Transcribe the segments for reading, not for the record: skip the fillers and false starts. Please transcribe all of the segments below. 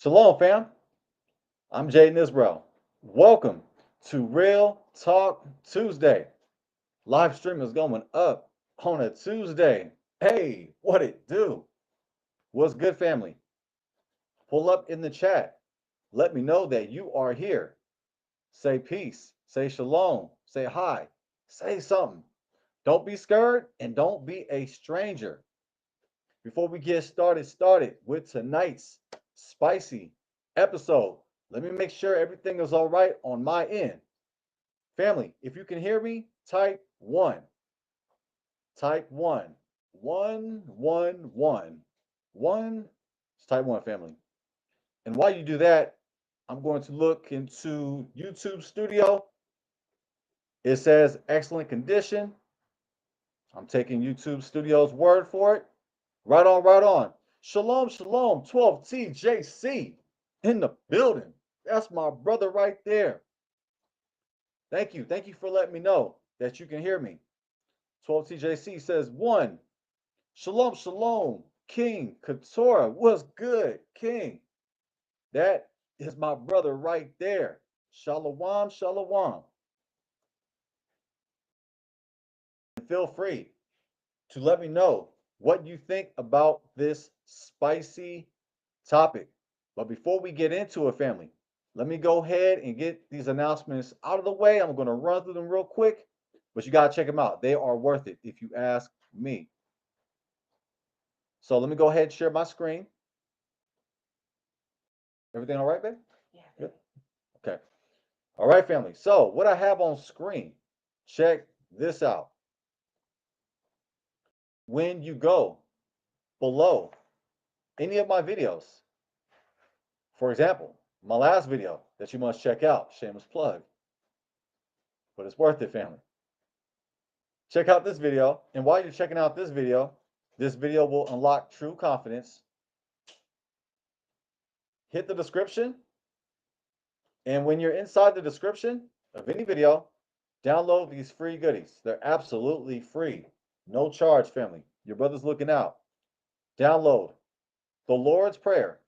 Shalom, fam. I'm Jaden Israel. Welcome to Real Talk Tuesday. Live stream is going up on a Tuesday. Hey, what it do? What's good, family? Pull up in the chat. Let me know that you are here. Say peace. Say shalom. Say hi. Say something. Don't be scared and don't be a stranger. Before we get started with tonight's spicy episode, let me make sure everything is all right on my end. Family, if you can hear me, type 1. Type 1. 1, 1, 1. 1. It's type 1, family. And while you do that, I'm going to look into YouTube Studio. It says excellent condition. I'm taking YouTube Studio's word for it. Right on, right on. Shalom, shalom, 12TJC in the building. That's my brother right there. Thank you. Thank you for letting me know that you can hear me. 12TJC says 1. Shalom, shalom, King Keturah. What's good, King? That is my brother right there. Shalom, shalom. Feel free to let me know what you think about this spicy topic. But before we get into it, family, let me go ahead and get these announcements out of the way. I'm going to run through them real quick, but you got to check them out. They are worth it if you ask me. So let me go ahead and share my screen. Everything all right, babe? Yeah. Good. Okay. All right, family. So what I have on screen, check this out. When you go below any of my videos, for example, my last video that you must check out, shameless plug, but it's worth it, family. Check out this video, and while you're checking out this video will unlock true confidence. Hit the description, and when you're inside the description of any video, download these free goodies. They're absolutely free. No charge, family. Your brother's looking out. Download the Lord's Prayer,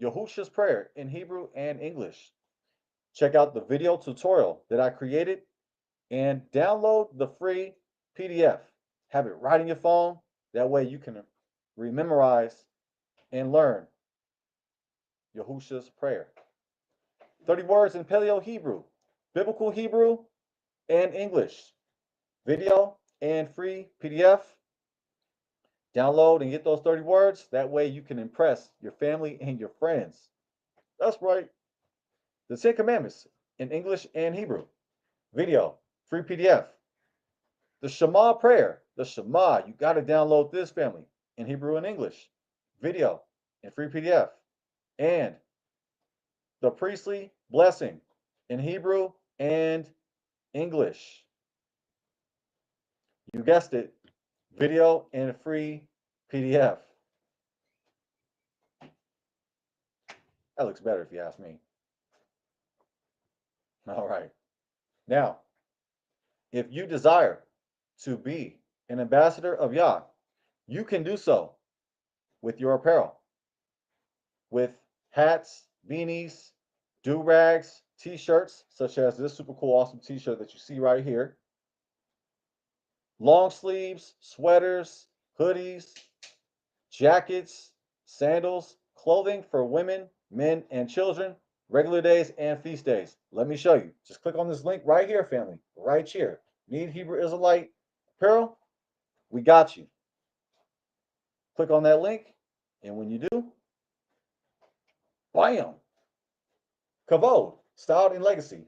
Yahusha's Prayer in Hebrew and English. Check out the video tutorial that I created and download the free PDF. Have it right in your phone. That way you can rememorize and learn Yahusha's Prayer. 30 words in Paleo Hebrew, Biblical Hebrew, and English. Video and free PDF. Download and get those 30 words. That way you can impress your family and your friends. That's right. The 10 Commandments in English and Hebrew. Video, free PDF. The Shema prayer. The Shema, you got to download this, family, in Hebrew and English. Video and free PDF. And the priestly blessing in Hebrew and English. You guessed it, video and free PDF. That looks better if you ask me. All right. Now, if you desire to be an ambassador of Yah, you can do so with your apparel, with hats, beanies, do-rags, t-shirts, such as this super cool, awesome t-shirt that you see right here, long sleeves, sweaters, hoodies, jackets, sandals, clothing for women, men, and children, regular days and feast days. Let me show you. Just click on this link right here, family, right here. Need Hebrew Israelite apparel? We got you. Click on that link, and when you do, bam! Kavod, styled in legacy.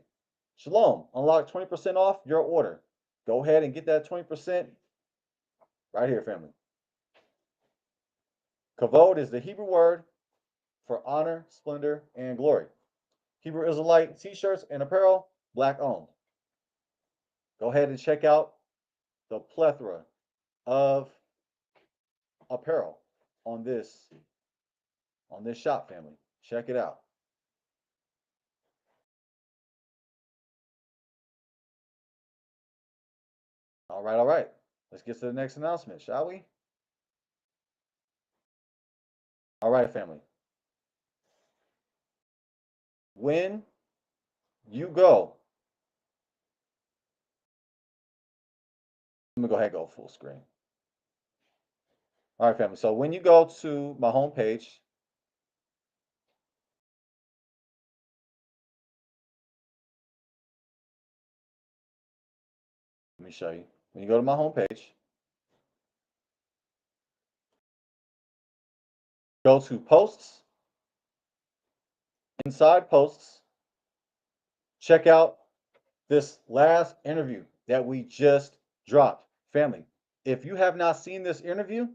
Shalom, unlock 20% off your order. Go ahead and get that 20% right here, family. Kavod is the Hebrew word for honor, splendor, and glory. Hebrew Israelite t-shirts and apparel, black owned. Go ahead and check out the plethora of apparel on this shop, family. Check it out. All right. Let's get to the next announcement, shall we? All right, family. when you go, let me go ahead and go full screen. All right, family. So when you go to my home page, let me show you. When you go to my home page, go to posts, inside posts, check out this last interview that we just dropped. Family, if you have not seen this interview,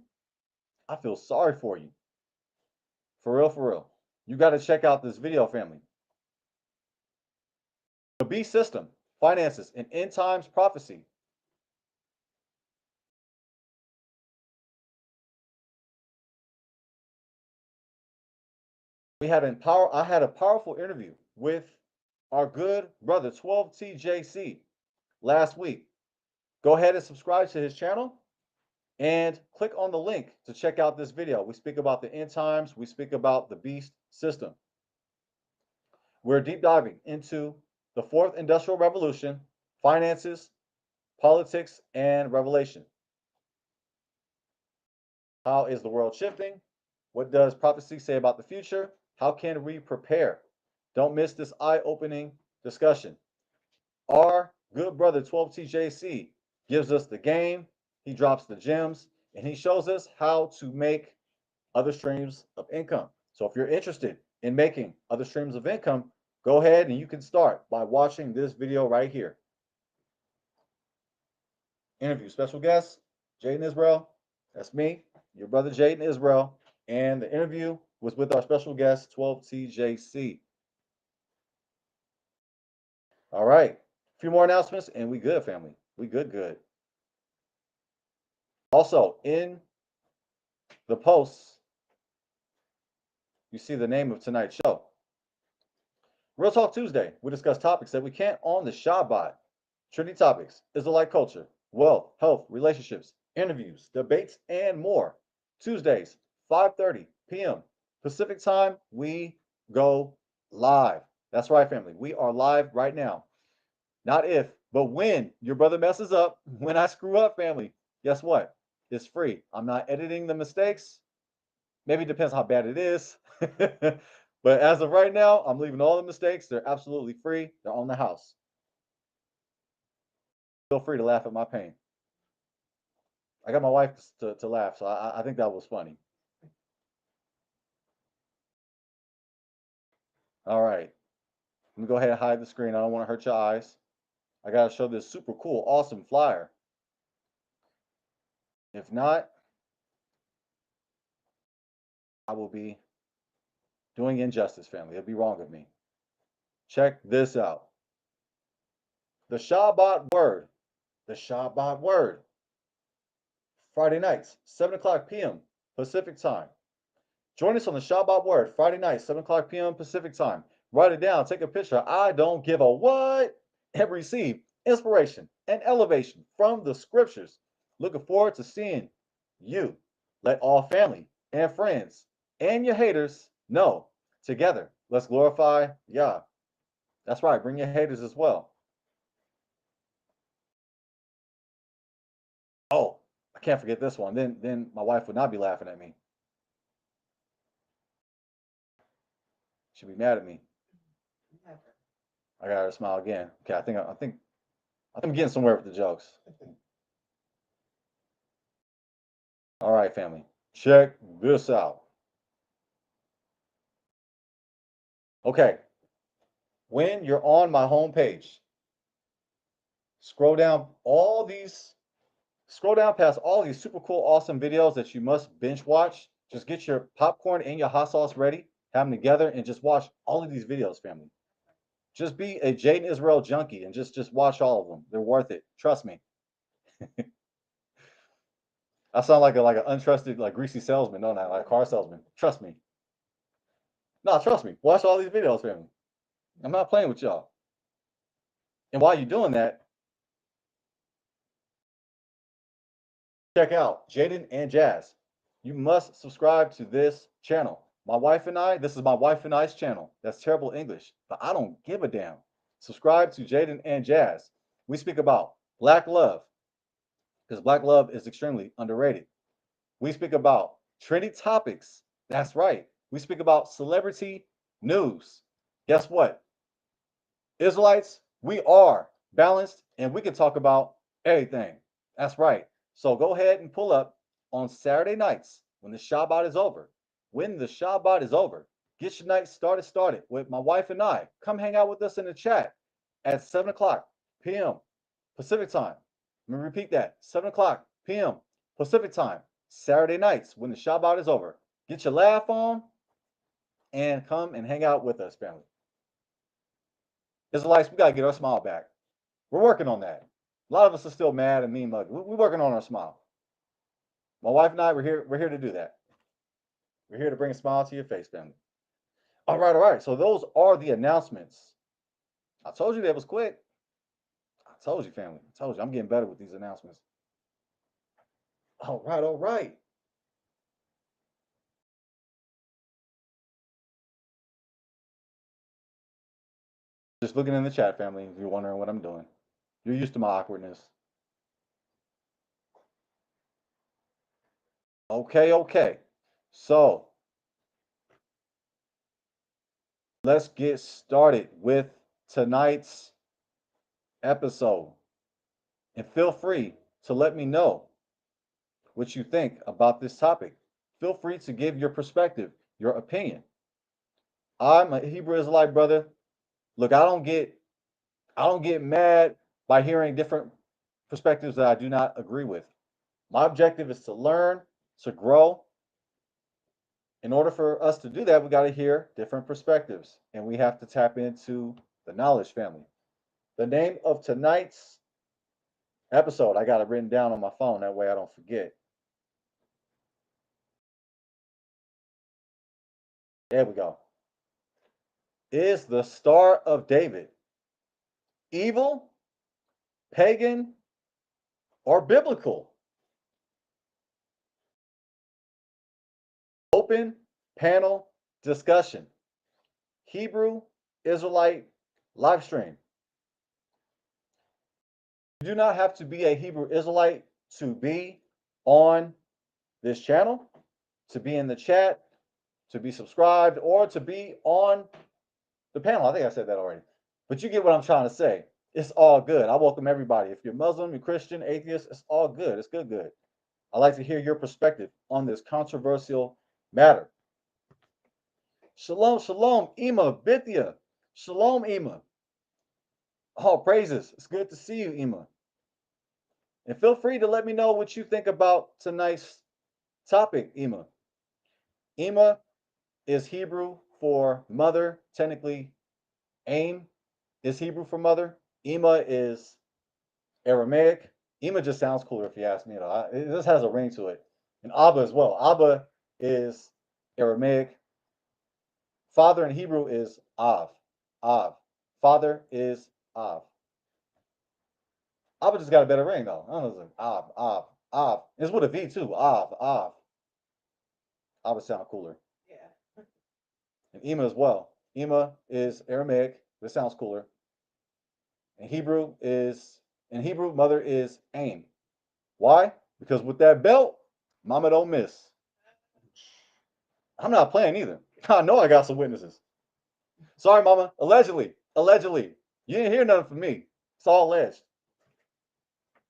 I feel sorry for you. For real, for real. You got to check out this video, family. The beast system, finances, and end times prophecy. I had a powerful interview with our good brother 12TJC last week. Go ahead and subscribe to his channel and click on the link to check out this video. We speak about the end times. We speak about the beast system. We're deep diving into the fourth industrial revolution, finances, politics, and revelation. How is the world shifting? What does prophecy say about the future? How can we prepare? Don't miss this eye-opening discussion. Our good brother 12TJC gives us the game, he drops the gems, and he shows us how to make other streams of income. So if you're interested in making other streams of income, go ahead and you can start by watching this video right here. Interview special guest, Jaden Israel. That's me, your brother Jaden Israel. And the interview was with our special guest, 12TJC. All right. A few more announcements and we good, family. We good. Also, in the posts, you see the name of tonight's show. Real Talk Tuesday. We discuss topics that we can't on the Shabbat. Trinity topics, Israelite culture, wealth, health, relationships, interviews, debates, and more. Tuesdays, 5:30 p.m. Pacific time, we go live. That's right, family. We are live right now. Not if, but when your brother messes up, when I screw up, family, guess what? It's free. I'm not editing the mistakes. Maybe it depends how bad it is. But as of right now, I'm leaving all the mistakes. They're absolutely free. They're on the house. Feel free to laugh at my pain. I got my wife to laugh, so I think that was funny. All right. Let me go ahead and hide the screen. I don't want to hurt your eyes. I got to show this super cool, awesome flyer. If not, I will be doing injustice, family. It'd be wrong of me. Check this out. The Shabbat word. The Shabbat word. Friday nights, 7 o'clock p.m. Pacific time. Join us on the Shabbat word, Friday night, 7 o'clock p.m. Pacific time. Write it down, take a picture. I don't give a what. And receive inspiration and elevation from the scriptures. Looking forward to seeing you. Let all family and friends and your haters know. Together, let's glorify Yah. That's right, bring your haters as well. Oh, I can't forget this one. Then my wife would not be laughing at me. She'd be mad at me. I got her to smile again. Okay, I think I'm getting somewhere with the jokes. All right, family. Check this out. Okay. When you're on my homepage, scroll down past all these super cool, awesome videos that you must binge watch. Just get your popcorn and your hot sauce ready, have them together, and just watch all of these videos, family. Just be a Jaden Israel junkie and just watch all of them. They're worth it. Trust me. I sound like an untrusted, like greasy salesman, don't I? Like a car salesman. Trust me. No, trust me. Watch all these videos, family. I'm not playing with y'all. And while you're doing that, check out Jaden and Jazz. You must subscribe to this channel. My wife and I, this is my wife and I's channel. That's terrible English, but I don't give a damn. Subscribe to Jaden and Jazz. We speak about Black love, because Black love is extremely underrated. We speak about trendy topics. That's right. We speak about celebrity news. Guess what? Israelites, we are balanced and we can talk about everything. That's right. So go ahead and pull up on Saturday nights when the Shabbat is over. When the Shabbat is over, get your night started with my wife and I. Come hang out with us in the chat at 7 o'clock p.m. Pacific time. Let me repeat that, 7 o'clock p.m. Pacific time, Saturday nights when the Shabbat is over. Get your laugh on and come and hang out with us, family. Israelites, we got to get our smile back. We're working on that. A lot of us are still mad and mean muggy. We're working on our smile. My wife and I, we're here to do that. We're here to bring a smile to your face, family. All right. So those are the announcements. I told you that was quick. I told you, family. I told you I'm getting better with these announcements. All right. Just looking in the chat, family, if you're wondering what I'm doing. You're used to my awkwardness. Okay. So let's get started with tonight's episode. And feel free to let me know what you think about this topic. Feel free to give your perspective, your opinion. I'm a Hebrew Israelite brother. Look, I don't get mad by hearing different perspectives that I do not agree with. My objective is to learn, to grow. In order for us to do that, we got to hear different perspectives, and we have to tap into the knowledge, family. The name of tonight's episode, I got it written down on my phone, that way I don't forget. There we go. Is the Star of David evil, pagan, or biblical? Open panel discussion. Hebrew Israelite Livestream. You do not have to be a Hebrew Israelite to be on this channel, to be in the chat, to be subscribed, or to be on the panel. I think I said that already. But you get what I'm trying to say. It's all good. I welcome everybody. If you're Muslim, you're Christian, atheist, it's all good. It's good. I like to hear your perspective on this controversial matter. Shalom, Ima, Bithia. Shalom, Ima. All praises. It's good to see you, Ima. And feel free to let me know what you think about tonight's topic, Ima. Ima is Hebrew for mother. Technically, Aim is Hebrew for mother. Ima is Aramaic. Ima just sounds cooler if you ask me. It just has a ring to it. And Abba as well. Abba is Aramaic. Father in Hebrew is Av. Father is Av. Abba just got a better ring though. I don't know. Av. It's with a V too. Av. Abba sound cooler. Yeah. And Ima as well. Ima is Aramaic. This sounds cooler. And Hebrew, mother is Aim. Why? Because with that belt, mama don't miss. I'm not playing either. I know I got some witnesses. Sorry, mama. Allegedly. You didn't hear nothing from me. It's all alleged.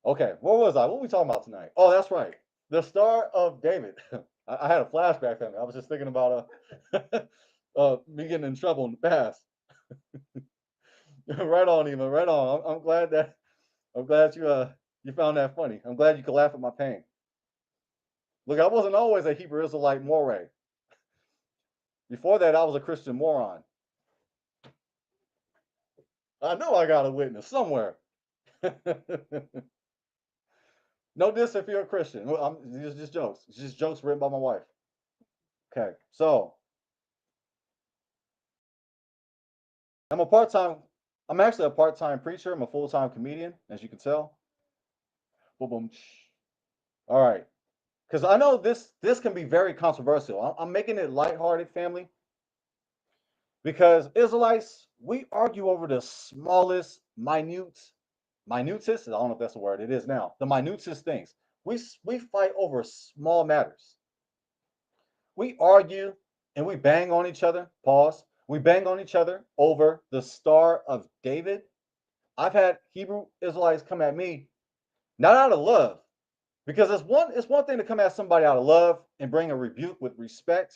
Okay, where was I? What were we talking about tonight? Oh, that's right. The Star of David. I had a flashback from it. I was just thinking about me getting in trouble in the past. Right on, Ema. Right on. I'm glad you found that funny. I'm glad you could laugh at my pain. Look, I wasn't always a Hebrew Israelite moray. Before that, I was a Christian moron. I know I got a witness somewhere. No diss if you're a Christian. These are just jokes. It's just jokes written by my wife. Okay, so I'm actually a part-time preacher. I'm a full-time comedian, as you can tell. Boom, boom. All right. because I know this can be very controversial. I'm making it lighthearted, family, because Israelites, we argue over the smallest, minutest, I don't know if that's the word, it is now, the minutest things. We fight over small matters. We argue and we bang on each other. Pause. We bang on each other over the Star of David. I've had Hebrew Israelites come at me, not out of love, because it's one thing to come at somebody out of love and bring a rebuke with respect.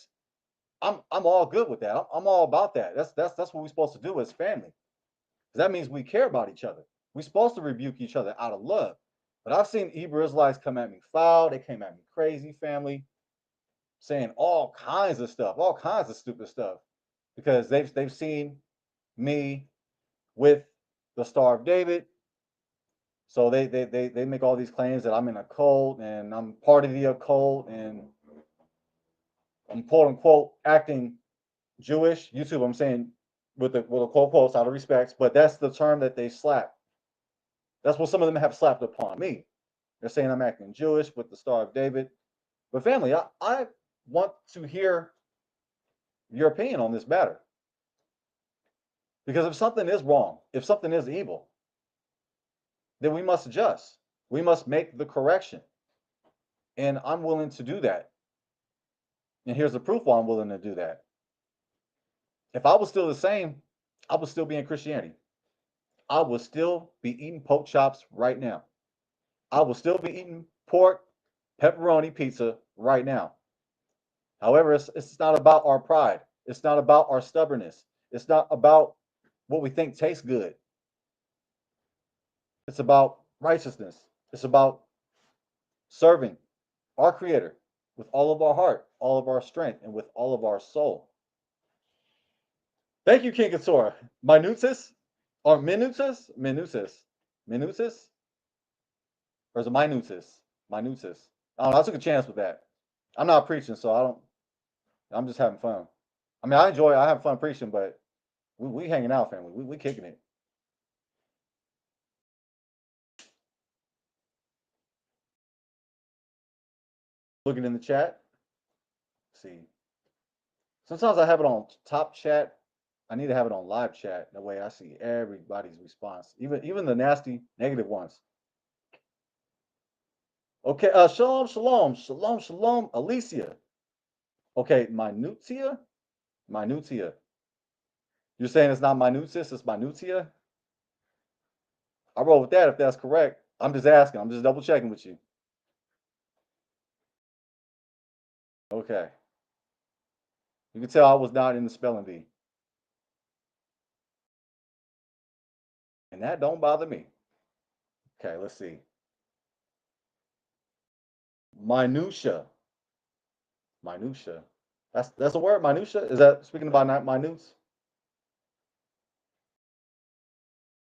I'm all good with that. I'm all about that. That's what we're supposed to do as family. That means we care about each other. We're supposed to rebuke each other out of love. But I've seen Hebrew Israelites come at me foul. They came at me crazy, family, saying all kinds of stuff, all kinds of stupid stuff, because they've seen me with the Star of David. So they make all these claims that I'm in a cult and I'm part of the occult and I'm quote unquote acting Jewish. YouTube, I'm saying with the quote quotes out of respect, but that's the term that they slap. That's what some of them have slapped upon me. They're saying I'm acting Jewish with the Star of David. But family, I want to hear your opinion on this matter. Because if something is wrong, if something is evil, then we must adjust. We must make the correction. And I'm willing to do that. And here's the proof why I'm willing to do that. If I was still the same, I would still be in Christianity. I would still be eating pork chops right now. I will still be eating pork, pepperoni pizza right now. However, it's not about our pride. It's not about our stubbornness. It's not about what we think tastes good. It's about righteousness. It's about serving our Creator with all of our heart, all of our strength, and with all of our soul. Thank you, King Katora. Minutus or minutus? Minutus. Minutus? Or is it minutus? Minutus. I don't know. I took a chance with that. I'm not preaching, so I'm just having fun. I mean, I have fun preaching, but we hanging out, family. We kicking it. Looking in the chat. Let's see. Sometimes I have it on top chat. I need to have it on live chat. That way I see everybody's response, even the nasty negative ones. Okay, shalom, shalom, shalom, shalom, Alicia. Okay, minutia? Minutia. You're saying it's not minutus, it's minutia? I roll with that if that's correct. I'm just asking. I'm just double checking with you. Okay. You can tell I was not in the spelling bee. And that don't bother me. Okay, let's see. Minutia. Minutia. That's a word, minutia? Is that speaking about not minutes?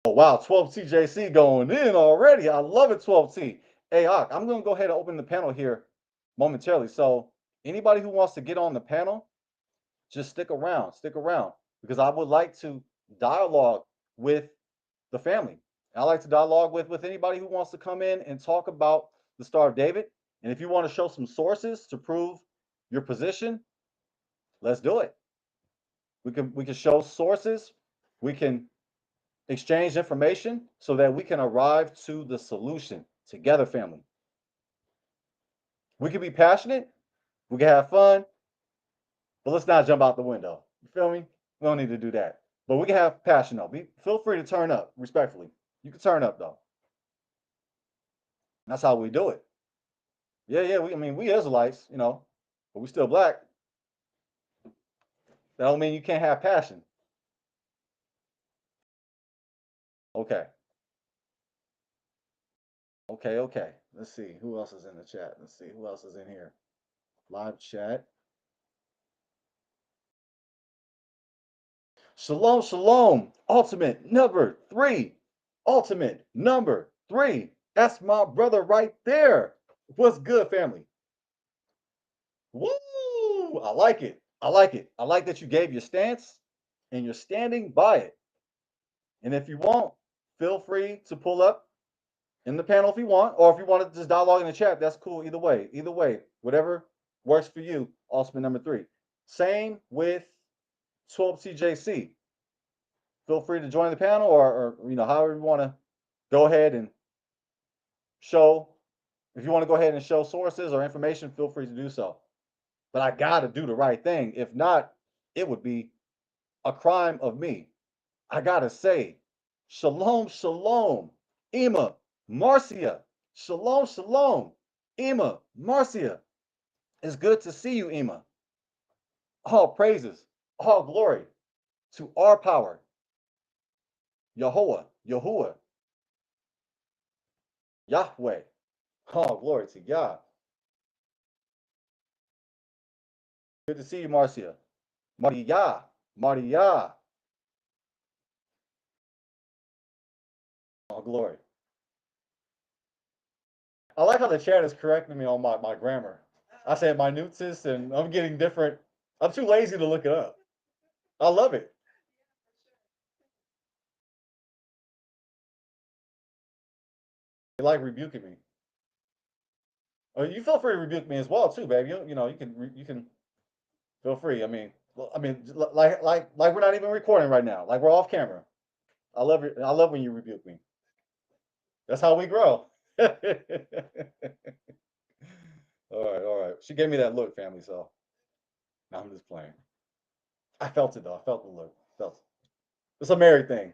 Oh wow, 12TJC going in already. I love it, 12T. Hey, I'm gonna go ahead and open the panel here momentarily. So anybody who wants to get on the panel, just stick around, because I would like to dialogue with the family. I like to dialogue with anybody who wants to come in and talk about the Star of David. And if you want to show some sources to prove your position, let's do it. We can show sources. We can exchange information so that we can arrive to the solution together, family. We can be passionate. We can have fun, but let's not jump out the window. You feel me? We don't need to do that. But we can have passion though. Feel free to turn up respectfully. You can turn up though. That's how we do it. Yeah. We Israelites, but we still black. That don't mean you can't have passion. Okay. Okay. Let's see who else is in the chat. Let's see who else is in here. Live chat. Shalom, shalom. Ultimate number 3. Ultimate number 3. That's my brother right there. What's good, family? Woo! I like it. I like that you gave your stance and you're standing by it. And if you want, feel free to pull up in the panel if you want, or if you want to just dialogue in the chat, that's cool. Either way, whatever works for you. Ultimate number 3. Same with 12TJC. Feel free to join the panel, or however you want to go ahead and show. If you want to go ahead and show sources or information, feel free to do so. But I gotta do the right thing. If not, it would be a crime of me. I gotta say, shalom, shalom, Ima, Marcia, shalom, shalom, Ima, Marcia. It's good to see you, Ima. All praises, all glory to our power, Yahuwah, Yahweh. All glory to God. Good to see you, Marcia. Maria, Maria. All glory. I like how the chat is correcting me on my grammar. I said minutus, and I'm getting different. I'm too lazy to look it up. I love it. They like rebuking me. Oh, you feel free to rebuke me as well too, baby. You can feel free. I mean, like we're not even recording right now. Like we're off camera. I love when you rebuke me. That's how we grow. All right. She gave me that look, family. So now I'm just playing. I felt it though. I felt the look. Felt it. It's a married thing.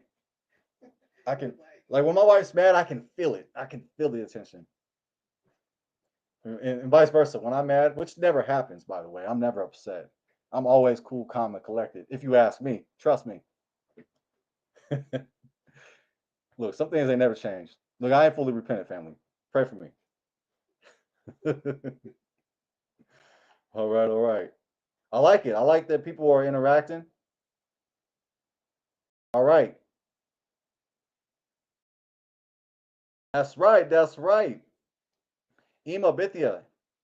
I can, like, when my wife's mad, I can feel it. I can feel the attention. And vice versa. When I'm mad, which never happens, by the way, I'm never upset. I'm always cool, calm, and collected. If you ask me, trust me. Look, some things ain't never changed. Look, I ain't fully repentant, family. Pray for me. All right. I like it. I like that people are interacting. All right. That's right. Ema Bithia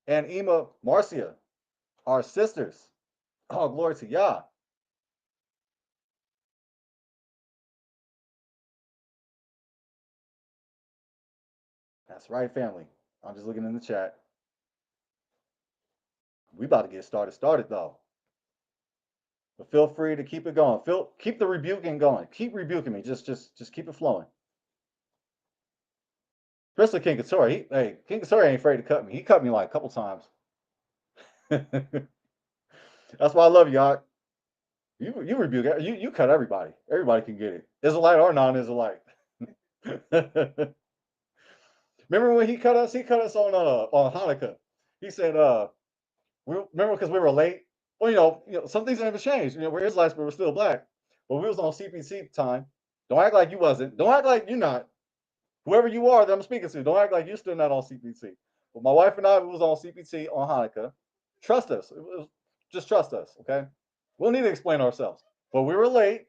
and Ema Marcia are sisters. Oh, glory to Yah. That's right, family. I'm just looking in the chat. We about to get started though. But feel free to keep it going. Keep the rebuking going. Keep rebuking me. Just keep it flowing. Especially King Katori. King Katori ain't afraid to cut me. He cut me like a couple times. That's why I love you, y'all. You rebuke it. You cut everybody. Everybody can get it. Israelite or non-Israelite. Remember when he cut us? He cut us on Hanukkah. He said, remember because we were late. Well, some things never changed. We're Israelites, but we're still black. But we was on CPC time. Don't act like you wasn't. Don't act like you're not. Whoever you are that I'm speaking to, don't act like you're still not on CPC. But my wife and I, we was on CPT on Hanukkah. Trust us. Just trust us, okay? We'll need to explain ourselves. But we were late,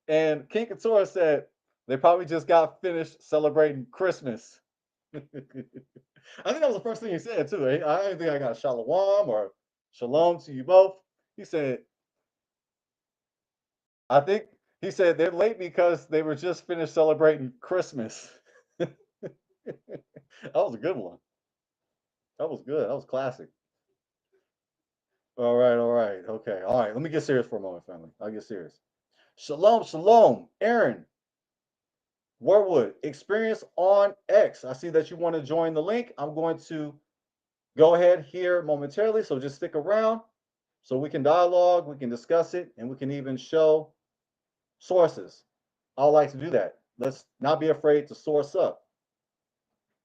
and King Katora said they probably just got finished celebrating Christmas. I think that was the first thing he said, too. I didn't think I got shalom or shalom to you both. He said, I think he said they're late because they were just finished celebrating Christmas. That was a good one. That was good. That was classic. All right. Okay. All right. Let me get serious for a moment, family. I'll get serious. Shalom. Aaron, Warwood, experience on X. I see that you want to join the link. I'm going to go ahead here momentarily. So just stick around so we can dialogue, we can discuss it, and we can even show sources. I like to do that. Let's not be afraid to source up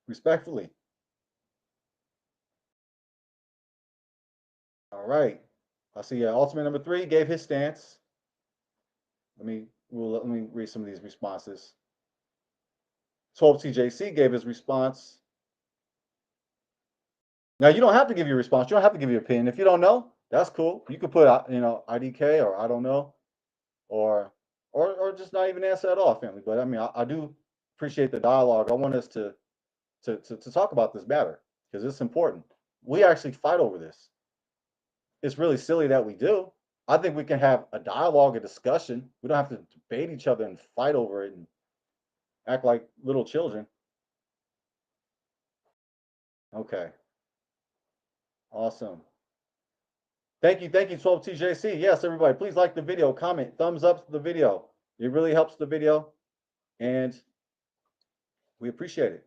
respectfully. All right. I see ultimate number 3 gave his stance. Let me read some of these responses. 12TJC gave his response. Now you don't have to give your response. You don't have to give your opinion. If you don't know, that's cool. You could put IDK or I don't know, or just not even answer at all, family. But I mean, I do appreciate the dialogue. I want us to talk about this matter because it's important. We actually fight over this. It's really silly that we do. I think we can have a dialogue, a discussion. We don't have to debate each other and fight over it and act like little children. Okay. Awesome. Thank you, 12TJC. Yes, everybody, please like the video, comment, thumbs up the video. It really helps the video, and we appreciate it.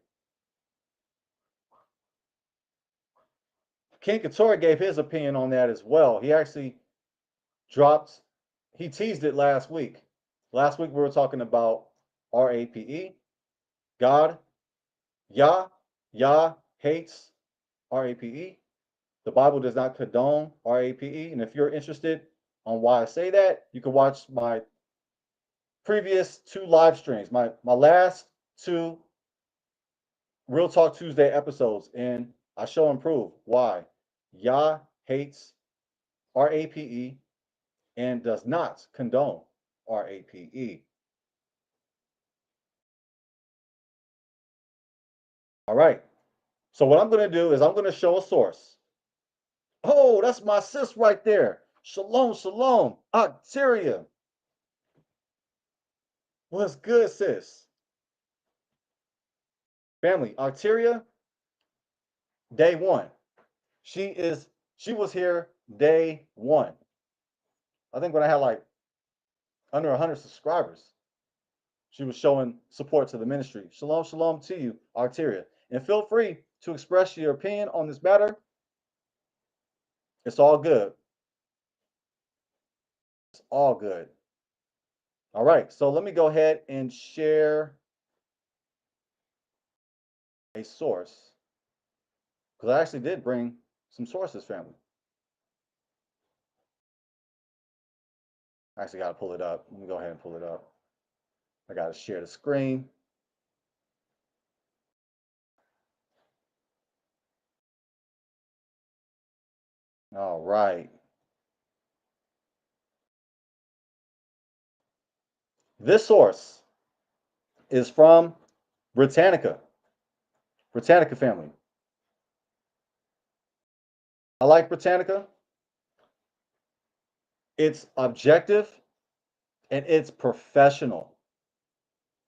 King Couture gave his opinion on that as well. He actually he teased it last week. Last week we were talking about RAPE, God, Yah hates RAPE. The Bible does not condone RAPE. And if you're interested on why I say that, you can watch my previous 2 live streams, my last 2 Real Talk Tuesday episodes, and I show and prove why Yah hates RAPE and does not condone RAPE. All right. So what I'm going to do is I'm going to show a source. Oh, that's my sis right there. Shalom, shalom. Octeria. What's good, sis? Family, Octeria, day 1. She was here day 1. I think when I had like under 100 subscribers, she was showing support to the ministry. Shalom, shalom to you, Octeria. And feel free to express your opinion on this matter. It's all good. It's all good. All right, so let me go ahead and share a source, because I actually did bring some sources, family. I actually got to pull it up. Let me go ahead and pull it up. I got to share the screen. All right. This source is from Britannica family. I like Britannica. It's objective and it's professional.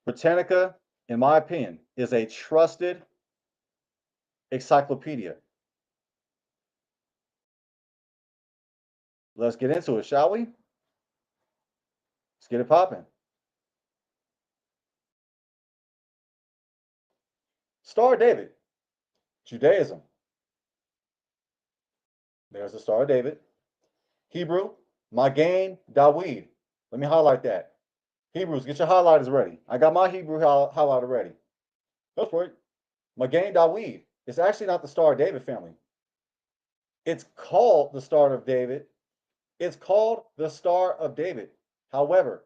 Britannica, in my opinion, is a trusted encyclopedia. Let's get into it, shall we? Let's get it popping. Star of David, Judaism. There's the Star of David. Hebrew, Magen Dawid. Let me highlight that. Hebrews, get your highlighters ready. I got my Hebrew highlighter ready. Go for it. Magen Dawid. It's actually not the Star of David family. It's called the Star of David. It's called the Star of David. However,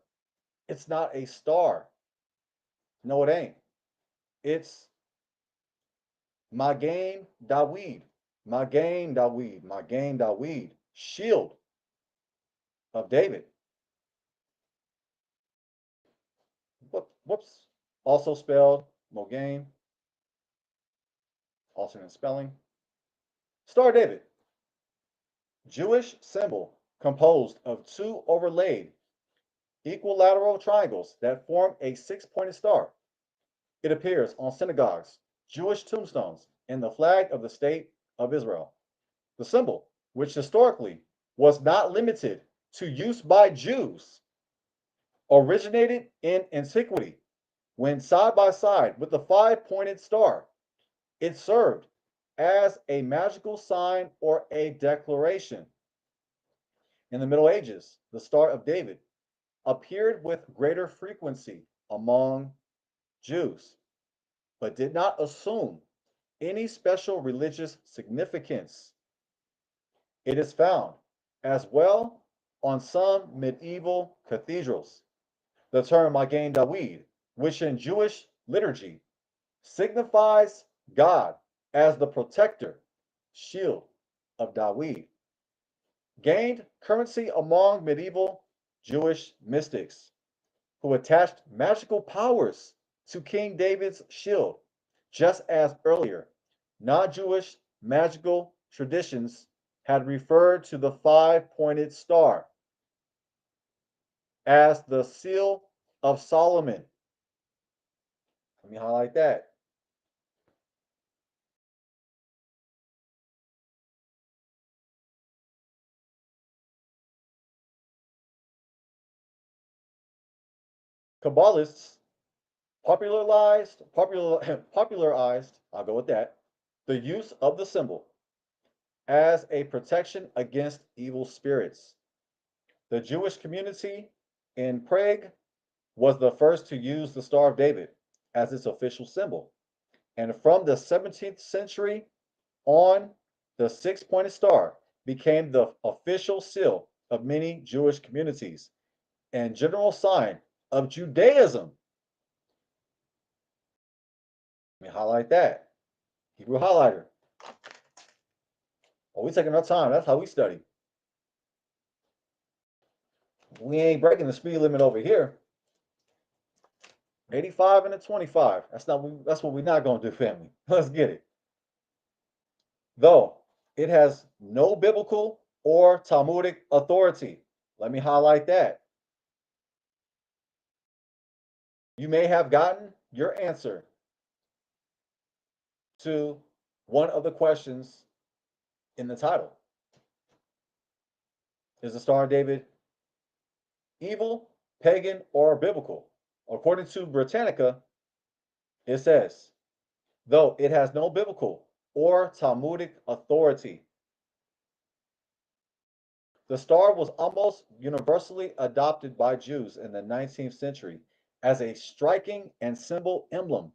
it's not a star. No, it ain't. It's Magen Dawid. Magen Dawid. Magen Dawid. Shield of David. Whoops. Also spelled Mogain. Alternate spelling. Star of David. Jewish symbol composed of 2 overlaid equilateral triangles that form a 6-pointed star. It appears on synagogues, Jewish tombstones, and the flag of the state of Israel. The symbol, which historically was not limited to use by Jews, originated in antiquity when side by side with the 5-pointed star. It served as a magical sign or a declaration. In the Middle Ages, the Star of David appeared with greater frequency among Jews, but did not assume any special religious significance. It is found as well on some medieval cathedrals. The term Magen Dawid, which in Jewish liturgy signifies God as the protector, shield of Dawid, gained currency among medieval Jewish mystics who attached magical powers to King David's shield, just as earlier non-Jewish magical traditions had referred to the 5-pointed star as the seal of Solomon. Let me highlight that. Kabbalists popularized, I'll go with that, the use of the symbol as a protection against evil spirits. The Jewish community in Prague was the first to use the Star of David as its official symbol. And from the 17th century on, the six-pointed star became the official seal of many Jewish communities and general sign of Judaism. Let me highlight that. Hebrew highlighter. Oh, we taking our time. That's how we study. We ain't breaking the speed limit over here. 85 and a 25. That's what we're not gonna do, family. Let's get it. Though it has no biblical or Talmudic authority. Let me highlight that. You may have gotten your answer to one of the questions in the title. Is the Star of David evil, pagan, or biblical? According to Britannica, it says, though it has no biblical or Talmudic authority. The star was almost universally adopted by Jews in the 19th century as a striking and symbol emblem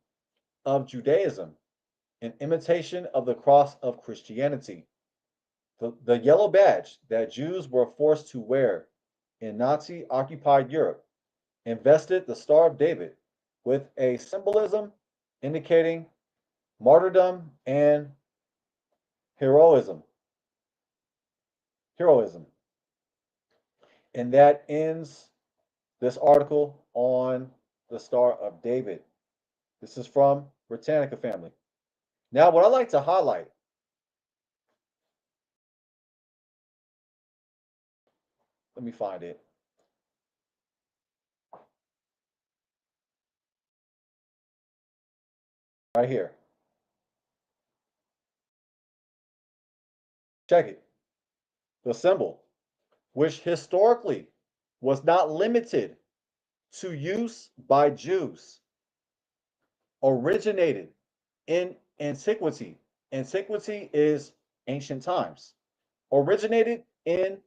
of Judaism, in imitation of the cross of Christianity. The yellow badge that Jews were forced to wear in Nazi-occupied Europe invested the Star of David with a symbolism indicating martyrdom and heroism. And that ends this article on the Star of David. This is from Britannica family. Now, what I like to highlight, let me find it. Right here. Check it. The symbol, which historically was not limited to use by Jews, originated in antiquity. Antiquity is ancient times. Originated in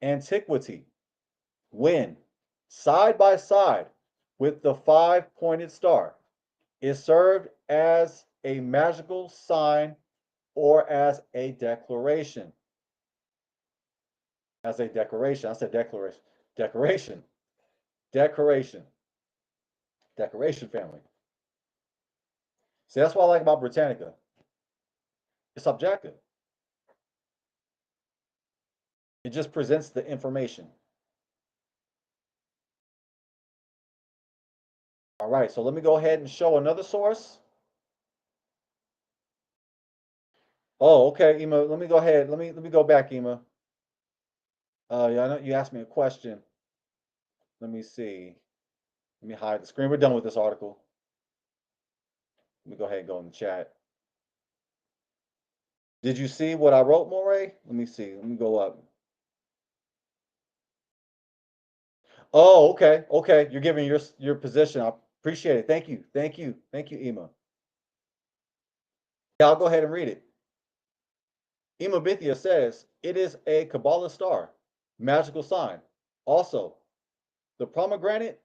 antiquity when, side by side with the five-pointed star, is served as a magical sign or as a declaration. As a decoration. I said declaration. Decoration. Decoration. Decoration family. See, that's what I like about Britannica. It's objective. It just presents the information. All right, so let me go ahead and show another source. Oh, okay, Ema. Let me go ahead. Let me go back, Ema. Yeah, I know you asked me a question. Let me see. Let me hide the screen. We're done with this article. Let me go ahead and go in the chat. Did you see what I wrote, Moray? Let me see. Let me go up. Oh, okay. Okay. You're giving your position. I appreciate it. Thank you. Thank you. Thank you, Ema. Yeah, I'll go ahead and read it. Ema Bithia says, it is a Kabbalah star, magical sign. Also, the pomegranate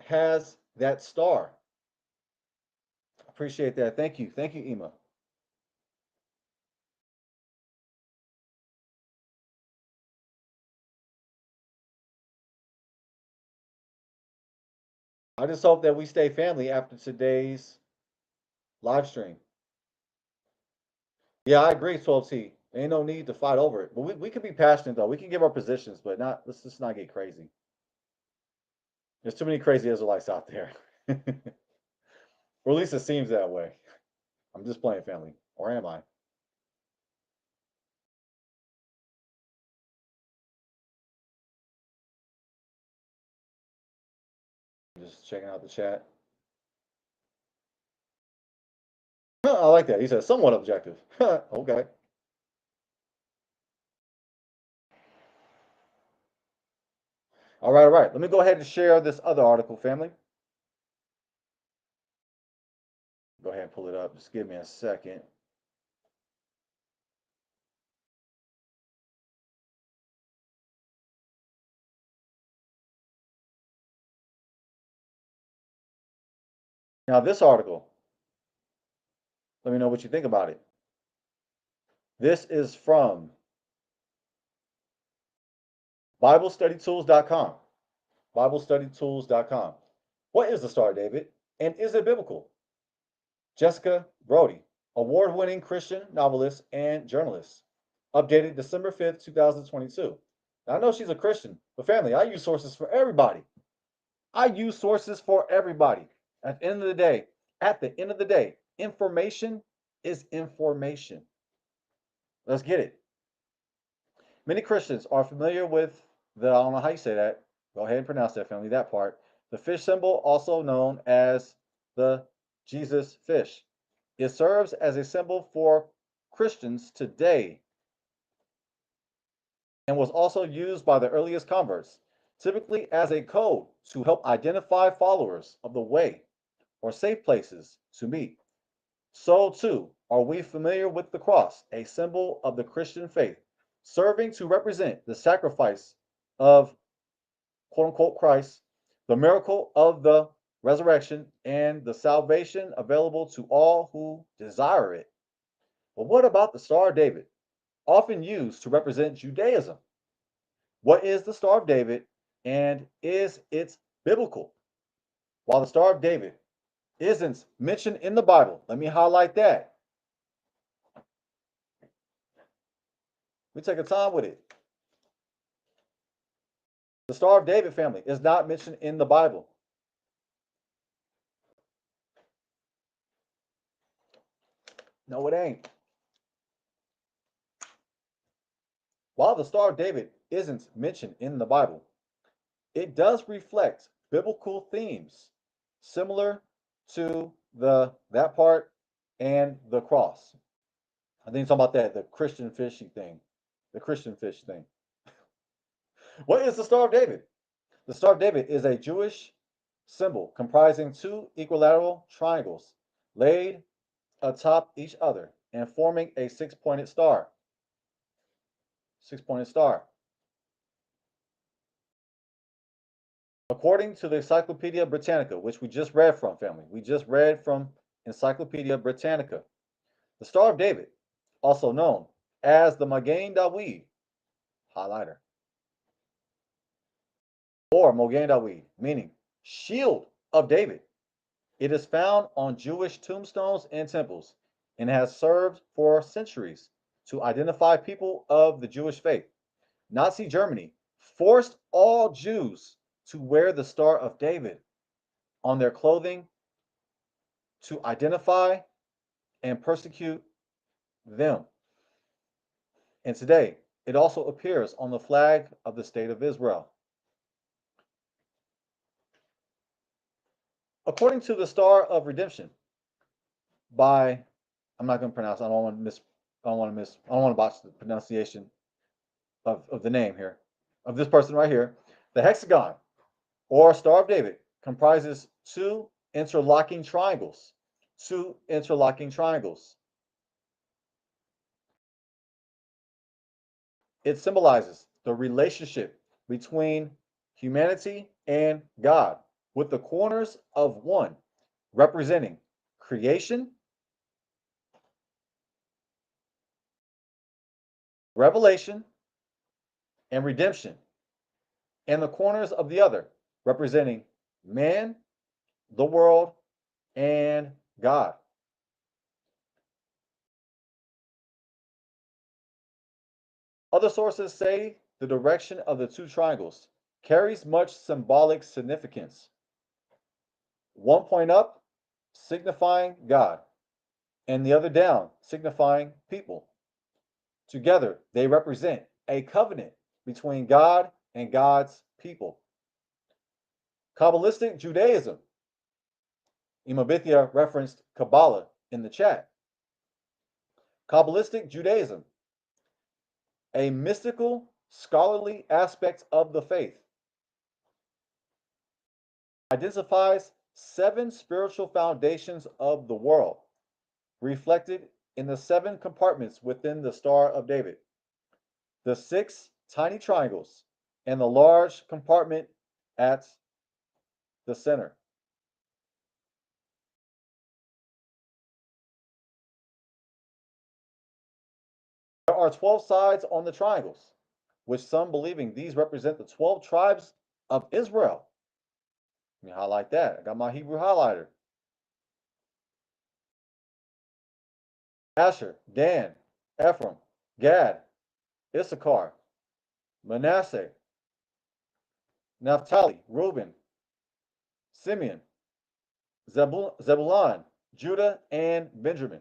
has that star. Appreciate that. Thank you. Thank you, Ema. I just hope that we stay family after today's live stream. Yeah, I agree, 12T. Ain't no need to fight over it. But we can be passionate though. We can give our positions, but let's just not get crazy. There's too many crazy Israelites out there. Or at least it seems that way. I'm just playing family. Or am I? Just checking out the chat. I like that. He said somewhat objective. Okay. All right, all right. Let me go ahead and share this other article, family. Go ahead and pull it up. Just give me a second. Now, this article, let me know what you think about it. This is from BibleStudyTools.com. BibleStudyTools.com. What is the Star of David, and is it biblical? Jessica Brody, award-winning Christian novelist and journalist. Updated December 5th, 2022. Now, I know she's a Christian, but family, I use sources for everybody. I use sources for everybody. At the end of the day, information is information. Let's get it. Many Christians are familiar with I don't know how you say that. Go ahead and pronounce that, family, that part. The fish symbol, also known as the Jesus fish. It serves as a symbol for Christians today and was also used by the earliest converts, typically as a code to help identify followers of the way or safe places to meet. So too are we familiar with the cross, a symbol of the Christian faith, serving to represent the sacrifice of quote unquote Christ, the miracle of the resurrection, and the salvation available to all who desire it. But what about the Star of David, often used to represent Judaism? What is the Star of David, and is it biblical? While the Star of David isn't mentioned in the Bible, let me highlight that. We take a time with it. The Star of David, family, is not mentioned in the Bible. No, it ain't. While the Star of David isn't mentioned in the Bible, it does reflect biblical themes similar to that part and the cross. I think it's talking about the Christian fishy thing, the Christian fish thing. What is the Star of David? The Star of David is a Jewish symbol comprising two equilateral triangles laid atop each other and forming a six-pointed star. Six-pointed star. According to the Encyclopedia Britannica, which we just read from, family, we just read from Encyclopedia Britannica, the Star of David, also known as the Magen David highlighter, or Mogen David, meaning shield of David. It is found on Jewish tombstones and temples and has served for centuries to identify people of the Jewish faith. Nazi Germany forced all Jews to wear the Star of David on their clothing to identify and persecute them. And today, it also appears on the flag of the State of Israel. According to the Star of Redemption by, I'm not going to pronounce, I don't want to botch the pronunciation of the name here, of this person right here. The hexagon, or Star of David, comprises two interlocking triangles. Two interlocking triangles. It symbolizes the relationship between humanity and God, with the corners of one representing creation, revelation, and redemption, and the corners of the other representing man, the world, and God. Other sources say the direction of the two triangles carries much symbolic significance. One point up signifying God, and the other down signifying people. Together, they represent a covenant between God and God's people. Kabbalistic Judaism. Imabithia referenced Kabbalah in the chat. Kabbalistic Judaism, a mystical, scholarly aspect of the faith, identifies 7 spiritual foundations of the world, reflected in the 7 compartments within the Star of David, the 6 tiny triangles, and the large compartment at the center. There are 12 sides on the triangles, with some believing these represent the 12 tribes of Israel. Let me highlight that. I got my Hebrew highlighter. Asher, Dan, Ephraim, Gad, Issachar, Manasseh, Naphtali, Reuben, Simeon, Zebulun, Judah, and Benjamin.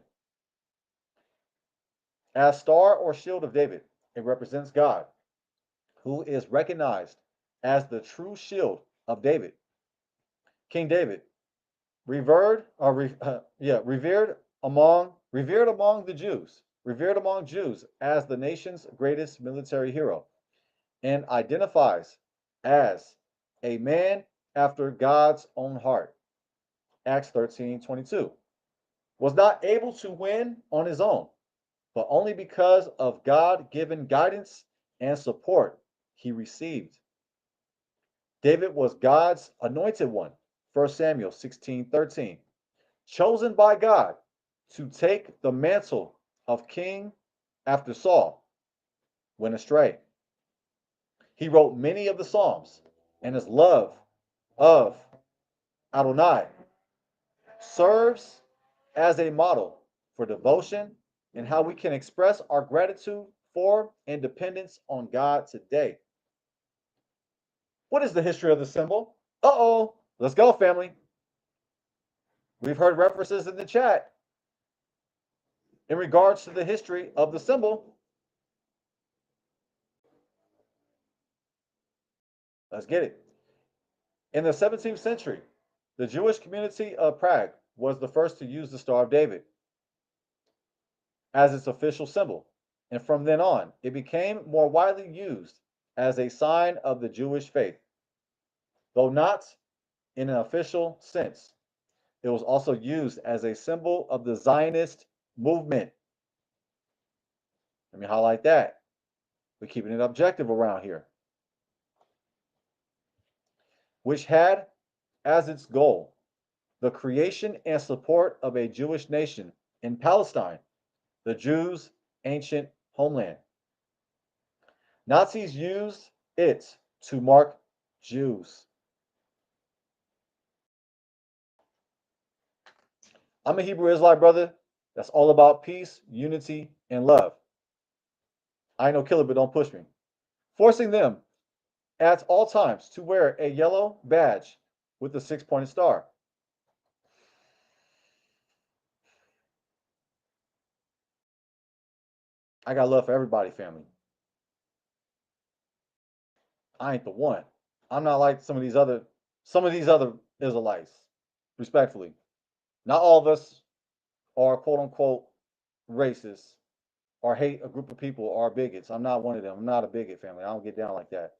As star or shield of David, it represents God, who is recognized as the true shield of David. King David, revered among Jews as the nation's greatest military hero, and identifies as a man after God's own heart. Acts 13:22. Was not able to win on his own, but only because of God-given guidance and support he received. David was God's anointed one, 1 Samuel 16:13, chosen by God to take the mantle of king after Saul went astray. He wrote many of the Psalms, and his love of Adonai serves as a model for devotion and how we can express our gratitude for and dependence on God today. What is the history of the symbol? Uh-oh, let's go, family. We've heard references in the chat in regards to the history of the symbol. Let's get it. In the 17th century, the Jewish community of Prague was the first to use the Star of David as its official symbol, and from then on, it became more widely used as a sign of the Jewish faith. Though not in an official sense, it was also used as a symbol of the Zionist movement. Let me highlight that. We're keeping it objective around here. Which had as its goal the creation and support of a Jewish nation in Palestine, the Jews' ancient homeland. Nazis used it to mark Jews. I'm a Hebrew Israelite brother that's all about peace, unity, and love. I ain't no killer, but don't push me. Forcing them at all times to wear a yellow badge with a 6-pointed star. I got love for everybody, family. I ain't the one. I'm not like some of these other Israelites, respectfully. Not all of us are quote unquote racist or hate a group of people or are bigots. I'm not one of them. I'm not a bigot, family. I don't get down like that.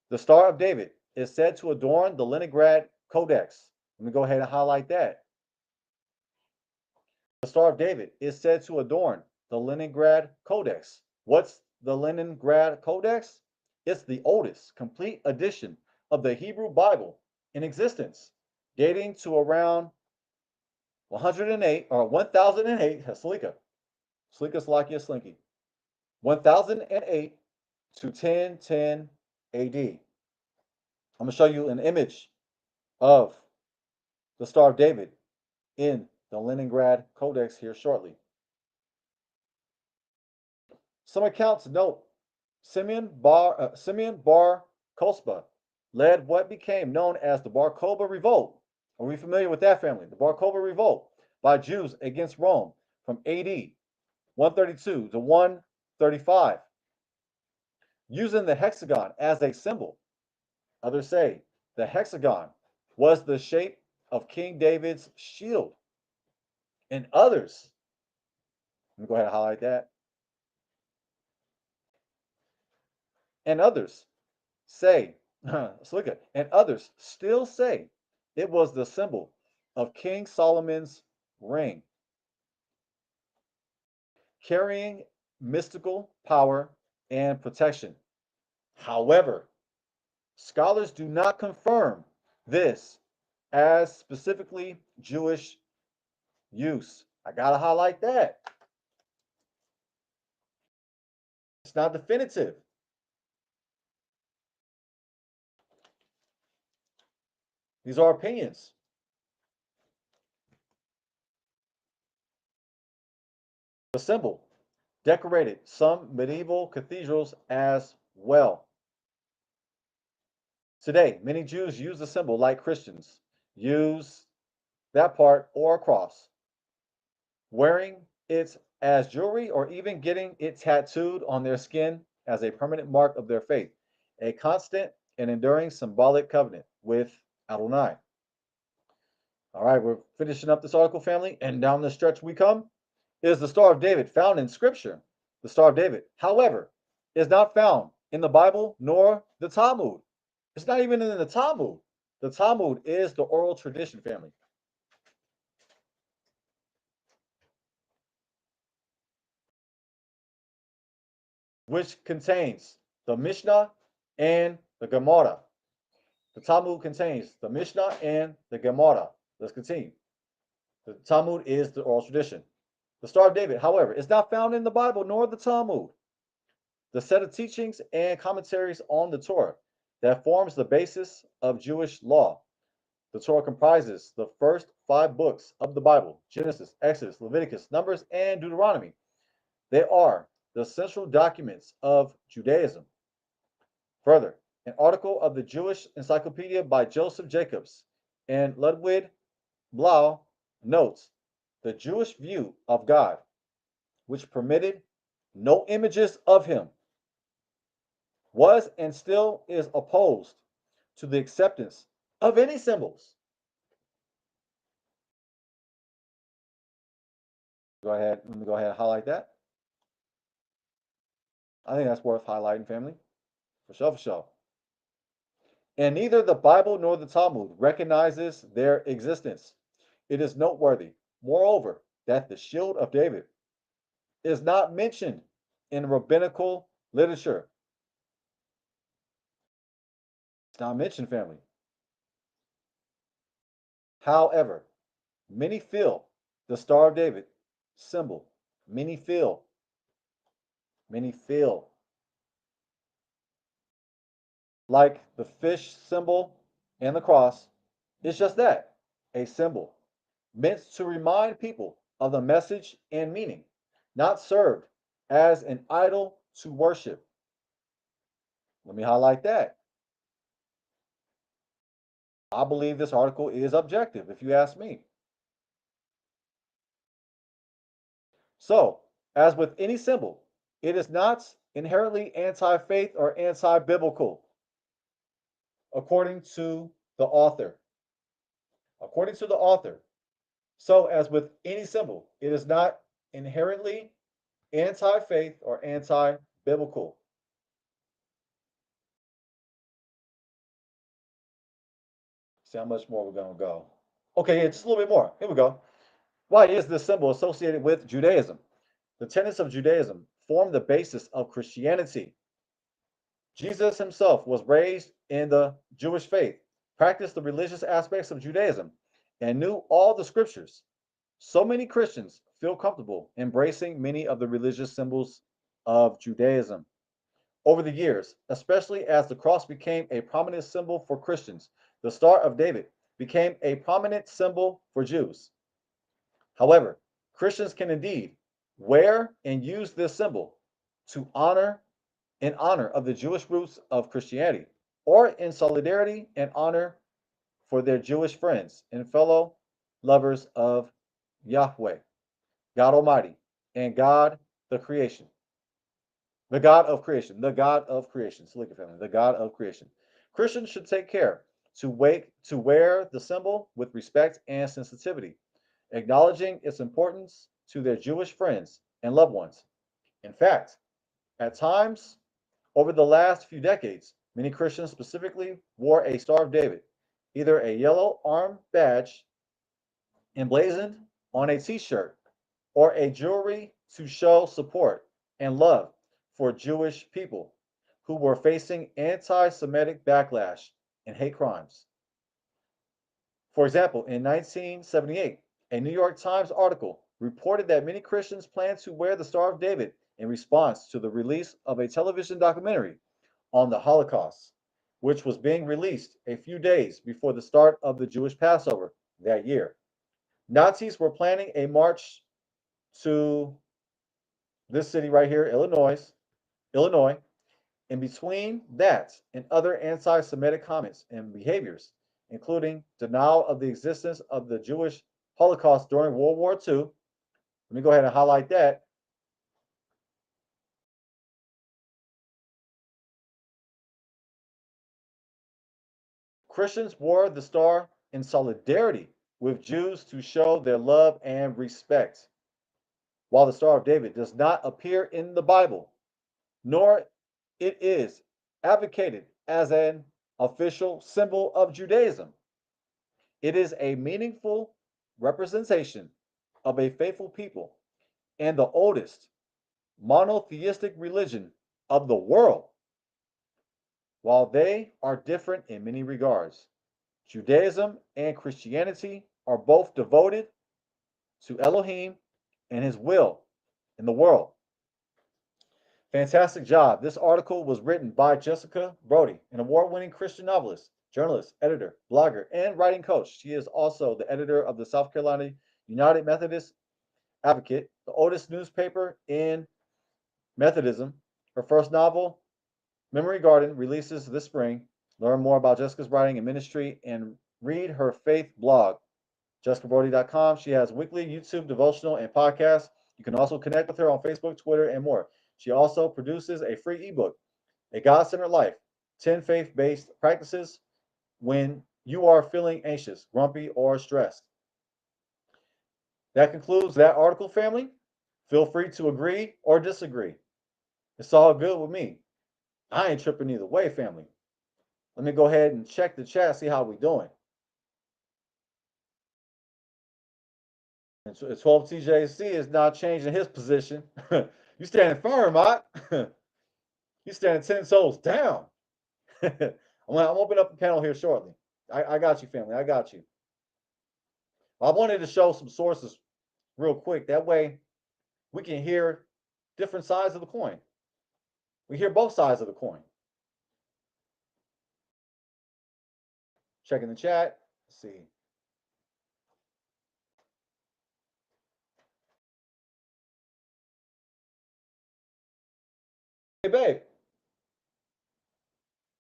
The Star of David is said to adorn the Leningrad Codex. Let me go ahead and highlight that. The Star of David is said to adorn the Leningrad Codex. What's the Leningrad Codex? It's the oldest complete edition of the Hebrew Bible in existence, dating to around 108 or 1008. Slika Slakia Slinky. 1008 to 1010 AD. I'm going to show you an image of the Star of David in the Leningrad Codex here shortly. Some accounts note Simeon Bar Kokhba led what became known as the Bar Kokhba Revolt. Are we familiar with that, family? The Bar Kokhba Revolt by Jews against Rome from AD 132 to 135, using the hexagon as a symbol. Others say the hexagon was the shape of King David's shield. And others, let me go ahead and highlight that. And others say, and others still say It was the symbol of King Solomon's ring, carrying mystical power and protection. However, scholars do not confirm this as specifically Jewish use. I gotta highlight that. It's not definitive. These are opinions. The symbol decorated some medieval cathedrals as well. Today, many Jews use the symbol like Christians use that part or a cross, wearing it as jewelry or even getting it tattooed on their skin as a permanent mark of their faith, a constant and enduring symbolic covenant with Adonai. All right, we're finishing up this article, family, and down the stretch we come is the Star of David found in Scripture. The Star of David, however, is not found in the Bible nor the Talmud. It's not even in the Talmud. The Talmud is the oral tradition, family. Which contains the Mishnah and the Gemara. The Talmud contains the Mishnah and the Gemara. Let's continue. The Talmud is the oral tradition. The Star of David, however, is not found in the Bible nor the Talmud. The set of teachings and commentaries on the Torah that forms the basis of Jewish law. The Torah comprises the first 5 books of the Bible: Genesis, Exodus, Leviticus, Numbers, and Deuteronomy. They are the central documents of Judaism. Further, an article of the Jewish Encyclopedia by Joseph Jacobs and Ludwig Blau notes the Jewish view of God, which permitted no images of him, was and still is opposed to the acceptance of any symbols. Go ahead, let me go ahead and highlight that. I think that's worth highlighting, family. For sure, for sure. And neither the Bible nor the Talmud recognizes their existence. It is noteworthy, moreover, that the shield of David is not mentioned in rabbinical literature. It's not mentioned, family. However, many feel the Star of David symbol. Many feel like the fish symbol and the cross is just that, a symbol meant to remind people of the message and meaning, not served as an idol to worship. Let me highlight that. I believe this article is objective, if you ask me. So, as with any symbol, it is not inherently anti-faith or anti-biblical, according to the author. According to the author. So, as with any symbol, it is not inherently anti-faith or anti-biblical. See how much more we're going to go. Okay, yeah, just a little bit more. Here we go. Why is this symbol associated with Judaism? The tenets of Judaism form the basis of Christianity. Jesus himself was raised in the Jewish faith, practiced the religious aspects of Judaism, and knew all the scriptures. So many Christians feel comfortable embracing many of the religious symbols of Judaism. Over the years, especially as the cross became a prominent symbol for Christians, the Star of David became a prominent symbol for Jews. However, Christians can indeed wear and use this symbol to honor in honor of the Jewish roots of Christianity, or in solidarity and honor for their Jewish friends and fellow lovers of Yahweh, God Almighty, and God the creation. The God of creation, the God of creation. So look at family, the God of creation. Christians should take care to wear the symbol with respect and sensitivity, acknowledging its importance to their Jewish friends and loved ones. In fact, at times over the last few decades, many Christians specifically wore a Star of David either a yellow arm badge emblazoned on a t-shirt or a jewelry to show support and love for Jewish people who were facing anti-Semitic backlash and hate crimes. For example, in 1978, a New York Times article reported that many Christians planned to wear the Star of David in response to the release of a television documentary on the Holocaust, which was being released a few days before the start of the Jewish Passover that year. Nazis were planning a march to this city right here, Illinois. In between that and other anti-Semitic comments and behaviors, including denial of the existence of the Jewish Holocaust during World War II, let me go ahead and highlight that. Christians wore the star in solidarity with Jews to show their love and respect. While the Star of David does not appear in the Bible, nor it is advocated as an official symbol of Judaism, it is a meaningful representation of a faithful people and the oldest monotheistic religion of the world. While they are different in many regards, Judaism and Christianity are both devoted to Elohim and his will in the world. Fantastic job. This article was written by Jessica Brody, an award-winning Christian novelist, journalist, editor, blogger, and writing coach. She is also the editor of the South Carolina United Methodist Advocate, the oldest newspaper in Methodism. Her first novel, Memory Garden, releases this spring. Learn more about Jessica's writing and ministry and read her faith blog, jessicabrody.com. She has weekly YouTube devotional and podcasts. You can also connect with her on Facebook, Twitter, and more. She also produces a free ebook, A God-Centered Life, 10 faith-based practices when you are feeling anxious, grumpy, or stressed. That concludes that article, family. Feel free to agree or disagree. It's all good with me. I ain't tripping either way, family. Let me go ahead and check the chat, see how we doing. And 12 TJC is now changing his position. You standing firm, Mike. You standing 10 souls down. I'm gonna open up the panel here shortly. I got you, family. I got you. I wanted to show some sources real quick. That way we can hear different sides of the coin. We hear both sides of the coin. Checking the chat. Let's see. Hey, babe.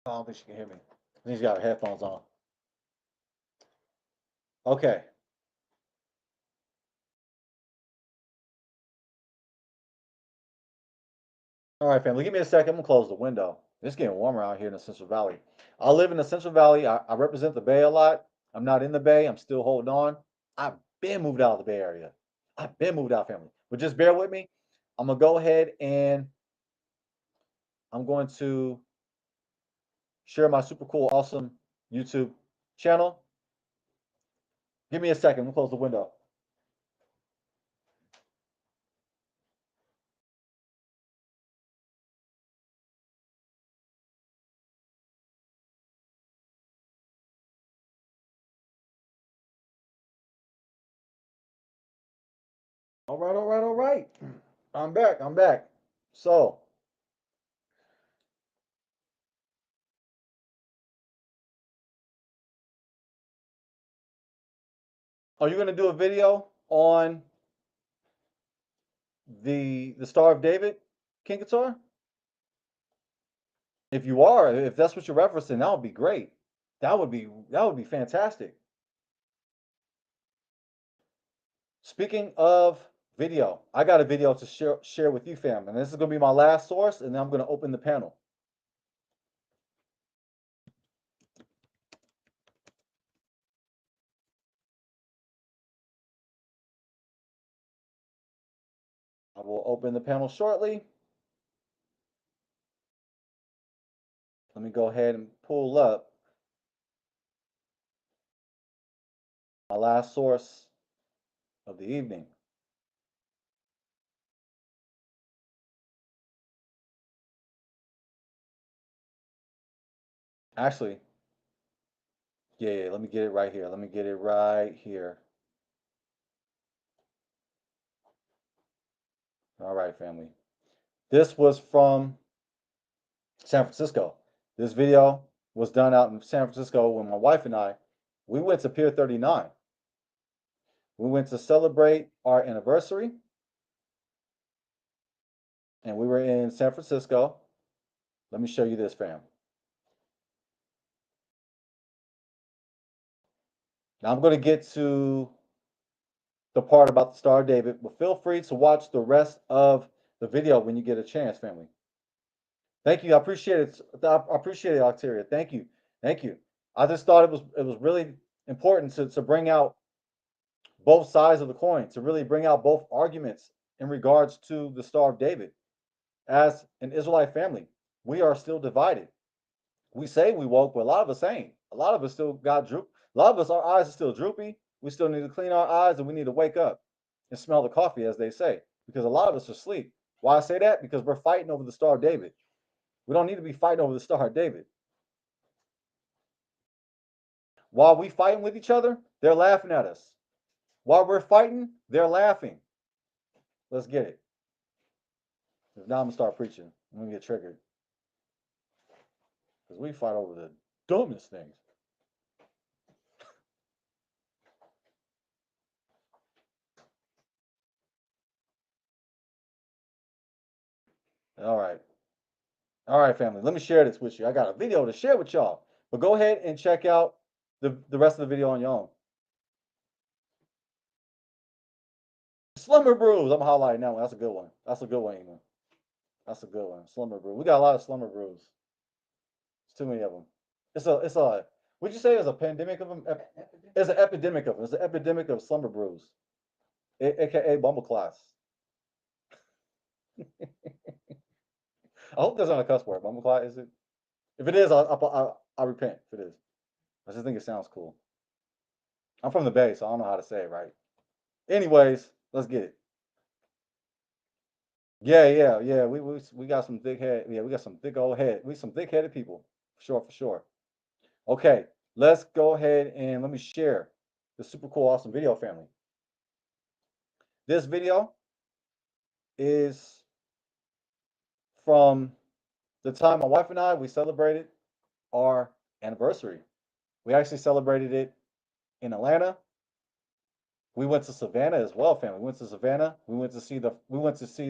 I don't think she can hear me. I think she's got her headphones on. Okay. All right, family. Give me a second. I'm gonna close the window. It's getting warmer out here in the Central Valley. I live in the Central Valley. I represent the Bay a lot. I'm not in the Bay. I'm still holding on. I've been moved out of the Bay Area. I've been moved out, family. But just bear with me. I'm gonna go ahead and I'm going to share my super cool, awesome YouTube channel. Give me a second. We'll close the window. All right, all right, all right. I'm back. I'm back. So, are you going to do a video on the Star of David, King Guitar? If you are, if that's what you're referencing, that would be great. That would be fantastic. Speaking of video, I got a video to share with you, fam, and this is going to be my last source, and then I'm going to open the panel. I will open the panel shortly. Let me go ahead and pull up My last source of the evening. Actually, yeah, let me get it right here. Let me get it right here. All right, family. This was from San Francisco. This video was done out in San Francisco when my wife and I, we went to Pier 39. We went to celebrate our anniversary, and we were in San Francisco. Let me show you this, fam. Now I'm going to get to the part about the Star of David, but feel free to watch the rest of the video when you get a chance, family. Thank you. I appreciate it. I appreciate it, Octeria. Thank you. Thank you. I just thought it was really important to bring out both sides of the coin, to really bring out both arguments in regards to the Star of David. As an Israelite family, we are still divided. We say we woke, but a lot of us ain't. A lot of us still got droop. A lot of us, our eyes are still droopy. We still need to clean our eyes, and we need to wake up and smell the coffee, as they say, because a lot of us are asleep. Why I say that? Because we're fighting over the Star of David. We don't need to be fighting over the Star of David. While we fighting with each other, they're laughing at us. While we're fighting, they're laughing. Let's get it. Now I'm gonna start preaching. I'm gonna get triggered because we fight over the dumbest things. All right, family. Let me share this with you. I got a video to share with y'all, but go ahead and check out the rest of the video on your own. Slumber Brews. I'm highlighting that one. That's a good one. That's a good one, Eamon. That's a good one. Slumber Brew. We got a lot of Slumber Brews. There's too many of them. It's a. Would you say it's a pandemic of them? It's an epidemic of them. It's an epidemic of Slumber Brews, aka Bumble Class. I hope that's not a cuss word. Bumble Class, is it? If it is, I repent if it is. I just think it sounds cool. I'm from the Bay, so I don't know how to say it right. Anyways, let's get it. Yeah. We got some thick head. Yeah, we got some thick old head. We some thick headed people, for sure. Okay, let's go ahead and let me share the super cool, awesome video, family. This video is from the time my wife and I we celebrated our anniversary. We actually celebrated it in Atlanta. We went to Savannah as well, family. We went to Savannah. We went to see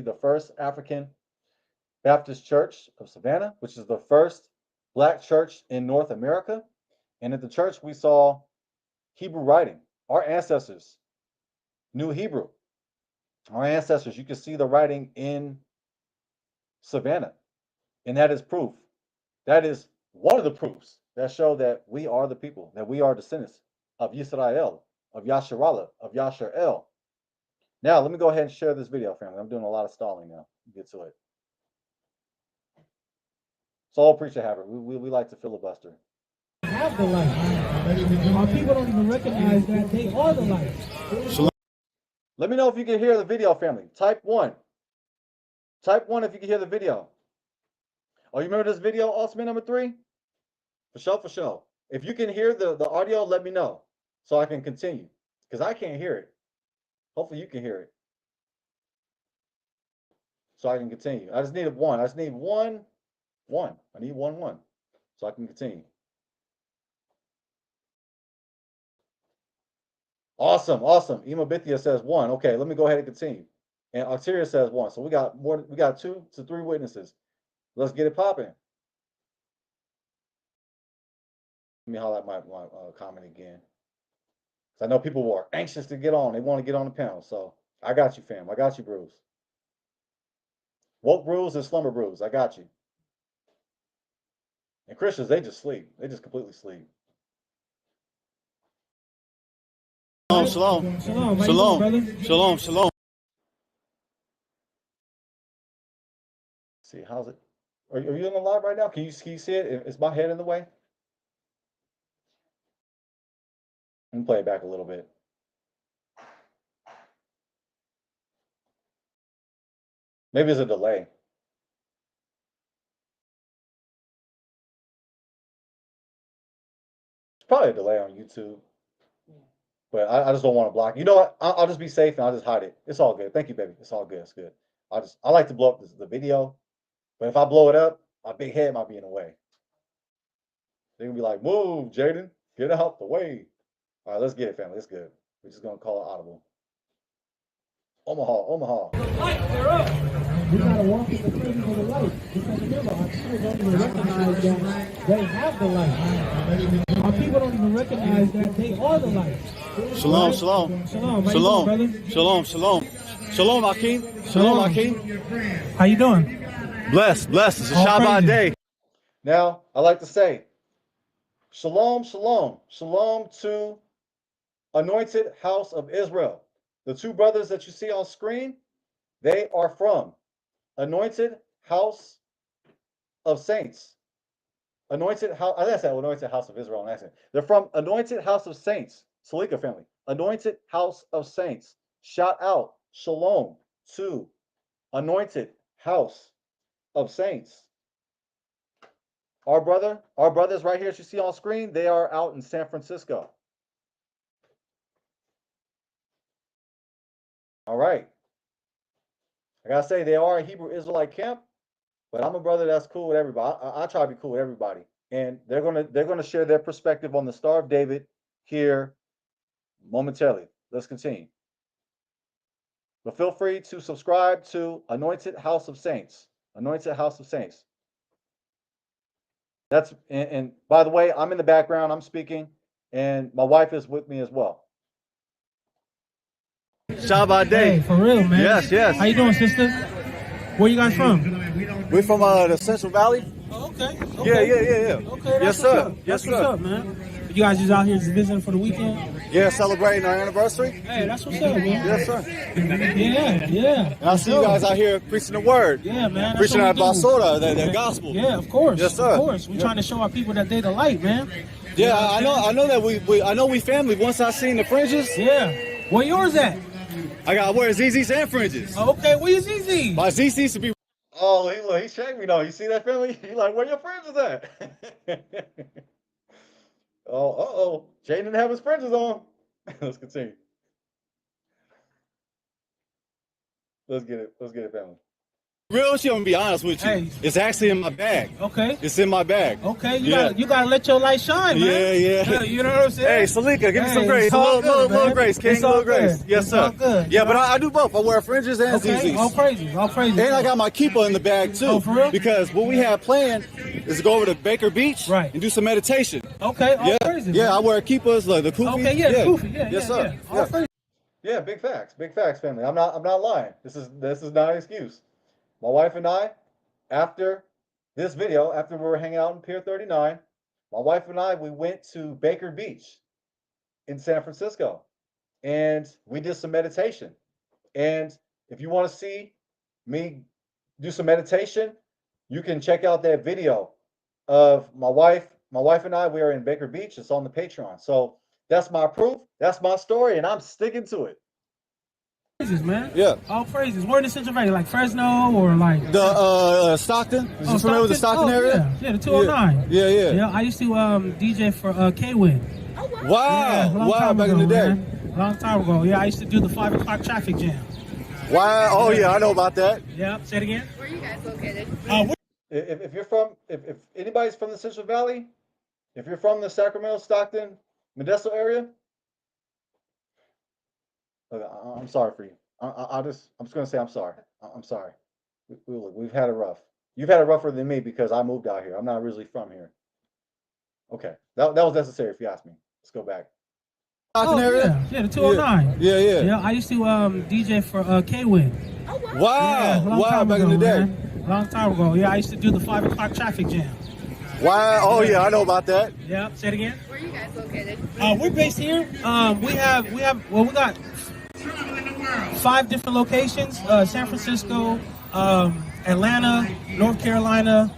the first African Baptist Church of Savannah, which is the first Black church in North America. And at the church, we saw Hebrew writing. Our ancestors knew Hebrew. Our ancestors, you can see the writing in Savannah. And that is proof. That is one of the proofs that show that we are the people, that we are descendants of Israel, of Yasharallah, of Yashar. Now, let me go ahead and share this video, family. I'm doing a lot of stalling now. Get to it. Soul Preacher Haver, we like to filibuster. Have the light. Our people don't even recognize that they are the light. Let me know if you can hear the video, family. Type 1. Type 1 if you can hear the video. Oh, you remember this video, Ultimate number 3? For sure. If you can hear the audio, let me know so I can continue. Because I can't hear it. Hopefully you can hear it. So I can continue. I just need one. I just need one. I need one. So I can continue. Awesome. Emobithia says 1. Okay, let me go ahead and continue. And Octeria says 1. So we got 2 to 3 witnesses. Let's get it popping. Let me holler at my comment again. I know people were anxious to get on. They want to get on the panel. So I got you, fam. I got you, Bruce. Woke Bruce and Slumber Bruce. I got you. And Christians, they just sleep. They just completely sleep. Shalom. See, how's it? Are you in the live right now? Can you see it? Is my head in the way? Let me play it back a little bit. Maybe it's a delay. It's probably a delay on YouTube. But I just don't want to block. You know what? I'll just be safe and I'll just hide it. It's all good. Thank you, baby. It's all good. It's good. I like to blow up the video. But if I blow it up, my big head might be in the way. They're going to be like, move, Jaden. Get out the way. All right, let's get it, family. It's good. We're just going to call it audible. Omaha. We gotta walk in the presence of the light. Because remember, our people don't even recognize that they have the light. Our people don't even recognize that they are the light. Shalom, right? shalom. Shalom. Shalom. How you doing, Shalom, shalom. Shalom, Akeem. Shalom, Akeem. How you doing? Blessed. It's a Shabbat day. Now, I like to say, shalom to Anointed House of Israel. The two brothers that you see on screen, they are from Anointed House of Saints. Anointed House, I think I said Anointed House of Israel. They're from Anointed House of Saints. Salika family. Anointed House of Saints. Shout out, shalom to Anointed House of Saints. Our brothers right here that you see on screen, they are out in San Francisco. All right. I gotta say, they are a Hebrew Israelite camp, but I'm a brother that's cool with everybody. I try to be cool with everybody, and they're gonna share their perspective on the Star of David here momentarily. Let's continue. But feel free to subscribe to Anointed House of Saints. Anointed House of Saints. That's and by the way, I'm in the background. I'm speaking, and my wife is with me as well. Shabbat day. Hey, for real, man. Yes. How you doing, sister? Where you guys from? We're from the Central Valley. Oh, okay. Yeah. Okay, Yes, sir. That's what's up, man. You guys just out here just visiting for the weekend? Yeah, celebrating our anniversary. Hey, that's what's up, man. Yes, sir. Yeah. And I see you guys out here preaching the word. Yeah, man. Preaching our basura, the gospel. Yeah, of course. Yes, sir. Of course. We're trying to show our people that they the light, man. Yeah, I know that we family. Once I seen the fringes. Yeah. Where yours at? I got to wear ZZs and fringes. Oh, okay, where your ZZ? My ZZs to be. Oh, he shaking me though. You see that, family? He like, where your fringes at? Oh, Jay didn't have his fringes on. Let's continue. Let's get it, family. Real shit, I'm gonna be honest with you. Hey. It's actually in my bag. Okay. It's in my bag. Okay, you gotta let your light shine, man. Yeah. You know what I'm saying? Hey, Salika, give me some grace. It's all good, Little man. grace, King. It's all Little grace. good. Yes, It's sir. all good. Yeah, but I do both. I wear fringes and Okay, ZZs. all praises. And I got my keeper in the bag too. Oh, for real? Because what we have planned is to go over to Baker Beach Right. and do some meditation. Okay, all praises. Yeah, man. I wear keepers like the kufi. Okay, the kufi. Yes, sir. Yeah. All praises. Yeah, big facts, family. I'm not lying. This is not an excuse. My wife and I, after this video, after we were hanging out in Pier 39, my wife and I, we went to Baker Beach in San Francisco, and we did some meditation. And if you want to see me do some meditation, you can check out that video of my wife and I. We are in Baker Beach. It's on the Patreon. So that's my proof. That's my story, and I'm sticking to it. Praises, man. Yeah. All praises. Where in the Central Valley? Like Fresno or like The Stockton. Is you familiar with the Stockton area? Yeah, the 209. Yeah. Yeah, I used to DJ for K-Win. Wow, back in the day. Man. Long time ago. Yeah, I used to do the 5 o'clock traffic jam. Wow. Oh yeah, I know about that. Yeah. Say it again. Where are you guys located? If you're from, if anybody's from the Central Valley, if you're from the Sacramento, Stockton, Modesto area, look, I'm sorry for you. I'm just gonna say I'm sorry. I'm sorry. We've had it rough. You've had it rougher than me because I moved out here. I'm not originally from here. Okay, that was necessary if you ask me. Let's go back. Stockton area? Yeah, the 209. Yeah. Yeah, I used to DJ for K-Win. Wow, back in the day. Man. Long time ago. Yeah, I used to do the 5 o'clock traffic jam. Wow. Oh yeah, I know about that. Yeah. Say it again. Where are you guys located? We're based here. We got 5 different locations: San Francisco, Atlanta, North Carolina,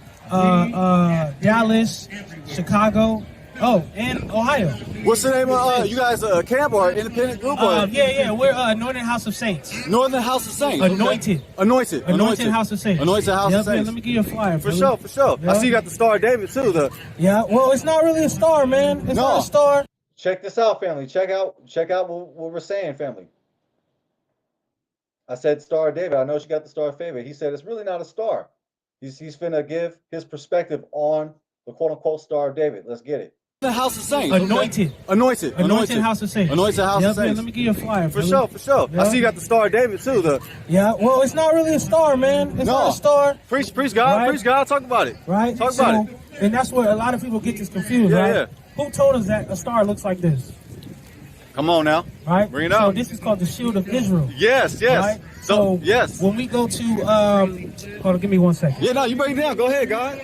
Dallas, Chicago, Oh, and Ohio. What's the name of you guys? A camp or independent group? Or? Yeah. We're Northern House of Saints. Northern House of Saints. Anointed. Okay. Anointed House of Saints. Anointed House of Saints. Yeah, let me give you a flyer. For sure. Yeah. I see you got the Star of David too. Yeah, well, it's not really a star, man. It's not a star. Check this out, family. Check out what we're saying, family. I said Star of David. I know she got the Star of Favor. He said it's really not a star. He's finna give his perspective on the quote-unquote Star of David. Let's get it. The House of Saints. Anointed. Okay. Anointed House of Saints. Anointed House of Saints. Yeah, let me give you a flyer. For sure. Yeah. I see you got the Star of David too. Yeah, well, it's not really a star, man. It's not a star. Preach God. Right? Preach God. Talk about it. Right. Talk about it. And that's where a lot of people get this confused, right? Yeah. Who told us that a star looks like this? Come on now. Right? Bring it out. So this is called the shield of Israel. Yes. Right? So yes. When we go to hold on, give me 1 second. Yeah, no, you break it down. Go ahead, God.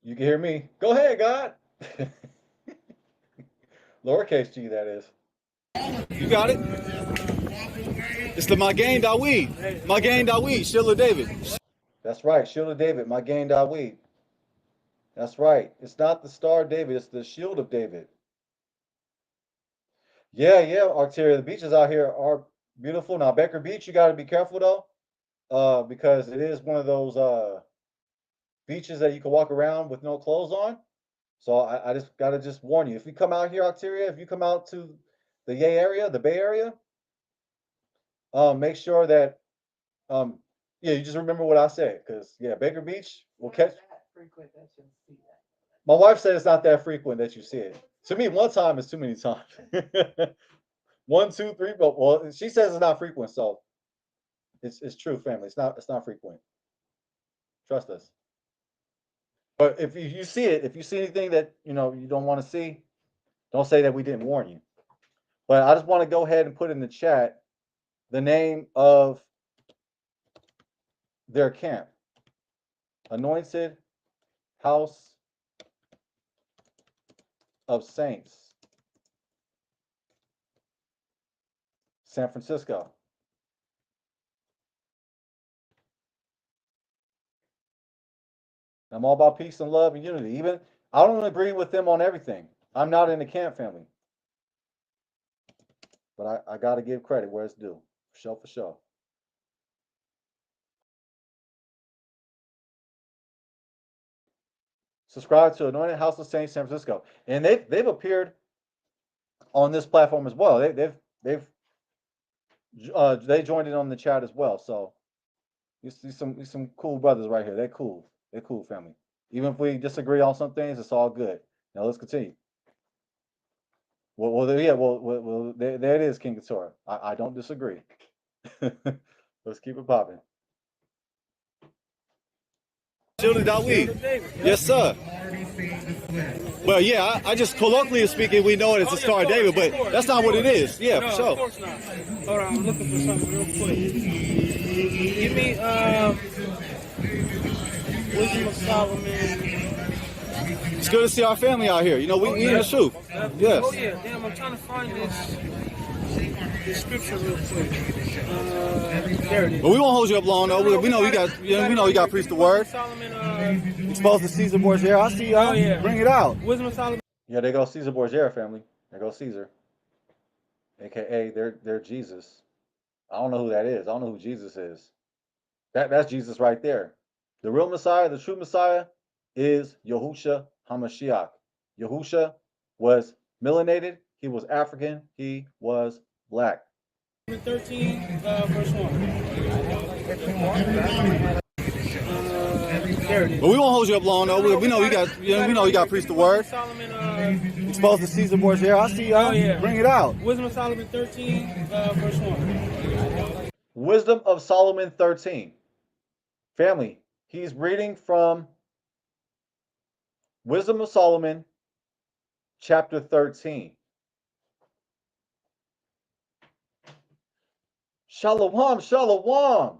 You can hear me. Go ahead, God. Lowercase g, that is. You got it. It's the Magen Dawid, Shield of David. That's right, Shield of David, Magen Dawid. That's right. It's not the Star of David, it's the Shield of David. Yeah, Arteria, the beaches out here are beautiful. Now, Becker Beach, you got to be careful though, because it is one of those beaches that you can walk around with no clothes on. So I just got to warn you. If you come out here, Arteria, if you come out to the Bay Area, make sure that, you just remember what I said, because Baker Beach will catch. My wife said it's not that frequent that you see it. To me, one time is too many times. 1, 2, 3, but well, she says it's not frequent, so it's true, family. It's not frequent. Trust us. But if you see it, if you see anything that you don't want to see, don't say that we didn't warn you. But I just want to go ahead and put in the chat the name of their camp. Anointed House of Saints, San Francisco. I'm all about peace and love and unity. Even I don't agree with them on everything. I'm not in the camp family. But I got to give credit where it's due. For sure. Subscribe to Anointed House of Saints San Francisco. And they've appeared on this platform as well. They joined in on the chat as well. So you see some cool brothers right here. They're cool. They're cool, family. Even if we disagree on some things, it's all good. Now let's continue. Well, there it is, King Couture. I don't disagree. Let's keep it popping. Shield of Dawid. Yes, sir. Well, yeah, I just colloquially speaking, we know it as a Star of David, but that's not what it is. Yeah, no, for sure. Of course not. Hold on, I'm looking for something real quick. Give me Wisdom of Solomon. It's good to see our family out here. You know, we in the truth. Yes. Oh yeah, damn, I'm trying to find this scripture real quick. There it is. But we won't hold you up long though. We know you got to preach the word. Solomon, Exposed to Caesar Borgia. I see y'all. yeah. Bring it out. Wisdom of Solomon. Yeah, there goes Caesar Borgia, family. There goes Caesar. AKA they're Jesus. I don't know who that is. I don't know who Jesus is. That's Jesus right there. The real Messiah, the true Messiah, is Yahusha HaMashiach. Yahusha was melanated. He was African. He was black. 13, verse 1. There it is. But we won't hold you up long though. We know you got to preach the word. Solomon, Exposed to Caesar Borgia. I see y'all. yeah. Bring it out. Wisdom of Solomon 13, verse 1. Wisdom of Solomon 13. Family, he's reading from Wisdom of Solomon, chapter 13. Shalom, shalom.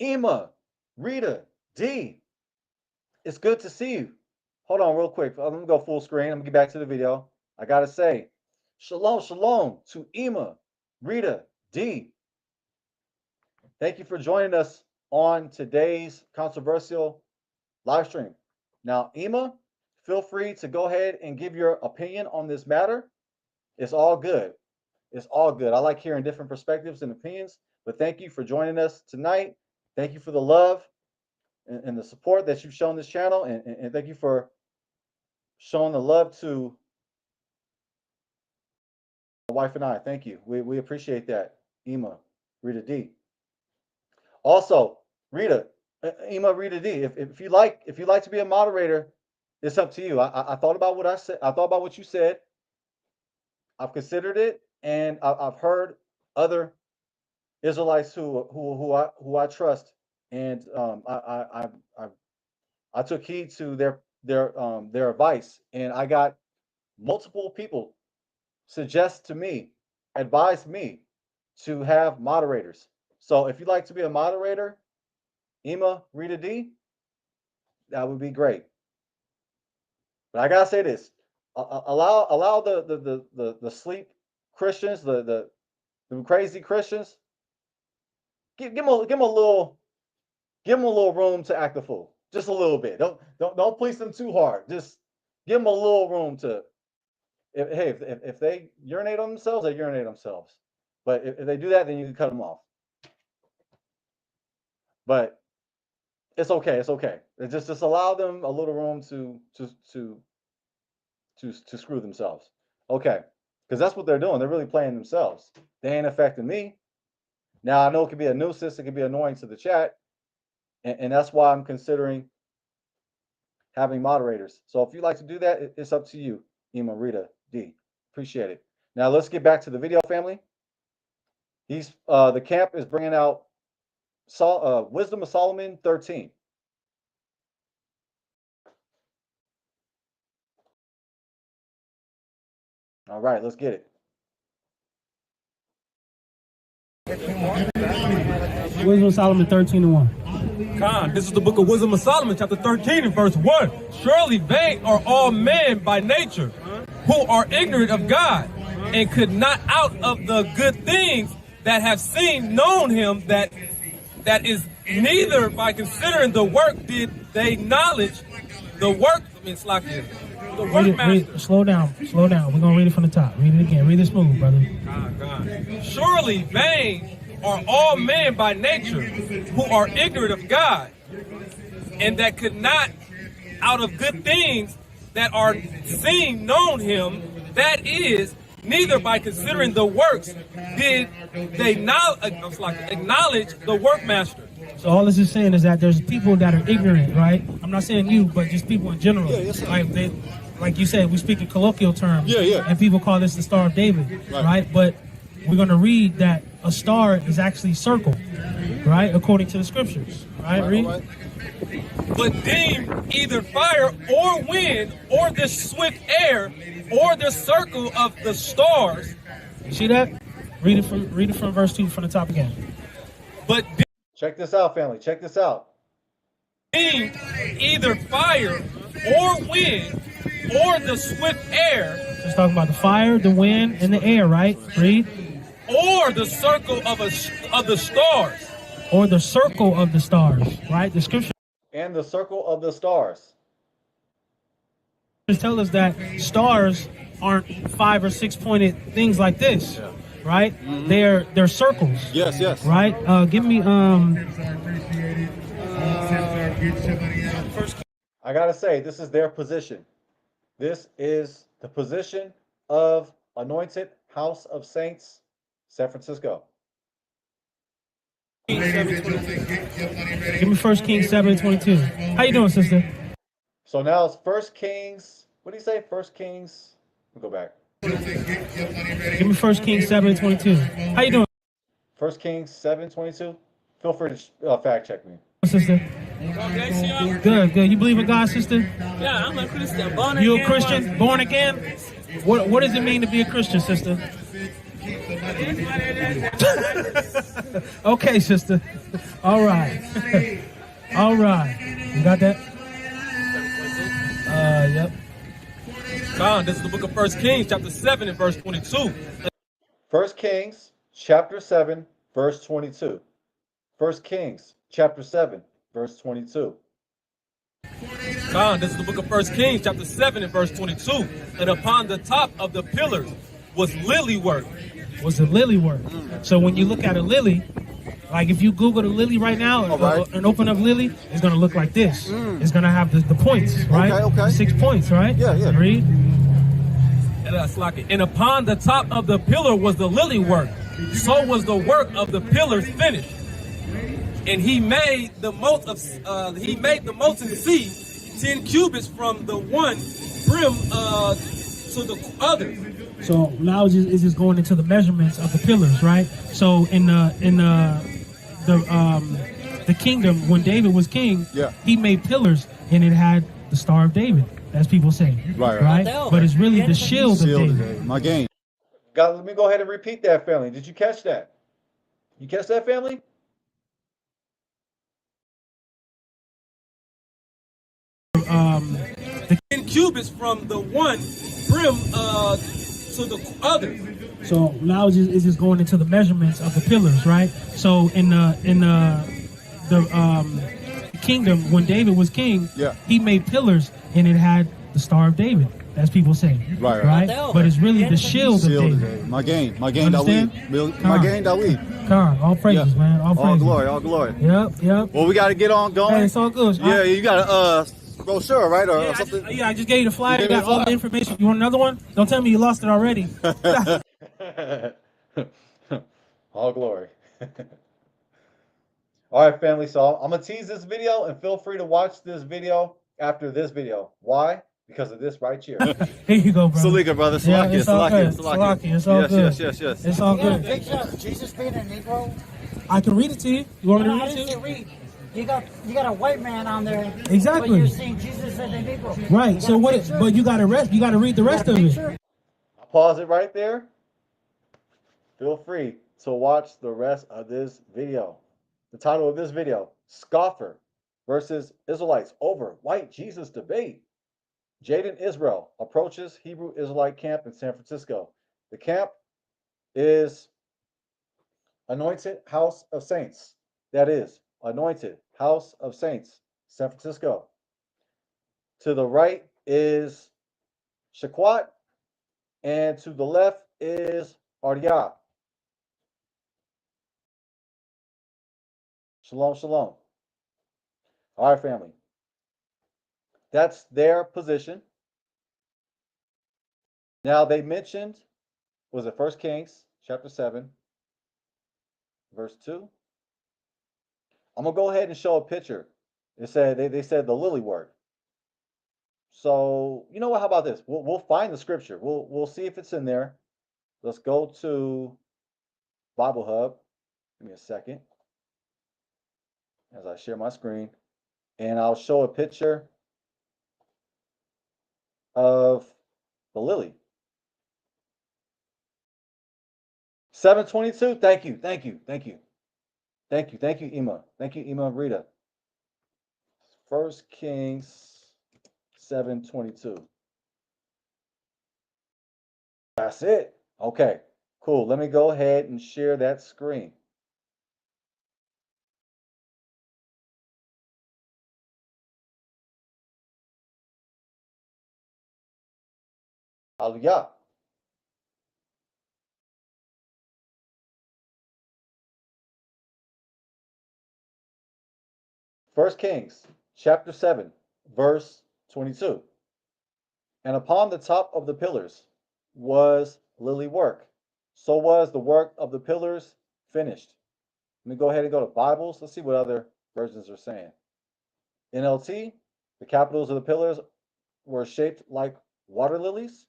Ema, Rita, D. It's good to see you. Hold on real quick. Let me go full screen. Let me get back to the video. I got to say, shalom, shalom to Ema, Rita, D. Thank you for joining us on today's controversial live stream. Now, Ema, feel free to go ahead and give your opinion on this matter. It's all good. It's all good. I like hearing different perspectives and opinions, but thank you for joining us tonight. Thank you for the love and the support that you've shown this channel, and thank you for showing the love to my wife and I. Thank you. We appreciate that. Ema, Rita D. Also, Rita, Ema, Rita D. If you like to be a moderator, it's up to you. I thought about what I said. I thought about what you said. I've considered it, and I've heard other Israelites who I trust, and I took heed to their advice, and I got multiple people advise me to have moderators. So if you'd like to be a moderator, Ema, Rita D, that would be great. But I gotta say this: allow the sleep Christians, the crazy Christians, give them a little room to act a fool, just a little bit. Don't police them too hard. Just give them a little room to. If they urinate on themselves, they urinate on themselves. But if they do that, then you can cut them off. But it's okay. It's okay. Just allow them a little room to screw themselves. Okay, because that's what they're doing. They're really playing themselves. They ain't affecting me. Now I know it could be a nuisance. It could be annoying to the chat, and that's why I'm considering having moderators. So if you'd like to do that, it's up to you, Ema, Rita D. Appreciate it. Now let's get back to the video, family. The camp is bringing out Wisdom of Solomon 13. All right, let's get it. Wisdom of Solomon 13:1. Khan, this is the book of Wisdom of Solomon, chapter 13 and verse 1. Surely vain are all men by nature, who are ignorant of God, and could not out of the good things that have seen known him, that is neither by considering the work did they knowledge the work. The workmaster. Slow down. We're gonna read it from the top. Read it again. Read it smooth, brother. Surely vain are all men by nature, who are ignorant of God, and that could not out of good things that are seen known him, that is neither by considering the works did they acknowledge the workmaster. So all this is saying is that there's people that are ignorant, right? I'm not saying you, but just people in general. Yeah, yes, like you said, we speak in colloquial terms. Yeah. And people call this the Star of David, right? But we're going to read that a star is actually circled, right? According to the scriptures, right? Read. Right. But deem either fire or wind or the swift air or the circle of the stars. You see that? Read it from verse 2 from the top again. But check this out, family. Check this out. Deem either fire or wind or the swift air. Just talking about the fire, the wind, and the air, right? Read. Or the circle of the stars. Or the circle of the stars, right? The scripture. And the circle of the stars. Just tell us that stars aren't 5 or 6 pointed things like this, right? Mm-hmm. They're circles. Yes. Right? Give me I gotta say, this is their position. This is the position of Anointed House of Saints, San Francisco. Give me 1 Kings 7:22. How you doing, sister? So now it's 1 Kings. What do you say? 1 Kings. We'll go back. Give me 1 Kings 7:22. How you doing? 1 Kings 7:22. Feel free to fact check me. Sister. Good. You believe in God, sister? Yeah, I'm a Christian. Born you again. A Christian? Born again? What does it mean to be a Christian, sister? Okay, sister. All right. You got that? Yep. John, this is the book of 1 Kings, chapter 7 and verse 22. 1 Kings, chapter 7, verse 22. 1 Kings, chapter 7, verse 22. This is the book of 1 Kings, chapter 7 and verse 22. And upon the top of the pillars was lily work. Was a lily work. So when you look at a lily, like if you Google the lily right now and open up lily, it's going to look like this. It's going to have the points, right? Okay. 6 points, right? Yeah. Read. And upon the top of the pillar was the lily work. So was the work of the pillars finished. And he made the molten sea 10 cubits from the one brim to the other. So now it's just going into the measurements of the pillars, right? So in the kingdom, when David was king, he made pillars, and it had the Star of David, as people say, right? But it's really the shield of David. My game. God, let me go ahead and repeat that, family. Did you catch that? You catch that, family? The 10 cubits from the one brim to the other. So now it's just going into the measurements of the pillars, right? So in the kingdom, when David was king, he made pillars, and it had the Star of David, as people say, right? But it's really the shield of David. My game, that we. All praises, man. All praises. All glory. Yep. Well, we got to get on going. Hey, it's all good. Yeah, you got a brochure, right, or something? I just gave you the flyer. Got all the information. You want another one? Don't tell me you lost it already. All glory. All right, family. So I'm going to tease this video, and feel free to watch this video after this video. Why? Because of this right here. Here you go, bro. Salika, brother. Salaki. It's all good. Yes. It's all good. Picture of Jesus being a Negro. I can read it to you. You want me to I read it didn't to say you? read. You got a white man on there. Exactly. But you're seeing Jesus as a Negro. Right. So what? But you got to rest. You got to read the rest of it. I'll pause it right there. Feel free to watch the rest of this video. The title of this video: Scoffer versus Israelites over white Jesus debate. Jaden Israel approaches Hebrew Israelite camp in San Francisco. The camp is Anointed House of Saints. That is Anointed House of Saints, San Francisco. To the right is Shaquat, and to the left is Ardia. Shalom, shalom. All right, family. That's their position. Now they mentioned, was it 1 Kings chapter 7, verse 2? I'm gonna go ahead and show a picture. They said they said the lily work. So you know what? How about this? We'll find the scripture. We'll see if it's in there. Let's go to Bible Hub. Give me a second as I share my screen, and I'll show a picture of the lily. 722. Thank you, Ima. Thank you, Ima and Rita. 1 Kings 7:22. That's it. Okay, cool. Let me go ahead and share that screen. Hallelujah. First Kings chapter 7, verse 22. And upon the top of the pillars was lily work. So was the work of the pillars finished. Let me go ahead and go to Bibles. Let's see what other versions are saying. NLT, the capitals of the pillars were shaped like water lilies.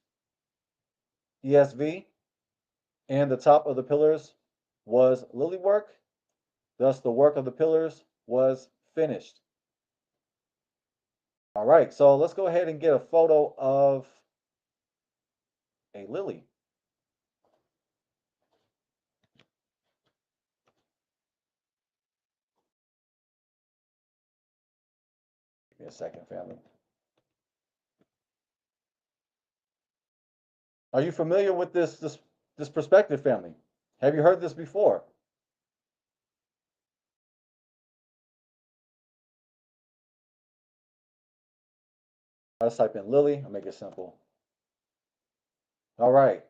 ESV, and the top of the pillars was lily work. Thus the work of the pillars was finished. All right, so let's go ahead and get a photo of a lily. Give me a second, family. Are you familiar with this perspective, family? Have you heard this before? I just type in Lily. I'll make it simple. All right.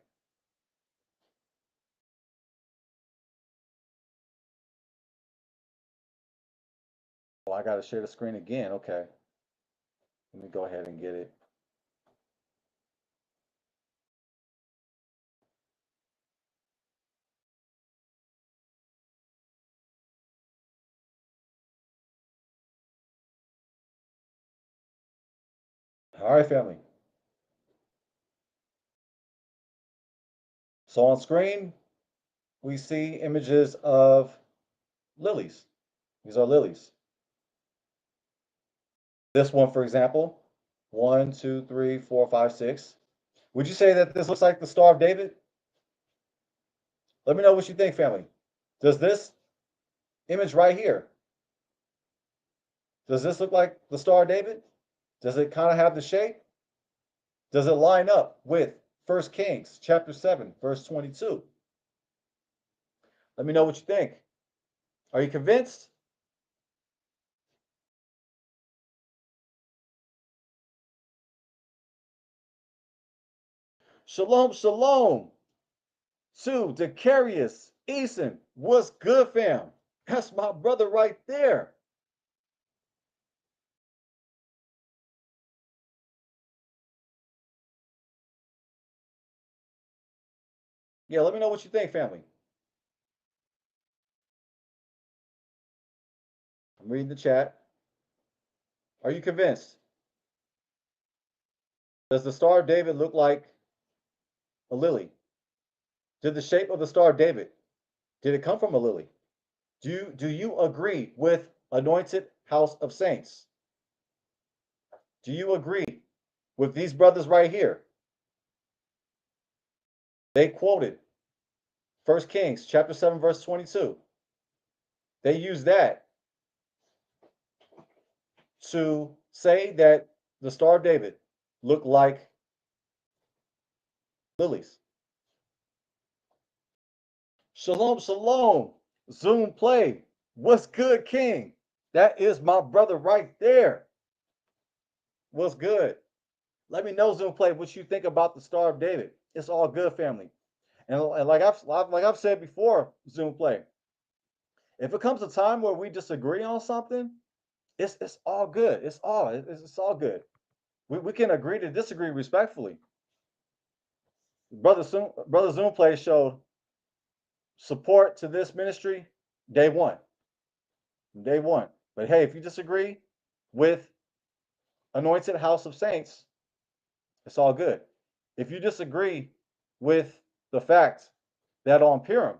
Oh, I got to share the screen again. Okay. Let me go ahead and get it. All right, family. So on screen, we see images of lilies. These are lilies. This one, for example, 1, 2, 3, 4, 5, 6. Would you say that this looks like the Star of David? Let me know what you think, family. Does this image right here, does this look like the Star of David? Does it kind of have the shape? Does it line up with 1 Kings chapter 7, verse 22? Let me know what you think. Are you convinced? Shalom, shalom. To Decarius, Eason, what's good, fam? That's my brother right there. Yeah, let me know what you think, family. I'm reading the chat. Are you convinced? Does the Star of David look like a lily? Did the shape of the Star of David, did it come from a lily? Do you agree with Anointed House of Saints? Do you agree with these brothers right here? They quoted 1 Kings chapter 7, verse 22. They used that to say that the Star of David looked like lilies. Shalom, shalom. Zoom play. What's good, King? That is my brother right there. What's good? Let me know, Zoom play, what you think about the Star of David. It's all good, family. And like I've said before, Zoom play. If it comes a time where we disagree on something, it's all good. It's all good. We can agree to disagree respectfully. Brother Zoom play showed support to this ministry day one. Day one. But hey, if you disagree with Anointed House of Saints, it's all good. If you disagree with the fact that on Purim,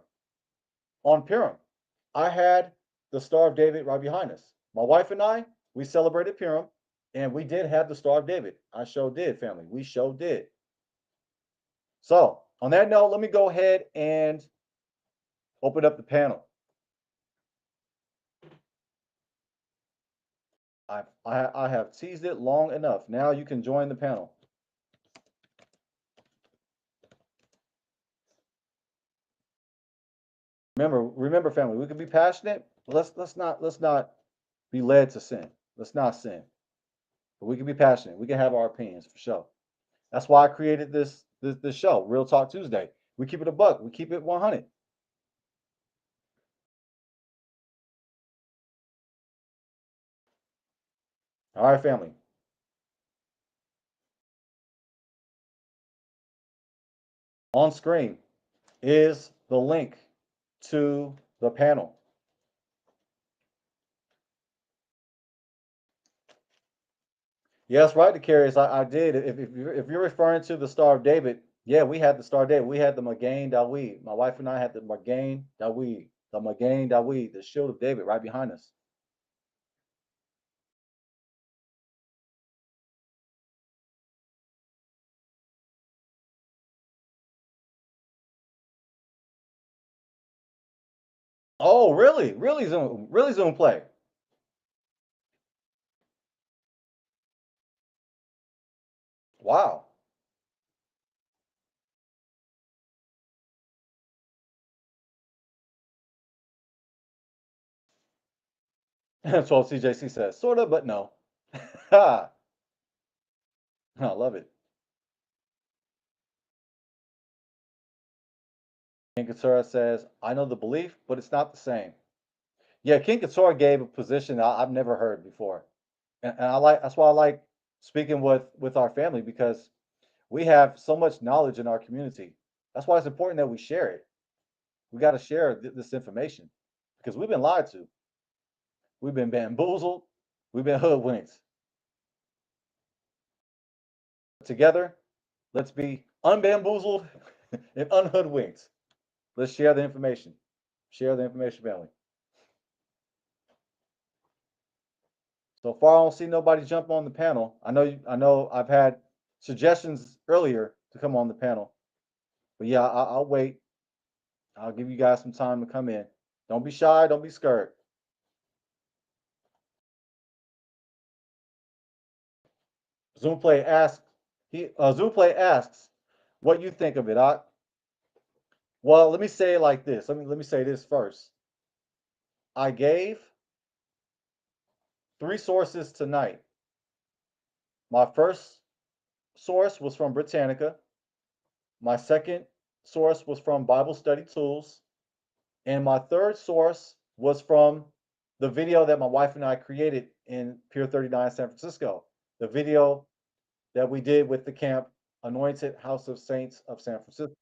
I had the Star of David right behind us. My wife and I, we celebrated Purim, and we did have the Star of David. I sure did, family. We sure did. So, on that note, let me go ahead and open up the panel. I have teased it long enough. Now you can join the panel. Remember, family, we can be passionate, but let's not be led to sin. Let's not sin. But we can be passionate. We can have our opinions for sure. That's why I created this show, Real Talk Tuesday. We keep it a buck. We keep it 100. All right, family. On screen is the link to the panel. Yes, right, Decarius. I did. If you're referring to the Star of David, yeah, we had the Star of David. We had the Magen Dawid. My wife and I had the Magen Dawid. The Magen Dawid, the Shield of David, right behind us. Oh, really? Really Zoom play. Wow. That's what CJC says. Sort of, but no. I love it. King Katura says, I know the belief, but it's not the same. Yeah, King Katura gave a position I've never heard before. And I like that's why I like speaking with our family because we have so much knowledge in our community. That's why it's important that we share it. We got to share this information because we've been lied to. We've been bamboozled. We've been hoodwinked. Together, let's be unbamboozled and unhoodwinked. Let's share the information. Share the information, family. So far, I don't see nobody jump on the panel. I know. I've had suggestions earlier to come on the panel, but yeah, I'll wait. I'll give you guys some time to come in. Don't be shy. Don't be scared. Zoomplay asks. Zoomplay asks, what you think of it. Well, let me say it like this. Let me say this first. I gave 3 sources tonight. My first source was from Britannica. My second source was from Bible Study Tools. And my third source was from the video that my wife and I created in Pier 39, San Francisco. The video that we did with the camp Anointed House of Saints of San Francisco.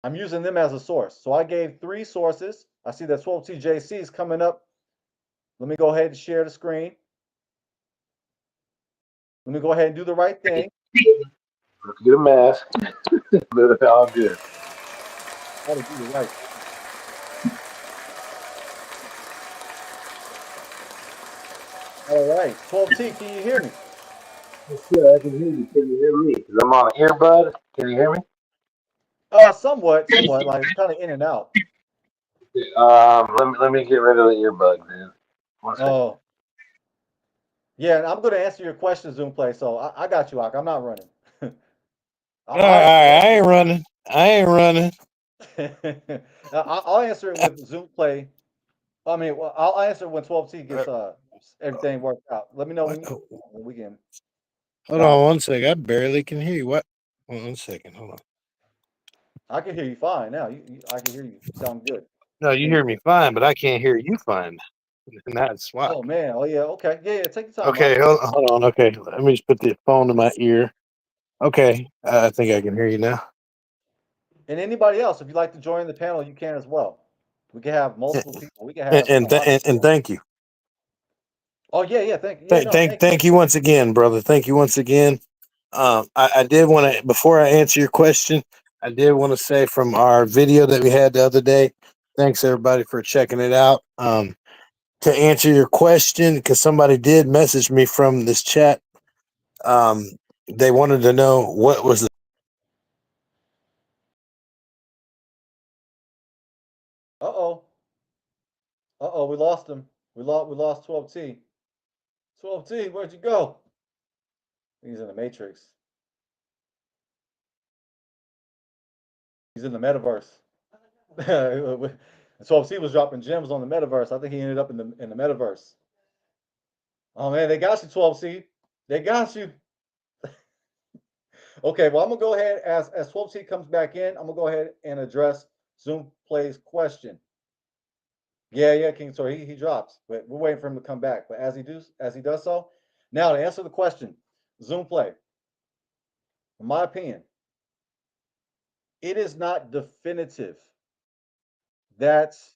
I'm using them as a source. So I gave 3 sources. I see that 12TJC is coming up. Let me go ahead and share the screen. Let me go ahead and do the right thing. Let's get a mask. Let it all good. How to do the right. All right, 12T, can you hear me? Yeah, I can hear you. Can you hear me? Because I'm on an earbud. Can you hear me? Somewhat. Like it's kind of in and out. Let me get rid of the earbud, man. One second. Oh, yeah. And I'm going to answer your question, Zoom Play. So I got you, Ak. I'm not running. All right, I ain't running. I'll answer it with Zoom Play. I mean, well, I'll answer when 12T gets everything worked out. Let me know when we can. Hold on one second. I barely can hear you. What? One second. Hold on. I can hear you fine now. I can hear you. You sound good. No, you hear me fine, but I can't hear you fine. And that's why. Oh man. Oh yeah. Okay. Yeah. Take your time. Okay, hold on. Okay, let me just put the phone to my ear. Okay, I think I can hear you now. And anybody else, if you'd like to join the panel, you can as well. We can have multiple people. We can have a lot of people. And thank you. Oh yeah. Thank you. Yeah, no, Thank you once again, brother. Thank you once again. I did want to, before I answer your question, I did want to say from our video that we had the other day, thanks everybody for checking it out. To answer your question, because somebody did message me from this chat, they wanted to know what was the. Uh-oh. Uh-oh, we lost him. We lost 12T. 12T, where'd you go? He's in the Matrix. He's in the metaverse. 12C was dropping gems on the metaverse. I think he ended up in the metaverse. Oh man, they got you, 12C. They got you. Okay, well, I'm gonna go ahead as 12C comes back in. I'm gonna go ahead and address Zoom Play's question. Yeah, King. So he drops, but we're waiting for him to come back. But as he does so, now to answer the question, Zoom Play. In my opinion, it is not definitive. That's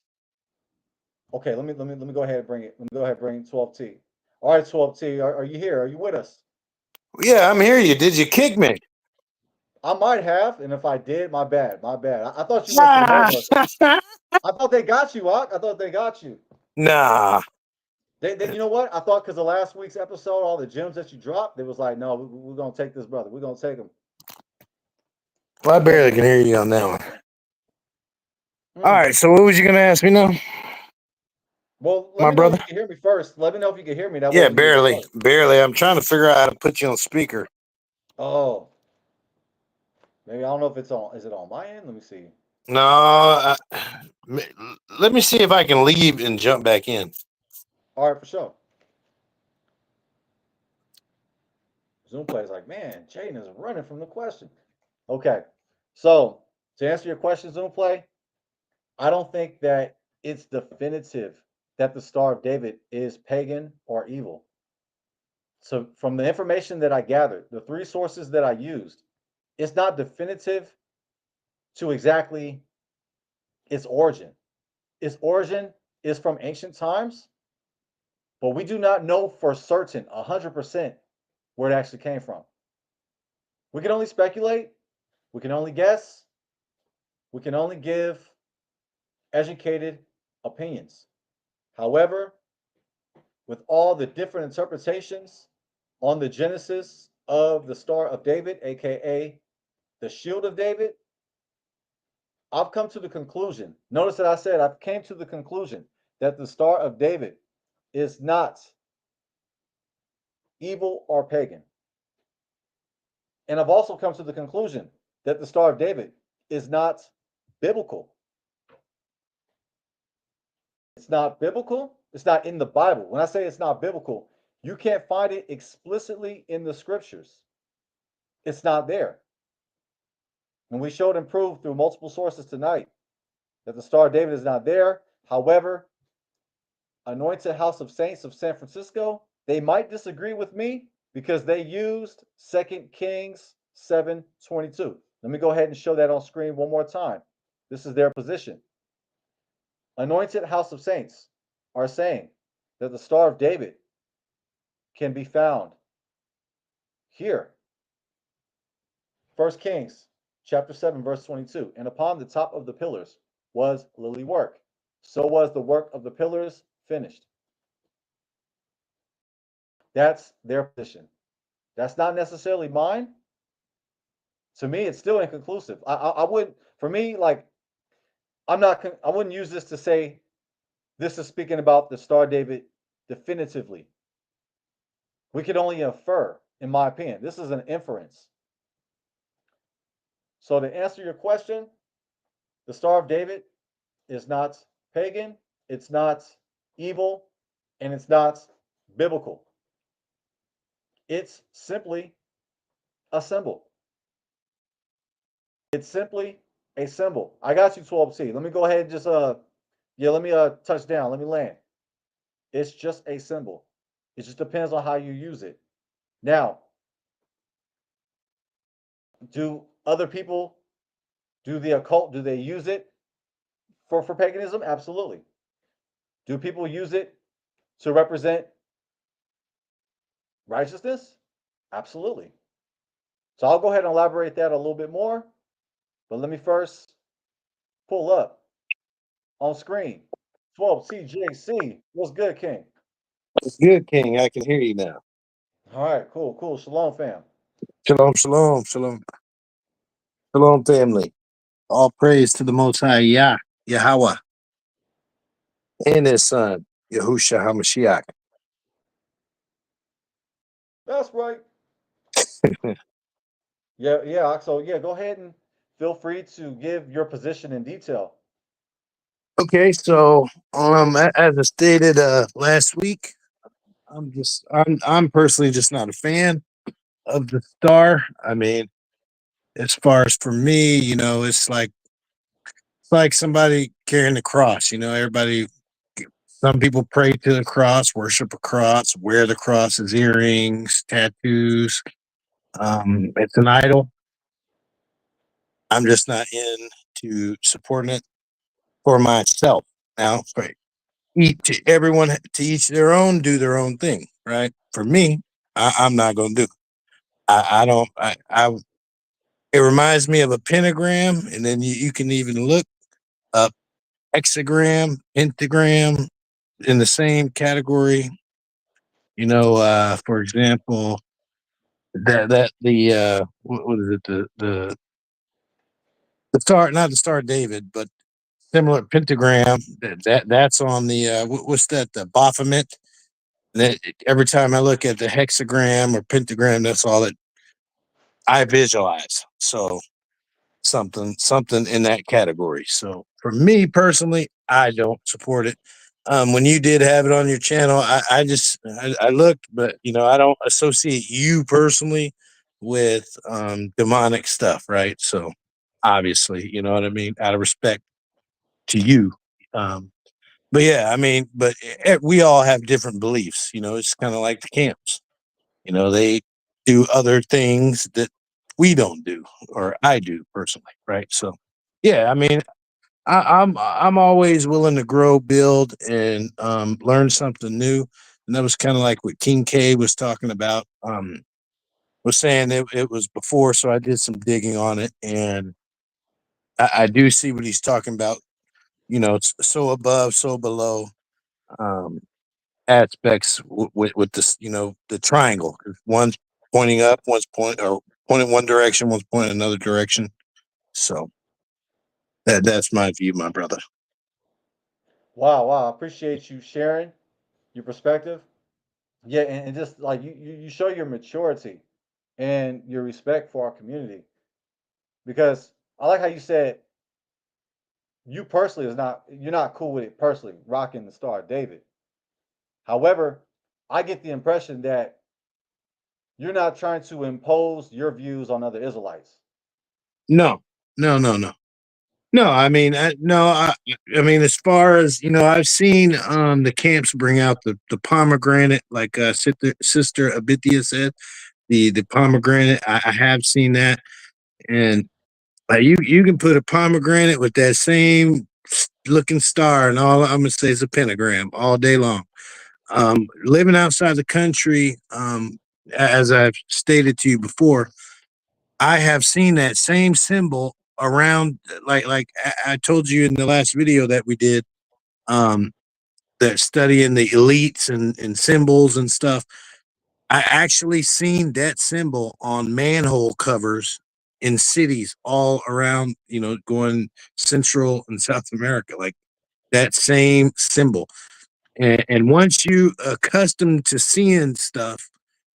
okay. Let me go ahead and bring it. Let me go ahead and bring 12T. All right, 12T, are you here? Are you with us? Yeah, I'm here. You did you kick me? I might have, and if I did, my bad. I thought you went to the metaverse. I thought they got you, Ak. I thought they got you. Nah. You know what? I thought because of last week's episode, all the gems that you dropped, it was like, no, we're gonna take this brother. We're gonna take him. Well, I barely can hear you on that one. All right, so what was you gonna ask me now? Well, let My me brother? know if you can hear me first. Let me know if you can hear me. That Yeah, way we barely. I'm trying to figure out how to put you on speaker. Oh, maybe I don't know if it's on. Is it on my end? Let me see. No, let me see if I can leave and jump back in. All right, for sure. Zoom play is like, man, Jaden is running from the question. Okay, so to answer your question, Zoom play, I don't think that it's definitive that the Star of David is pagan or evil. So from the information that I gathered, the three sources that I used, it's not definitive to exactly its origin. Its origin is from ancient times, but we do not know for certain 100% where it actually came from. We can only speculate, we can only guess, we can only give educated opinions. However, with all the different interpretations on the genesis of the Star of David, aka the Shield of David, I've come to the conclusion. Notice that I said I've came to the conclusion that the Star of David is not evil or pagan. And I've also come to the conclusion that the Star of David is not biblical. It's not biblical. It's not in the Bible. When I say it's not biblical, you can't find it explicitly in the scriptures. It's not there. And we showed and proved through multiple sources tonight that the Star of David is not there. However, Anointed House of Saints of San Francisco, they might disagree with me because they used 2 Kings 7:22. Let me go ahead and show that on screen one more time. This is their position. Anointed House of Saints are saying that the Star of David can be found here. 1 Kings chapter 7, verse 22. And upon the top of the pillars was lily work. So was the work of the pillars finished. That's their position. That's not necessarily mine. To me, it's still inconclusive. I wouldn't, for me, like, I wouldn't use this to say this is speaking about the Star of David definitively. We could only infer, in my opinion. This is an inference. So to answer your question, the Star of David is not pagan, it's not evil, and it's not biblical. It's simply a symbol. It's simply a symbol. I got you, 12C. Let me go ahead and just let me touch down. Let me land. It's just a symbol. It just depends on how you use it. Now, do other people do the occult? Do they use it for paganism? Absolutely. Do people use it to represent righteousness? Absolutely. So I'll go ahead and elaborate that a little bit more, but let me first pull up on screen 12CJC. What's good, King? It's good, King. I can hear you now. All right, cool, cool. Shalom, fam. Shalom, shalom, shalom. Shalom, family. All praise to the Most High Yah, Yahweh, and His Son, Yahusha HaMashiach. That's right. Yeah. So yeah, go ahead and feel free to give your position in detail. Okay, so as I stated last week, I'm personally just not a fan of the star. I mean, as far as for me, it's like somebody carrying the cross. Everybody, some people pray to the cross, worship a cross, wear the cross as earrings, tattoos. It's an idol. I'm just not into supporting it for myself. Now, for everyone to each their own, do their own thing, right? For me, I'm not going to do it. I don't. It reminds me of a pentagram, and then you can even look up hexagram, pentagram in the same category. For example, that the what is it the star, not the Star of David, but similar pentagram. That's on the what's that, the Baphomet. That every time I look at the hexagram or pentagram, that's all that I visualize. So something in that category. So for me personally, I don't support it. when you did have it on your channel, I looked, but I don't associate you personally with demonic stuff, right? So obviously, you know what I mean, out of respect to you. But yeah, I mean, but we all have different beliefs. It's kind of like the camps. They do other things that we don't do, or I do personally, right? So yeah, I mean, I'm always willing to grow, build, and learn something new. And that was kind of like what King K was talking about. Was saying it was before, so I did some digging on it, and I do see what he's talking about. It's so above, so below um, aspects with this. The triangle. One's pointing up, one's pointing one direction, one's pointing another direction. So that's my view, my brother. Wow, wow. I appreciate you sharing your perspective. Yeah, and just like you show your maturity and your respect for our community. Because I like how you said you personally you're not cool with it personally, rocking the Star of David. However, I get the impression that you're not trying to impose your views on other Israelites. No, no, no, no. No, I mean, no, I mean, as far as I've seen the camps bring out the pomegranate, like Sister Abithia said, the pomegranate. I have seen that, and you can put a pomegranate with that same looking star, and all I'm gonna say is a pentagram all day long. Living outside the country, as I've stated to you before, I have seen that same symbol around, like I told you in the last video that we did, um, that studying the elites and symbols and stuff. I actually seen that symbol on manhole covers in cities all around, going Central and South America, like that same symbol. And once you accustomed to seeing stuff,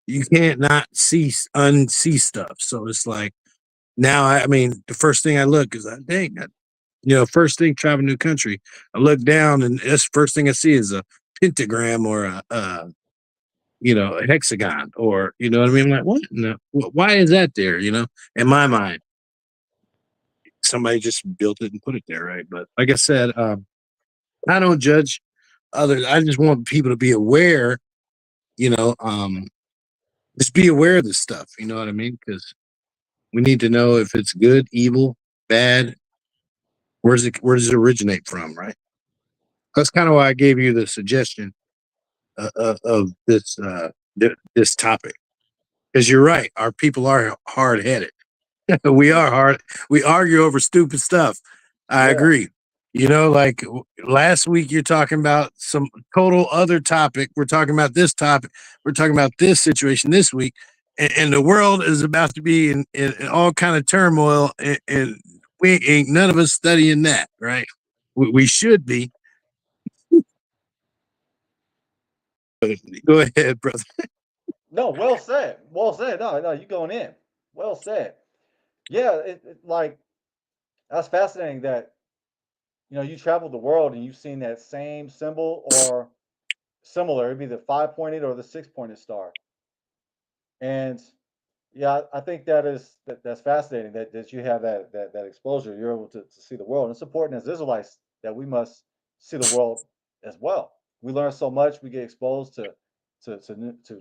you can't not unsee stuff. So it's like now, I mean, the first thing I look is, dang, first thing traveling to a country, I look down and that's the first thing I see is a pentagram or a hexagon, or what I mean. I'm like, what? No, why is that there? In my mind, somebody just built it and put it there, right? But like I said, I don't judge others. I just want people to be aware. You know, um, just be aware of this stuff. You know what I mean? Because we need to know if it's good, evil, bad. Where does it originate from, right? That's kind of why I gave you the suggestion of this topic. Because you're right, our people are hard headed. We are hard. We argue over stupid stuff. I Yeah. agree. Like last week, you're talking about some total other topic. We're talking about this topic. We're talking about this situation this week, and the world is about to be in all kind of turmoil, and we ain't none of us studying that, right? We should be. Go ahead, brother. No, well said. Well said. No, no, you going in. Well said. Yeah, like that's fascinating that you traveled the world and you've seen that same symbol or similar. It'd be the 5-pointed or the 6-pointed star. And yeah, I think that's fascinating that you have that exposure. You're able to see the world. And it's important as Israelites that we must see the world as well. We learn so much. We get exposed to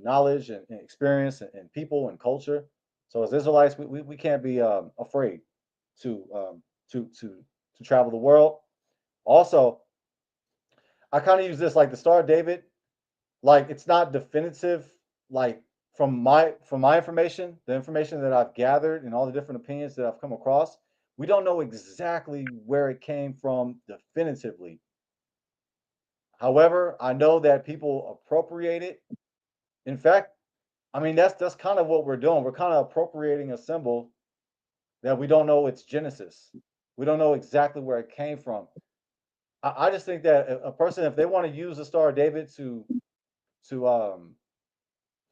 knowledge and experience and people and culture. So as Israelites, we can't be afraid to to travel the world. Also, I kind of use this like the Star of David. Like it's not definitive. Like from my information, the information that I've gathered and all the different opinions that I've come across, we don't know exactly where it came from definitively. However, I know that people appropriate it. In fact, I mean that's kind of what we're doing. We're kind of appropriating a symbol that we don't know its genesis. We don't know exactly where it came from. I just think that a person, if they want to use the Star of David to um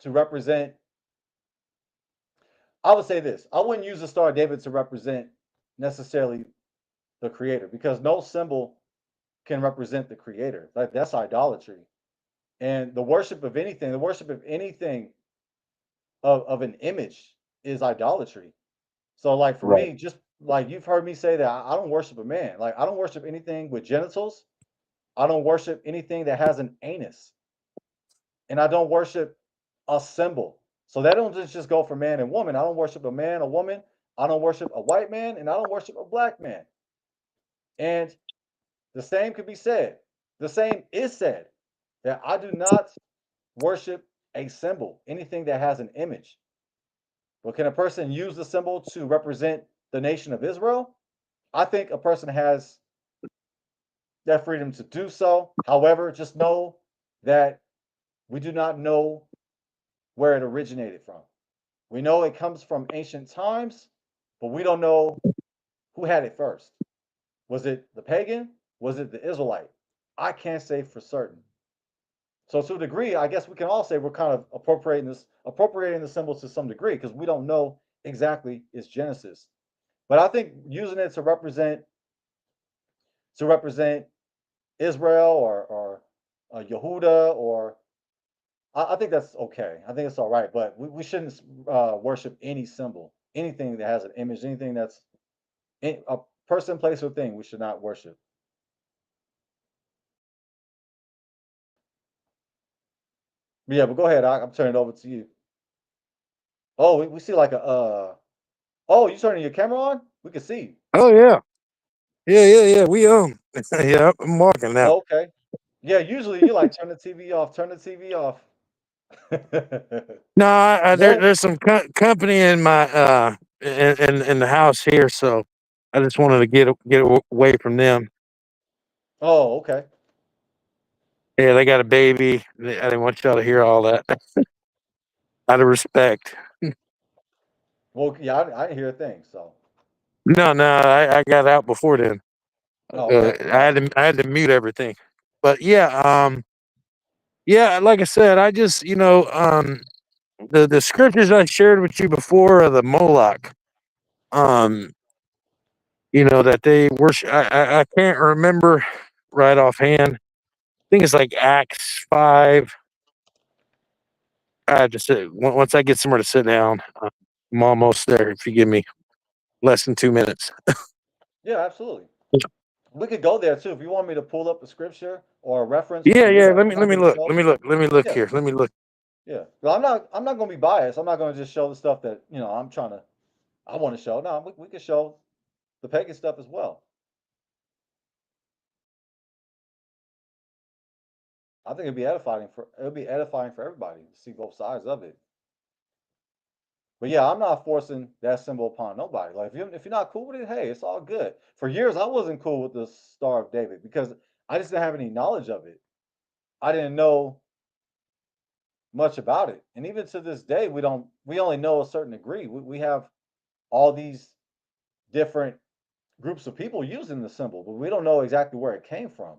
to represent, I would say this: I wouldn't use the Star of David to represent necessarily the Creator, because no symbol can represent the creator. Like that's idolatry. And the worship of anything of an image is idolatry. So like for Right. me, just like you've heard me say that I don't worship a man. Like I don't worship anything with genitals. I don't worship anything that has an anus. And I don't worship a symbol. So that don't just go for man and woman. I don't worship a man, a woman. I don't worship a white man, and I don't worship a black man. And the same could be said. The same is said that I do not worship a symbol, anything that has an image. But can a person use the symbol to represent the nation of Israel? I think a person has that freedom to do so. However, just know that we do not know where it originated from. We know it comes from ancient times, but we don't know who had it first. Was it the pagan? Was it the Israelite? I can't say for certain. So to a degree, I guess we can all say we're kind of appropriating the symbols to some degree because we don't know exactly its genesis. But I think using it to represent Israel or Yehuda or I think that's okay. I think it's all right, but we shouldn't worship any symbol, anything that has an image, anything that's a person, place, or thing. We should not worship. But yeah, but go ahead. I'm turning it over to you. Oh, we see like a. Oh, you turning your camera on? We can see. Oh yeah. Yeah. We yeah, I'm walking now. Oh, okay. Yeah, usually you like turn the TV off. Turn the TV off. No, No. there's some company in my in the house here, so I just wanted to get away from them. Oh, okay. Yeah, they got a baby. I didn't want y'all to hear all that. Out of respect. Well, yeah, I didn't hear a thing. So. No, I got out before then. Oh, okay. Nice. I had to mute everything. But yeah, like I said, I just the scriptures I shared with you before of the Moloch, um, that they worship. I can't remember right offhand. I think it's like Acts 5. I just once I get somewhere to sit down, I'm almost there. If you give me less than 2 minutes. Yeah, absolutely. We could go there too. If you want me to pull up the scripture or a reference, we Yeah, can do yeah. that. I'm Let me happy to look. show. Let me look Yeah, here. Let me look. yeah. Well, I'm not going to be biased. I'm not going to just show the stuff that I want to show. No, we can show the pagan stuff as well. I think it'd be edifying for everybody to see both sides of it. But yeah, I'm not forcing that symbol upon nobody. Like if you're not cool with it, hey, it's all good. For years, I wasn't cool with the Star of David because I just didn't have any knowledge of it. I didn't know much about it, and even to this day, we only know a certain degree. We have all these different groups of people using the symbol, but we don't know exactly where it came from.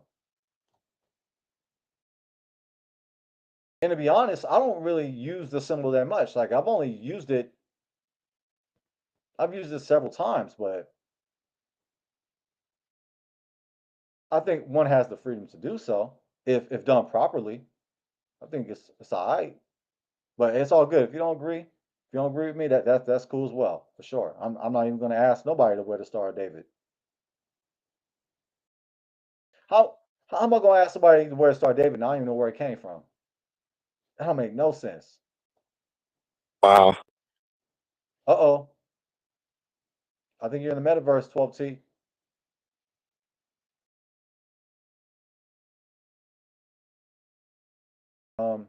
And to be honest, I don't really use the symbol that much. Like I've used it several times, but I think one has the freedom to do so if done properly. I think it's all right, but it's all good. If you don't agree with me, that's cool as well for sure. I'm not even going to ask nobody to wear the Star of David. How am I going to ask somebody to wear the Star of David and I don't even know where it came from? That don't make no sense. Wow. Uh-oh. I think you're in the metaverse, 12T. Um,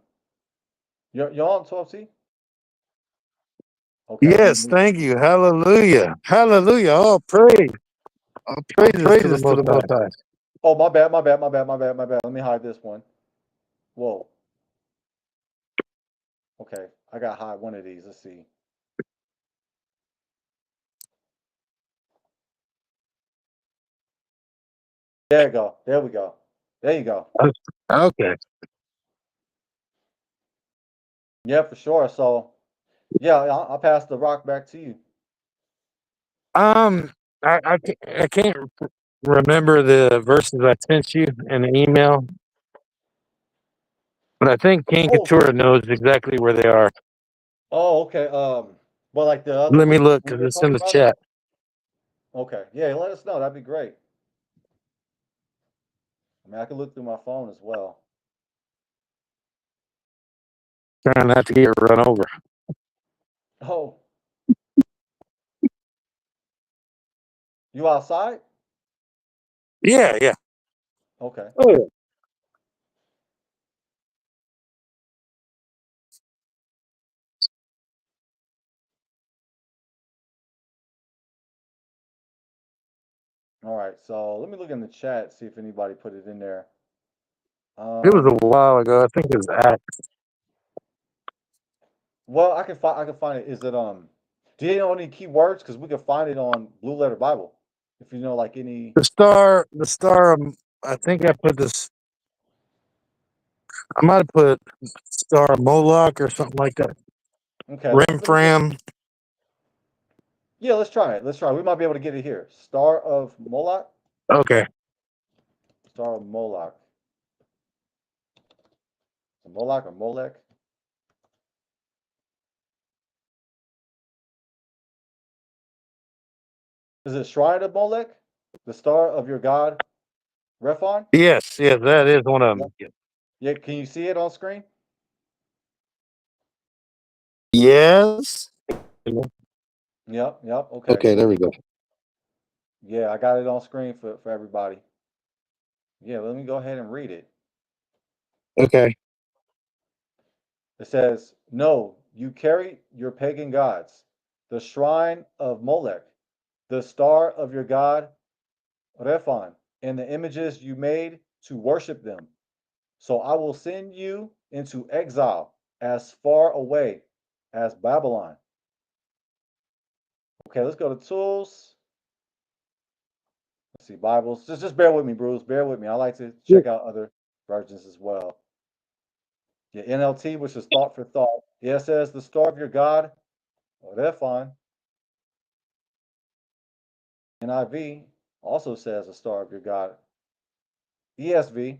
you're on 12T? Okay, let Yes, me. thank you. Hallelujah. Hallelujah. All praise. All praises to the Most High. Oh, my bad, my bad, my bad, my bad, my bad. Let me hide this one. Whoa. Okay, I got to hide one of these. Let's see. There you go. There we go. There you go. Okay. Yeah, for sure. So, yeah, I'll pass the rock back to you. Um, I can't. remember the verses I sent you in the email, but I think King Oh, Katura knows exactly where they are. oh, okay. But like the other Let me look we because were it's in talking the about it. chat. Okay, yeah, let us know. That'd be great. I mean, I can look through my phone as well. Trying not to get run over. Oh, you outside? Yeah, yeah. Okay. Oh, yeah. All right. So let me look in the chat, see if anybody put it in there. It was Um, a while ago. I think it was Acts. well, I can find it. Is it do you know any keywords? Because we can find it on Blue Letter Bible. If you know like any. The star. I think I put this. I might have put Star of Moloch or something like that. Okay, let me just. Remfram. Yeah, let's try it. Let's try it. We might be able to get it here. Star of Moloch. Okay. Star of Moloch. Moloch or Molech? Is it Shrine of Molech? The star of your god, Rephon? Yes, yes, that is one of Yep. them. Yeah, can you see it on screen? Yes. Yep, yep, okay. Okay, there we go. Yeah, I got it on screen for everybody. Yeah, let me go ahead and read it. Okay. It says, no, you carry your pagan gods, the shrine of Molech, the star of your god, Rephon, and the images you made to worship them. So I will send you into exile as far away as Babylon. Okay, let's go to tools. Let's see, Bibles. Just bear with me, Bruce. Bear with me. I like to Yeah. check out other versions as well. Yeah, NLT, which is thought for thought. Yeah, it says the star of your God. Oh, that's fine. NIV also says the star of your God. ESV,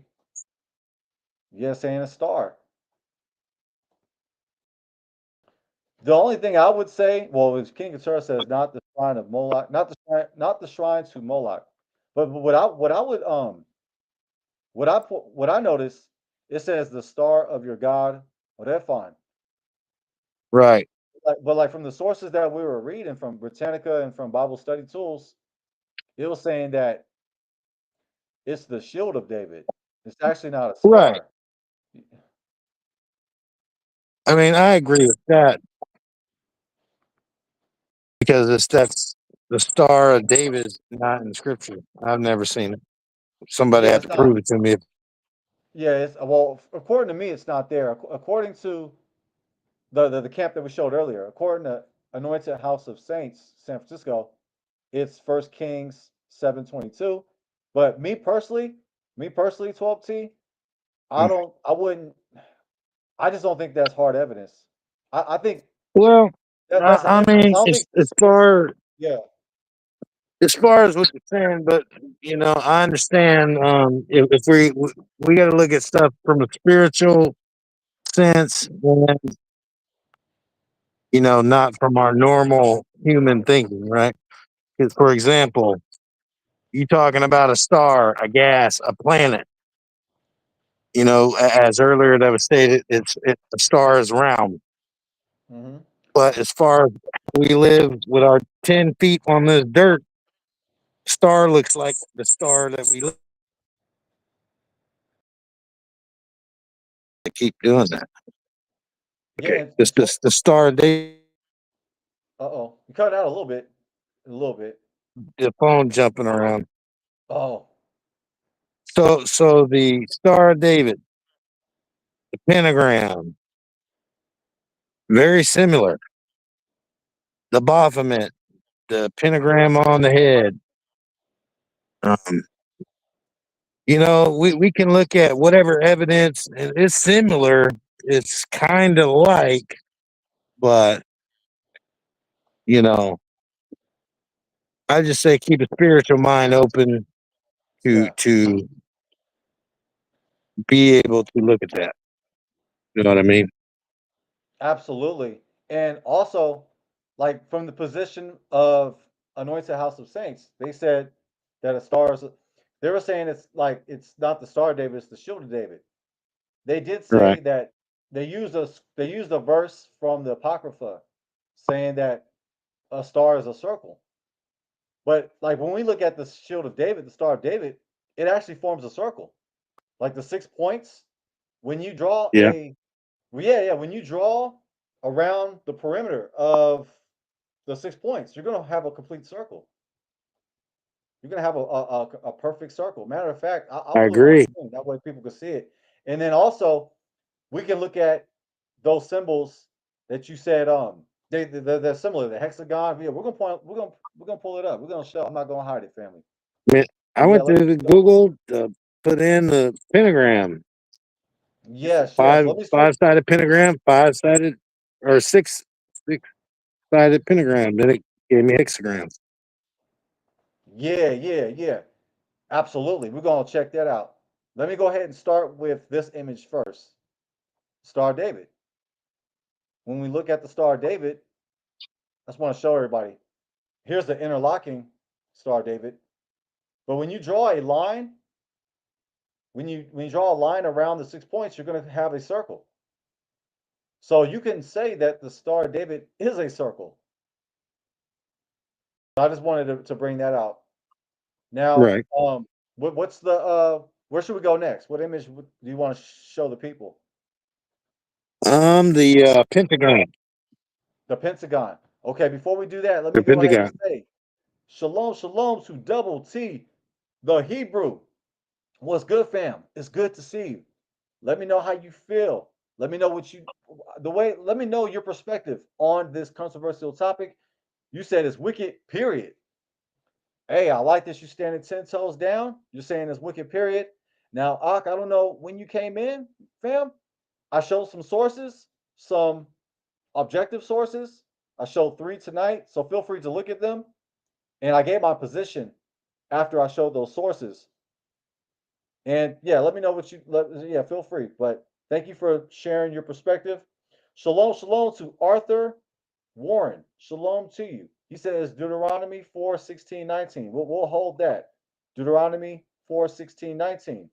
yeah, saying a star. The only thing I would say, well, is King Keturah says not the shrine of Moloch, not the shrine to Moloch. But what I would what I noticed, it says the star of your God, Rephon. Right. But like from the sources that we were reading from Britannica and from Bible Study Tools, it was saying that it's the shield of David. It's actually not a Right. star. I mean, I agree with that because that's the Star of David is not in Scripture. I've never seen it. Somebody Yeah, had it's to not. prove it to me. Yeah, it's well, according to me, it's not there. According to the camp that we showed earlier, according to Anointed House of Saints, San Francisco, it's First Kings 7:22. But me personally, 12T, Mm. I wouldn't, I just don't think that's hard evidence. I think Well, that's an I inference. mean, I don't think, yeah, as far as what you're saying, but I understand. If we got to look at stuff from a spiritual sense, and not from our normal human thinking, right? Because, for example, you talking about a star, a gas, a planet. As earlier that was stated, a star is round. hmm But as far as we live with our 10 feet on this dirt, star looks like the star that we live. To keep doing that. yeah, Okay. and The star they uh-oh, you cut it out a little bit. the phone jumping around. Oh, So the Star of David, the pentagram, very similar. The Baphomet, the pentagram on the head. Um, we can look at whatever evidence and it's similar. It's kind of like, but you know, I just say keep a spiritual mind open to be able to look at that. You know what I mean? Absolutely. And also, like from the position of Anointed House of Saints, they said that a star is, they were saying it's like it's not the Star of David, it's the Shield of David. They did Right. say that they used a verse from the Apocrypha saying that a star is a circle. But like when we look at the Shield of David, the Star of David, it actually forms a circle. Like the 6 points, when you draw Yeah. when you draw around the perimeter of the 6 points, you're gonna have a complete circle. You're gonna have a perfect circle. Matter of fact, I'll I put it on agree. screen that way people can see it. And then also we can look at those symbols that you said. They're similar. The hexagon. Yeah, we're gonna pull it up. We're gonna show. I'm not gonna hide it, family. Man, I But yeah, went let me to the show. Google to put in the pentagram. Yes, yes. Five Let me start. five sided pentagram, 5 sided or six sided pentagram. Then it gave me hexagrams. Yeah, yeah, yeah. Absolutely. We're gonna check that out. Let me go ahead and start with this image first. Star David. When we look at the Star David, I just want to show everybody. Here's the interlocking Star David. But when you draw a line, when you draw a line around the 6 points, you're going to have a circle. So you can say that the Star David is a circle. I just wanted to bring that out. Now, Right. what's the where should we go next? What image do you want to show the people? The pentagon. The Pentagon. Okay, before we do that, let me The go ahead and pentagon. say shalom, shalom to Double T, the Hebrew. What's good, fam? It's good to see you. Let me know how you feel. Let me know let me know your perspective on this controversial topic. You said it's wicked, period. Hey, I like that you're standing 10 toes down. You're saying it's wicked, period. Now, Ak, I don't know when you came in, fam. I showed some sources, some objective sources. I showed 3 tonight, so feel free to look at them. And I gave my position after I showed those sources. And yeah, let me know yeah, feel free. But thank you for sharing your perspective. Shalom, shalom to Arthur Warren. Shalom to you. He says Deuteronomy 4, 16, 19. We'll hold that. Deuteronomy 4, 16, 19.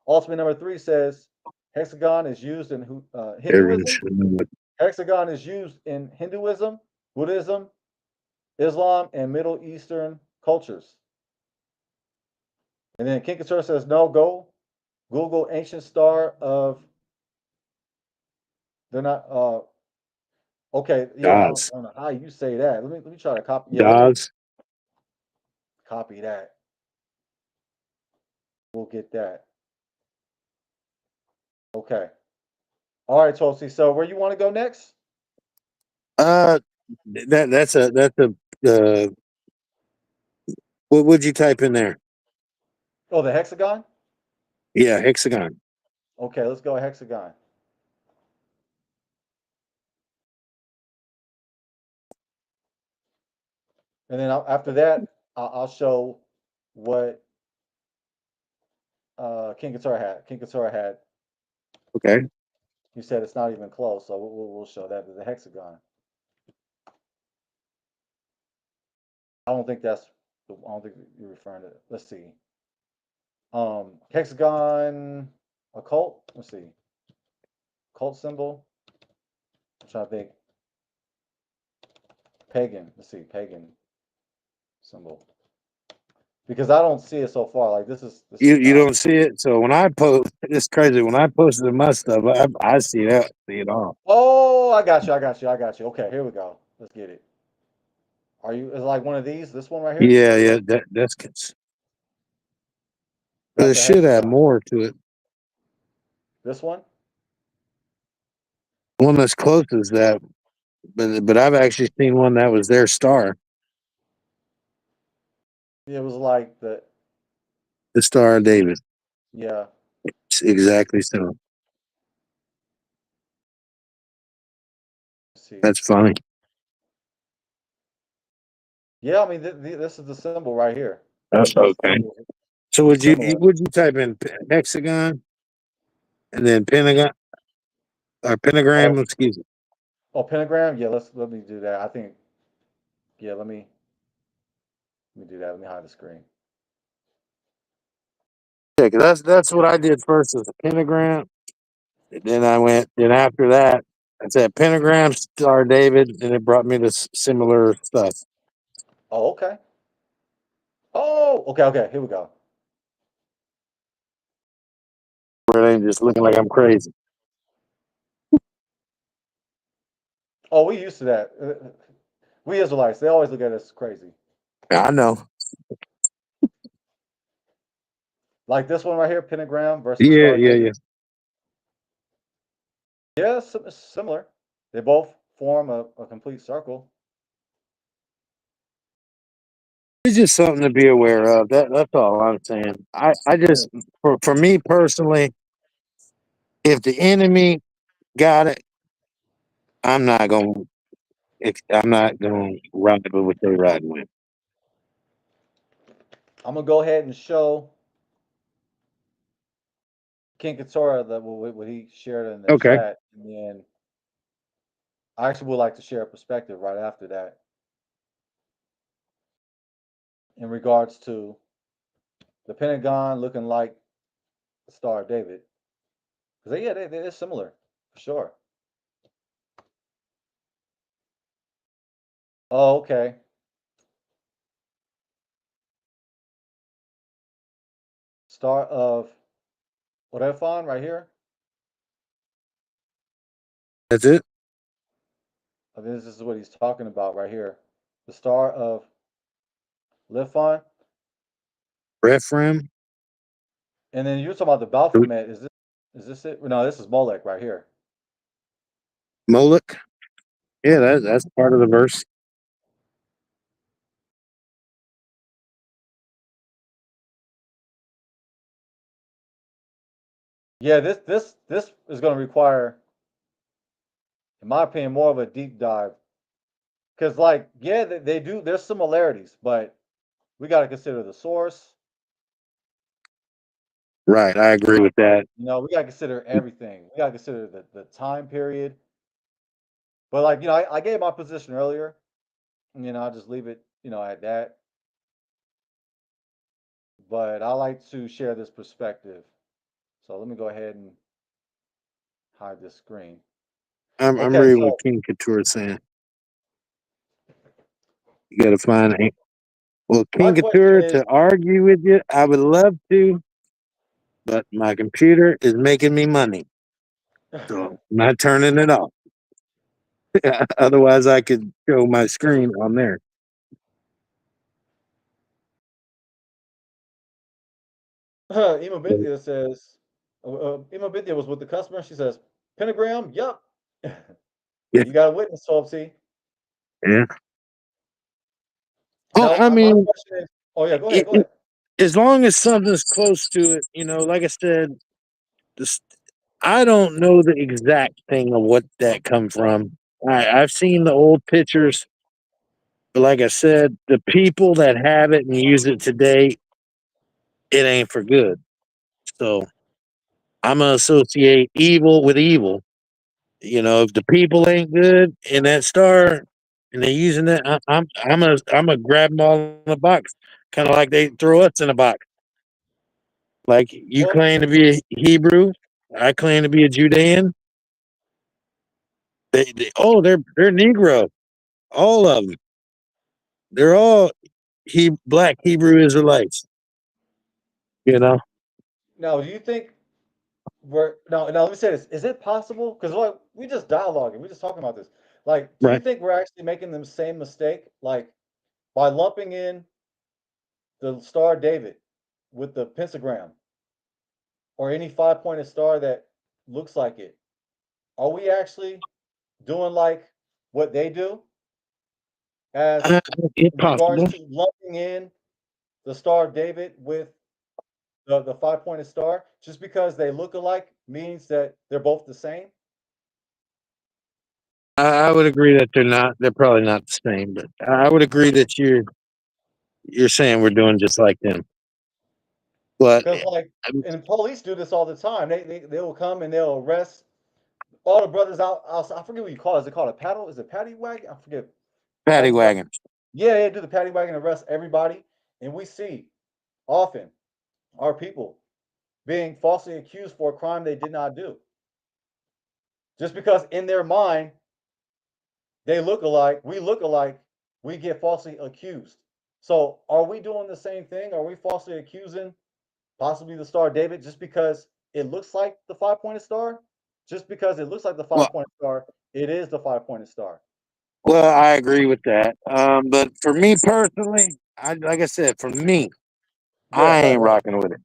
Ultimate number 3 says hexagon is used in Everyone Hinduism. should know it. Hexagon is used in Hinduism, Buddhism, Islam, and Middle Eastern cultures. And then King Couture says, no, go Google ancient star of, they're not, okay, yeah, I Gods. don't know how you say that. Let me try to copy, yeah, let me Gods. copy that. We'll get that. Okay. All right, Tulsi. So where you want to go next? Uh, that's a what would you type in there? Oh, the hexagon? Yeah, hexagon. Okay, let's go hexagon. And then after that, I'll show what King Couture had. King Couture had, Okay. he said it's not even close, so we'll show that as a hexagon. I don't think you're referring to, let's see. Hexagon occult. Let's see. Cult symbol. I'm trying to think. Pagan. Let's see. Pagan symbol. Because I don't see it so far. Like this is You not. don't see it. So when I post, it's crazy. When I posted my stuff, I see that. See it all. Oh, I got you. I got you. I got you. Okay, here we go. Let's get it. Are you? Is it like one of these? This one right here. Yeah, yeah. That's good. That's It a should have hexagon. more to it. This one. One that's close as that, but I've actually seen one that was their star, It was like the Star of David. yeah. It's exactly so. Let's see. That's funny. Yeah, I mean this is the symbol right here. That's okay. So Similar. would you type in hexagon and then pentagon or pentagram? Oh, Excuse me. oh, pentagram. Yeah, let me do that. I think. Yeah, let me do that. Let me hide the screen. Yeah, 'cause that's what I did first was a pentagram. And then I went. Then after that, I said pentagram star David, and it brought me to similar stuff. Oh, okay. Oh, okay, okay. Here we go. Where they just looking like I'm crazy. Oh, we used to that. We Israelites, they always look at us crazy. I know. Like this one right here, pentagram versus Yeah, Star yeah, David. yeah. Yeah, similar. They both form a complete circle. It's just something to be aware of. That's all I'm saying. I Yeah. just for me personally, if the enemy got it, I'm not gonna I'm not gonna ride with what they're riding with. I'm gonna go ahead and show King Katora that what he shared in the Okay. chat, and then I actually would like to share a perspective right after that in regards to the Pentagon looking like the Star of David. Because yeah, they're similar for sure. Oh, okay. Star of Orefon right here. That's it. I think this is what he's talking about right here. The Star of Lifon. Rephraim, And then you're talking about the Baphomet. Is this it? No, this is Molech right here. Moloch. Yeah, that's part of the verse. Yeah, this is going to require, in my opinion, more of a deep dive. Because like, yeah, they do. There's similarities, but we got to consider the source. Right, I agree with that. We got to consider everything. We got to consider the time period. But like, I gave my position earlier. I'll just leave it, at that. But I like to share this perspective. So let me go ahead and hide this screen. I'm Okay, reading what so King Couture is saying. You got to find a well, my King question Couture is, to argue with you. I would love to, but my computer is making me money, so I'm not turning it off. Otherwise, I could show my screen on there. Ema Binthia says, Ema Binthia was with the customer. She says, pentagram, yup. Yeah, You got a witness, Swapsy. yeah. Oh, Now, I my mean, question is, oh yeah, go ahead, it, go ahead. as long as something's close to it, like I said, this, I don't know the exact thing of what that come from. I've seen the old pictures, but like I said, the people that have it and use it today, it ain't for good. So I'm gonna associate evil with evil. If the people ain't good in that star and they're using that, I'm gonna grab them all in a box, kind of like they throw us in a box. Like you Well, claim to be a Hebrew, I claim to be a Judean. They're Negro, all of them. They're all black Hebrew Israelites. You know, now, do you think now let me say this: is it possible? Because like we just dialoguing, we just talking about this. Like, do you right? think we're actually making the same mistake, like by lumping in the Star of David with the pentagram or any five-pointed star that looks like it? Are we actually doing like what they do as It's in regards possible. to lumping in the Star of David with the five-pointed star just because they look alike means that they're both the same? I would agree that they're not. They're probably not the same, but I would agree that you're. you're saying we're doing just like them. But Because like, and police do this all the time. They will come and they'll arrest all the brothers outside. I forget what you call it. Is it called a paddle? Is it paddy wagon? I forget. paddy That's what. wagon. Yeah, do the paddy wagon, arrest everybody, and we see often our people being falsely accused for a crime they did not do, just because in their mind they look alike, we get falsely accused. So, are we doing the same thing? Are we falsely accusing possibly the Star of David just because it looks like the 5-pointed star? Just because it looks like the Well, 5-pointed star, it is the 5-pointed star. well, I agree with that. But for me personally, like I said, for me, Yeah, I ain't right, rocking with it.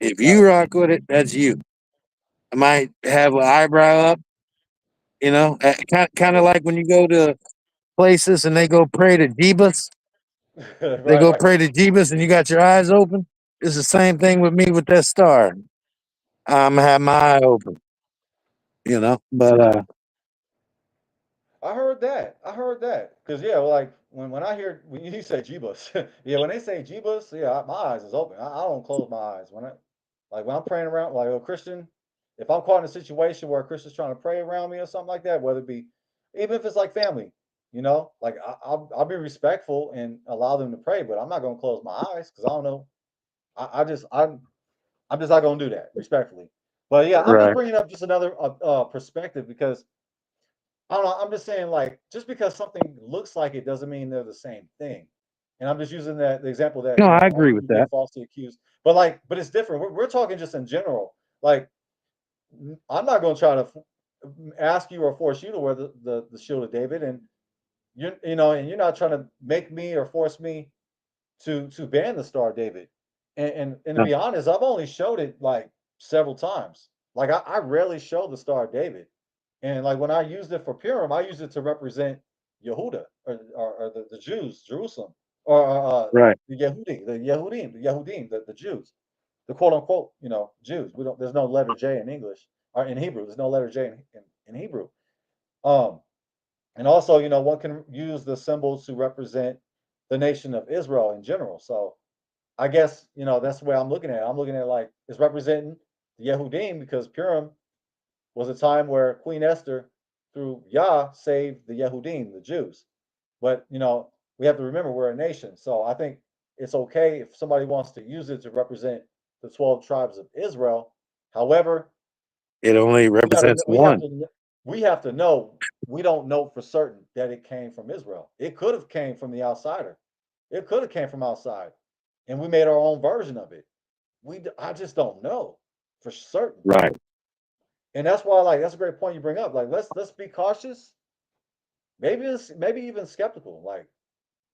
If right, you rock with it, that's you. I might have an eyebrow up, kind of like when you go to places and they go pray to Jeebus. right, They go right. pray to Jeebus and you got your eyes open. It's the same thing with me with that star. I'm gonna have my eye open, But I heard that. I heard that. Because, yeah, like when I hear, when you say Jeebus, yeah, when they say Jeebus, yeah, my eyes is open. I don't close my eyes. When I'm praying around, like a Christian, if I'm caught in a situation where a Christian's trying to pray around me or something like that, whether it be, even if it's like family, like I'll be respectful and allow them to pray, but I'm not going to close my eyes because I don't know. I'm just not going to do that respectfully. But yeah, I'm just right. bringing up just another perspective because I don't know. I'm just saying, like, just because something looks like it doesn't mean they're the same thing. And I'm just using the example that No, I our agree with people that. get falsely accused. But it's different. We're talking just in general. Like, I'm not going to try to ask you or force you to wear the shield of David, and and you're not trying to make me or force me to ban the Star of David. And to No, be honest, I've only showed it like several times. Like I rarely show the Star of David. And like when I used it for Purim, I used it to represent Yehuda or the Jews, Jerusalem, or right. the Yehudim, the Jews, the quote unquote, Jews. We don't. There's no letter J in English or in Hebrew. There's no letter J in Hebrew. Um, and also, one can use the symbols to represent the nation of Israel in general. So I guess that's the way I'm looking at it. I'm looking at it like it's representing the Yehudim because Purim was a time where Queen Esther, through Yah, saved the Yehudim, the Jews. But we have to remember we're a nation, so I think it's okay if somebody wants to use it to represent the 12 tribes of Israel. However, It only we got to represents we have one. to we have to know we don't know for certain that it came from Israel. It could have came from the outsider. It could have came from outside, and we made our own version of it. I just don't know for certain. Right. And that's why, like, that's a great point you bring up. Like, let's be cautious. Maybe even skeptical. Like,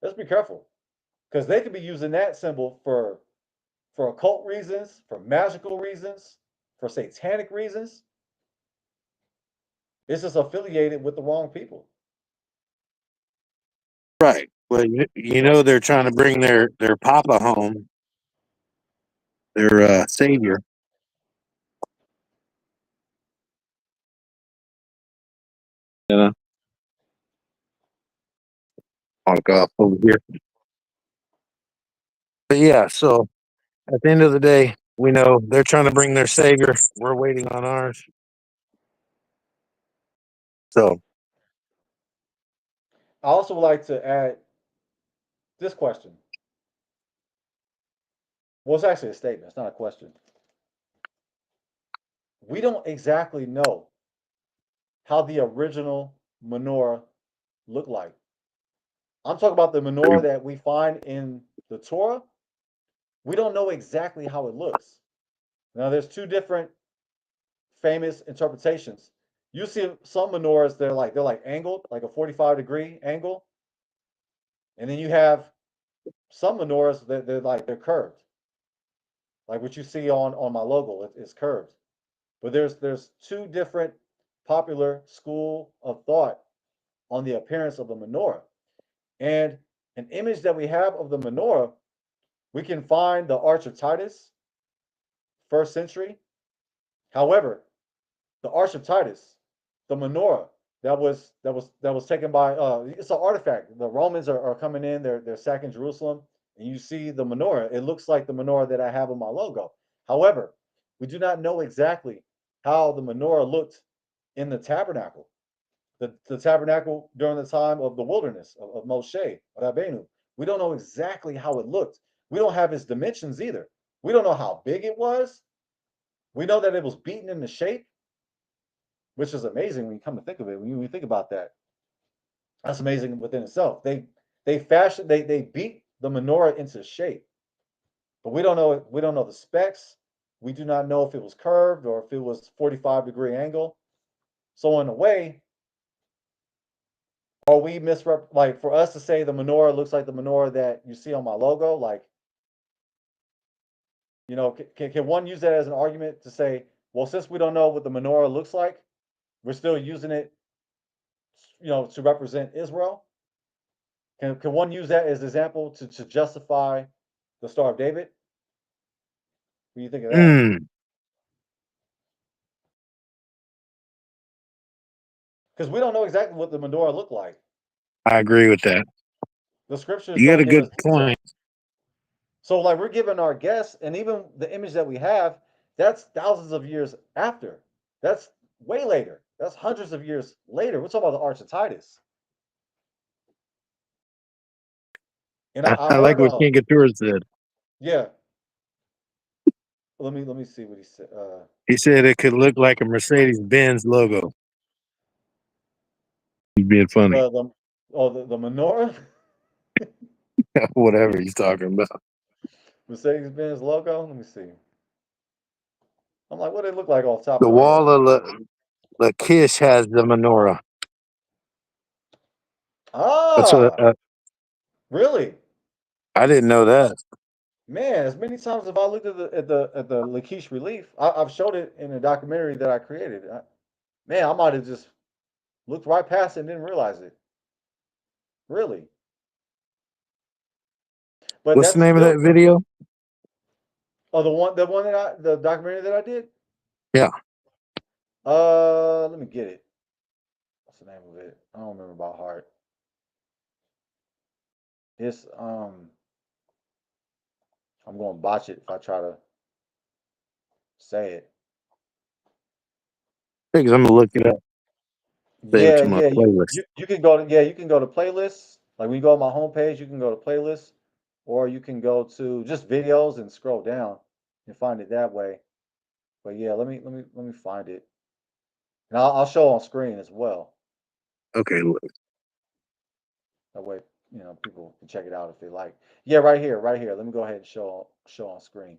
let's be careful because they could be using that symbol for occult reasons, for magical reasons, for satanic reasons. It's just affiliated with the wrong people. Right. Well, they're trying to bring their papa home, their savior. You know, I'll go up over here. But yeah, so at the end of the day, we know they're trying to bring their savior. We're waiting on ours. So I also would like to add this question. Well, it's actually a statement. It's not a question. We don't exactly know how the original menorah looked like. I'm talking about the menorah that we find in the Torah. We don't know exactly how it looks. Now, there's two different famous interpretations. You see some menorahs, they're like angled, like a 45-degree angle, and then you have some menorahs that they're curved, like what you see on my logo. It's curved. But there's two different popular school of thought on the appearance of the menorah, and an image that we have of the menorah, we can find the Arch of Titus, first century. However, the Arch of Titus, the menorah that was taken by it's an artifact. The Romans are coming in, they're sacking Jerusalem, and you see the menorah, it looks like the menorah that I have on my logo. However, we do not know exactly how the menorah looked in the tabernacle. The tabernacle during the time of the wilderness of Moshe, Rabbeinu. We don't know exactly how it looked. We don't have its dimensions either. We don't know how big it was. We know that it was beaten into shape, which is amazing when you come to think of it. When you think about that, that's amazing within itself. They beat the menorah into shape, but we don't know. We don't know the specs. We do not know if it was curved or if it was 45-degree angle. So in a way, are we like for us to say the menorah looks like the menorah that you see on my logo? Like, can one use that as an argument to say, well, since we don't know what the menorah looks like, we're still using it, to represent Israel? Can one use that as an example to justify the Star of David? What do you think of that? Because we don't know exactly what the menorah looked like. I agree with that. The scriptures You got don't a give good us details. point. So, like, we're given our guess, and even the image that we have, that's thousands of years after. That's way later. That's hundreds of years later. We're talking about the Arch of Titus. And I I like heard, what King Couture said. yeah. Let me see what he said. He said it could look like a Mercedes-Benz logo. He's being funny. The menorah, Whatever he's talking about. Mercedes-Benz logo. Let me see. I'm like, what do they look like off the top The of my head? wall of Lachish has the menorah. That's what Ah, really? I didn't know that. Man, as many times as I looked at the Lachish relief, I've showed it in a documentary that I created. Man, I might have just looked right past it and didn't realize it. Really? But What's the that's name of still that video? the documentary that I did. Yeah. Let me get it. What's the name of it? I don't remember by heart. It's I'm going to botch it if I try to say it. Because I'm gonna look it up. Save it Yeah, to my yeah. playlist. You can go to you can go to playlists. Like when you go on my homepage, you can go to playlists, or you can go to just videos and scroll down and find it that way. But yeah, let me find it, and I'll show on screen as well. Okay, look. That way, people can check it out if they like. Yeah, right here, right here. Let me go ahead and show on screen.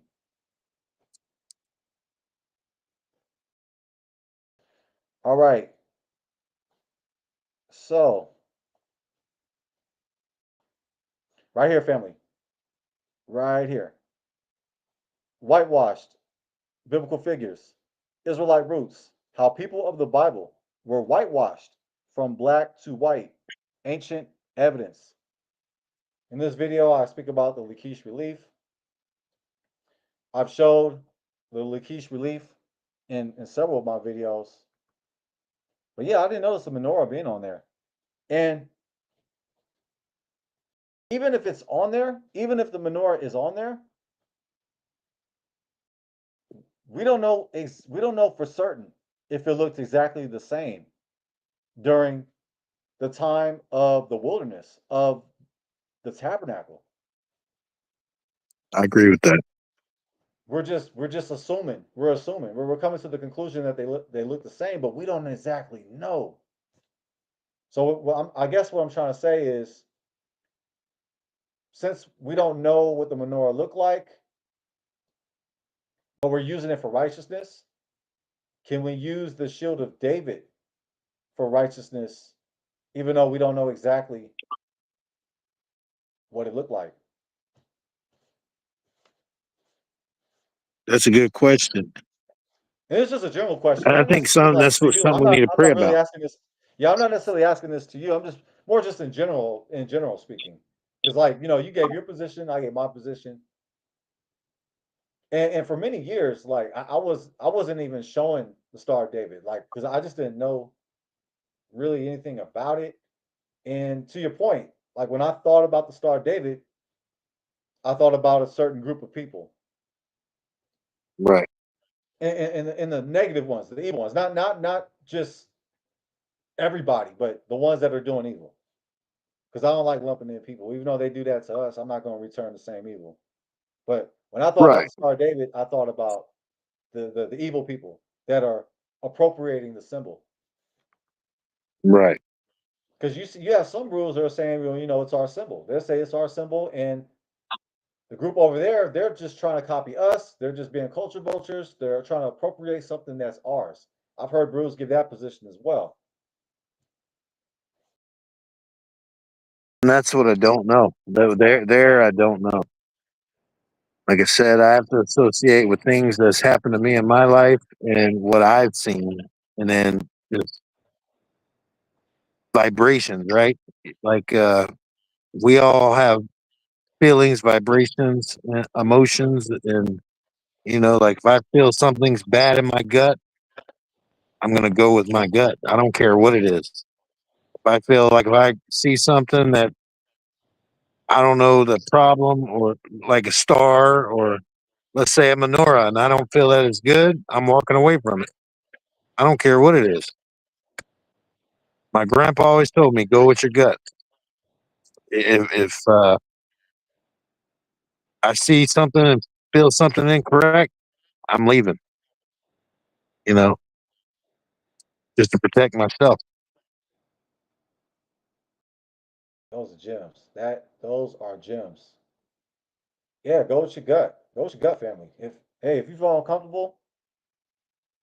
All right. So right here, family. Right here. Whitewashed. Biblical figures. Israelite roots. How people of the Bible were whitewashed from black to white. Ancient evidence. In this video, I speak about the Lachish relief. I've showed the Lachish relief in several of my videos. But yeah, I didn't notice the menorah being on there. And even if it's on there, even if the menorah is on there, we don't know for certain if it looked exactly the same during the time of the wilderness of the tabernacle. I agree with that. We're just assuming. We're coming to the conclusion that they look the same, but we don't exactly know. So I guess what I'm trying to say is, since we don't know what the menorah looked like, but we're using it for righteousness, can we use the shield of David for righteousness, even though we don't know exactly what it looked like? That's a good question. And it's just a general question. I I'm think just speaking like that's to what you. something we need to I'm pray not really about. asking this. Yeah, I'm not necessarily asking this to you. I'm just more just in general speaking. Because like, you gave your position, I gave my position. And for many years, like I wasn't even showing the Star of David, like because I just didn't know really anything about it. And to your point, like when I thought about the Star of David, I thought about a certain group of people. Right. In the negative ones, the evil ones, not just everybody, but the ones that are doing evil. Because I don't like lumping in people, even though they do that to us. I'm not going to return the same evil. But when I thought about Right. the Star of David, I thought about the evil people that are appropriating the symbol. Right. Because you have some rules that are saying, well, it's our symbol. They'll say it's our symbol, and the group over there, they're just trying to copy us. They're just being culture vultures. They're trying to appropriate something that's ours. I've heard Bruce give that position as well. And that's what I don't know. There, I don't know. Like I said, I have to associate with things that's happened to me in my life and what I've seen, and then just vibrations, right? Like we all have feelings, vibrations, emotions, and like if I feel something's bad in my gut, I'm gonna go with my gut. I don't care what it is. If I feel like if I see something that I don't know the problem, or like a star, or let's say a menorah, and I don't feel that it's good, I'm walking away from it. I don't care what it is. My grandpa always told me, go with your gut. If I see something and feel something incorrect, I'm leaving, you know, just to protect myself. Those are gems. Those are gems. Yeah, go with your gut. Go with your gut, family. If you feel uncomfortable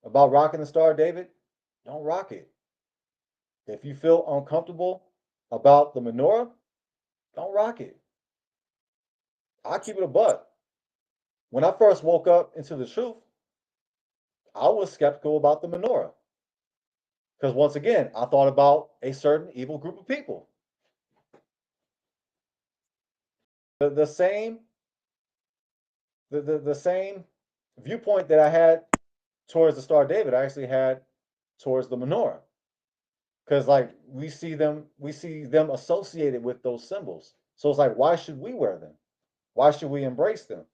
about rocking the Star of David, don't rock it. If you feel uncomfortable about the menorah, don't rock it. I keep it a buck. When I first woke up into the truth, I was skeptical about the menorah. Because once again, I thought about a certain evil group of people. The same the same viewpoint that I had towards the Star of David, I actually had towards the menorah. Because like we see them associated with those symbols. So it's like, why should we wear them? Why should we embrace them?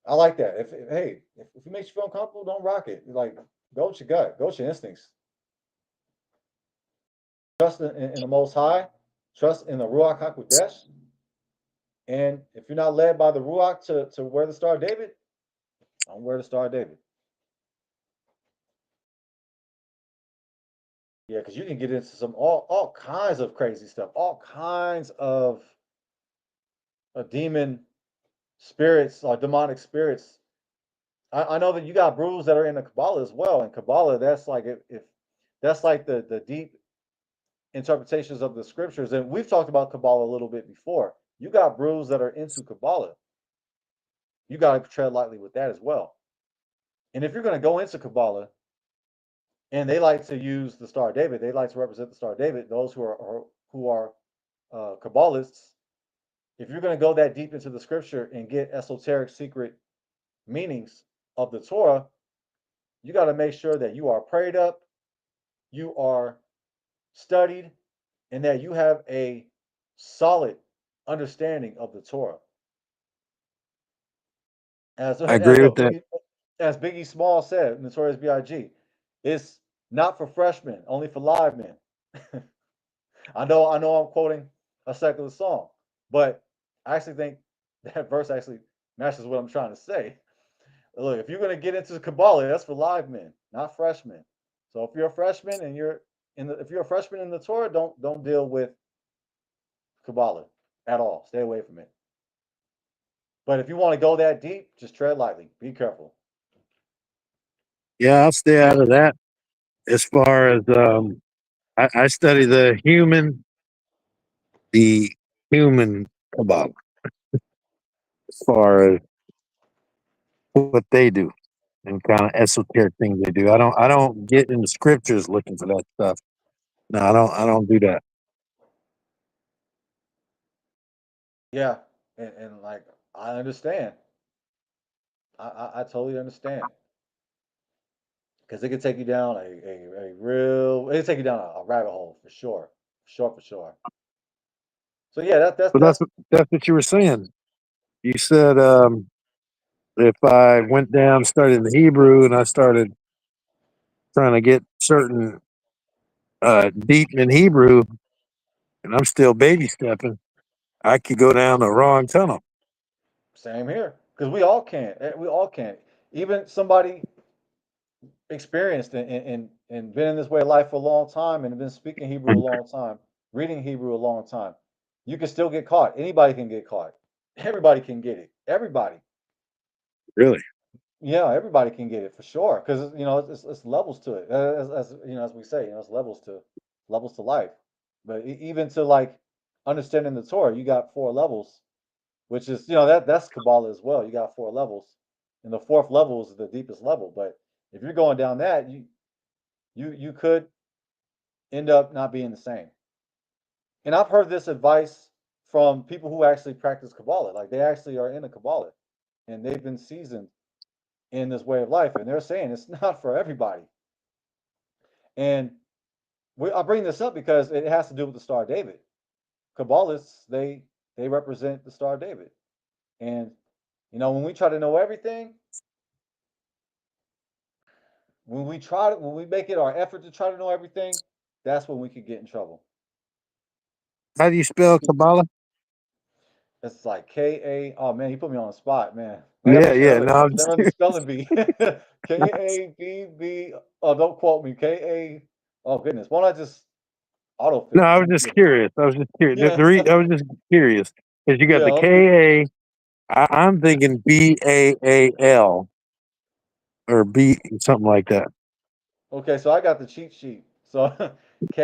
I like that. If if it makes you feel uncomfortable, don't rock it. Like, go with your gut, go with your instincts. Trust in the Most High, trust in the Ruach Hakodesh. And if you're not led by the Ruach to wear the Star of David, don't wear the Star of David. Yeah, because you can get into some all kinds of crazy stuff, all kinds of demon spirits or demonic spirits. I know that you got brews that are in the Kabbalah as well. And Kabbalah, that's like if that's like the deep interpretations of the scriptures. And we've talked about Kabbalah a little bit before. You got brews that are into Kabbalah. You got to tread lightly with that as well. And if you're going to go into Kabbalah, and they like to use the Star of David, they like to represent the Star of David. Those who are Kabbalists, if you're going to go that deep into the scripture and get esoteric secret meanings of the Torah, you got to make sure that you are prayed up, you are studied, and that you have a solid understanding of the Torah. As I agree with that. as Biggie Small said, Notorious B.I.G., it's not for freshmen, only for live men. I know I'm quoting a secular song, but I actually think that verse actually matches what I'm trying to say. Look, if you're going to get into the Kabbalah, that's for live men, not freshmen. So if you're a freshman and if you're a freshman in the Torah, don't deal with Kabbalah at all. Stay away from it. But if you want to go that deep, just tread lightly. Be careful. Yeah, I'll stay out of that. As far as I study the human Kabbalah, as far as what they do and kind of esoteric things they do. I don't get in the scriptures looking for that stuff. No, I don't do that. Yeah, and like I understand. I totally understand. Because it could take you down a real, it could take you down a rabbit hole for sure. For sure, for sure. So yeah, But that's what you were saying. You said if I went down, studied the Hebrew, and I started trying to get certain deep in Hebrew, and I'm still baby stepping, I could go down the wrong tunnel. Same here, because we all can. We all can. Even somebody experienced and been in this way of life for a long time and been speaking Hebrew a long time, reading Hebrew a long time, you can still get caught. Anybody can get caught. Everybody can get it. Everybody. Really? Yeah, everybody can get it for sure. Because it's levels to it. As we say, it's levels to life. But even to like understanding the Torah, you got 4 levels, which is that's Kabbalah as well. You got 4 levels, and the 4th level is the deepest level. But if you're going down that, you could end up not being the same. And I've heard this advice from people who actually practice Kabbalah. Like they actually are in a Kabbalah and they've been seasoned in this way of life. And they're saying it's not for everybody. And I bring this up because it has to do with the Star of David. Kabbalists, they represent the Star of David. And when we try to know everything, when we make it our effort to try to know everything, that's when we could get in trouble. How do you spell Kabbalah? It's like K-A. Oh man, you put me on the spot, man. I gotta Yeah, make sure yeah. I No, I'm never just run the spelling bee. K-A-B-B. Oh, don't quote me. K-A. Oh goodness. Why don't I just no, autofill? I was just curious. I was just curious. Yeah. I was just curious because you got Yeah. the K A. I'm thinking BAAL or B something like that. Okay, so I got the cheat sheet. So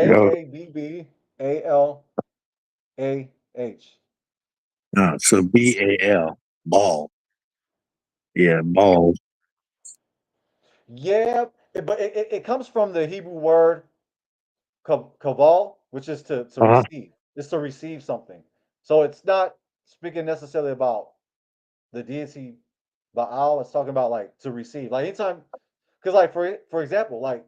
You know, K-A-B-B-A-L-A-H. so BAL ball. Yeah, ball. Yeah, but it comes from the Hebrew word kabal, which is to Uh huh. receive. It's to receive something. So it's not speaking necessarily about the deity Baal. It's talking about like to receive. Like anytime, because like for example, like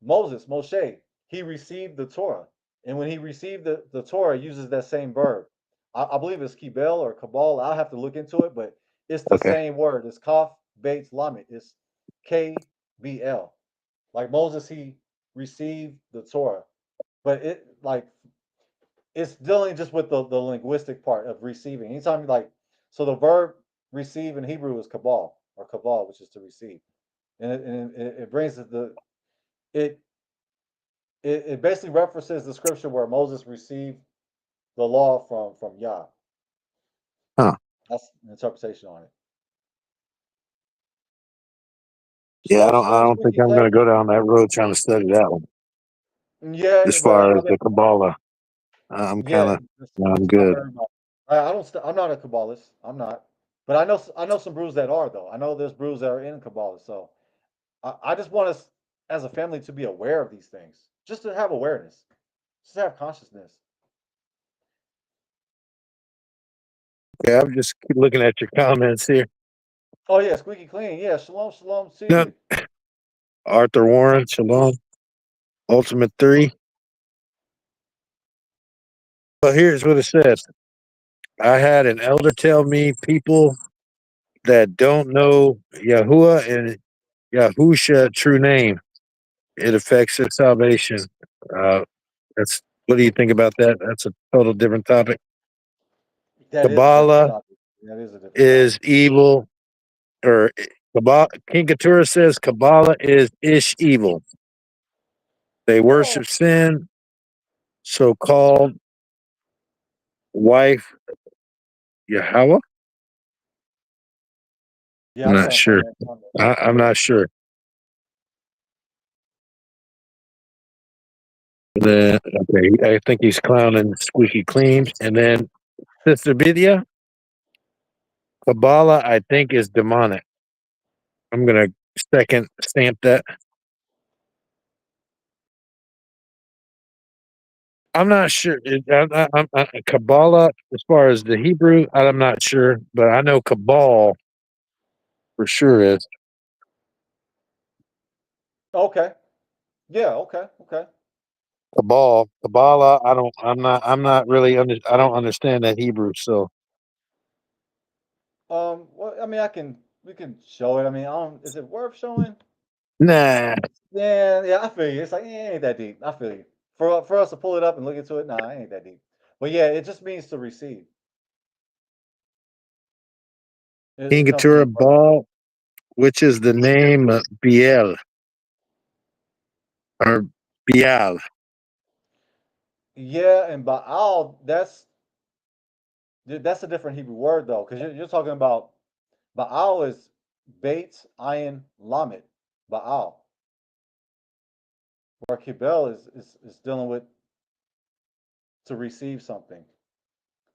Moshe, he received the Torah, and when he received the Torah, he uses that same verb. I believe it's kibel or kabal. I'll have to look into it, but it's the Okay. same word. It's kaf bates lamet. It's KBL. Like Moses, he received the Torah, but it's dealing just with the linguistic part of receiving. Anytime you so the verb receive in Hebrew is kabal, which is to receive, and it brings it it basically references the scripture where Moses received the law from Yah. Huh. That's an interpretation on it. Yeah, Shalom, I shalom, don't think squeaky I'm going to clean. go down that road trying to study that one. As Yeah, well, far as the Kabbalah, I'm kind yeah, of, I'm it's not for good. everybody. I don't. I'm not a Kabbalist. I'm not. But I know some brews that are though. I know there's brews that are in Kabbalah. So I just want us as a family to be aware of these things, just to have awareness, just to have consciousness. Yeah, I'm just looking at your comments here. Oh yeah, squeaky clean. Yeah, shalom, shalom to No, you. Arthur Warren, Shalom, Ultimate 3. Well, here's what it says. I had an elder tell me people that don't know Yahuwah and Yahusha true name, it affects their salvation. Uh, that's what do you think about that? That's a total different topic. That is a different Kabbalah topic. That is a different topic. is evil, or Kabbalah, King Keturah says Kabbalah is ish evil. They Oh, worship sin, so called wife Yahweh. yeah, I'm I'm not trying to find sure. that comment. I'm Yeah. not sure. Then okay, I think he's clowning Squeaky Clean, and then Sister Vidya Kabbalah. I think is demonic. I'm gonna second stamp that. I'm not sure. Kabbalah, as far as the Hebrew, I'm not sure, but I know Cabal for sure is. Okay. Yeah. Okay. Okay. Cabal, Kabbalah. I don't. I'm not really. I don't understand that Hebrew. So Well, I mean, we can show it. I mean, is it worth showing? Nah, Yeah, I feel you. It's like, it ain't that deep. I feel you. For us to pull it up and look into it, nah, it ain't that deep. But yeah, it just means to receive. It comes from Ingatura the word. Ball, which is the name of Biel or Bial. Yeah, and Baal, that's a different Hebrew word though, because you're talking about Baal is Beit Ayin Lamed, Baal. Where Kibel is dealing with to receive something.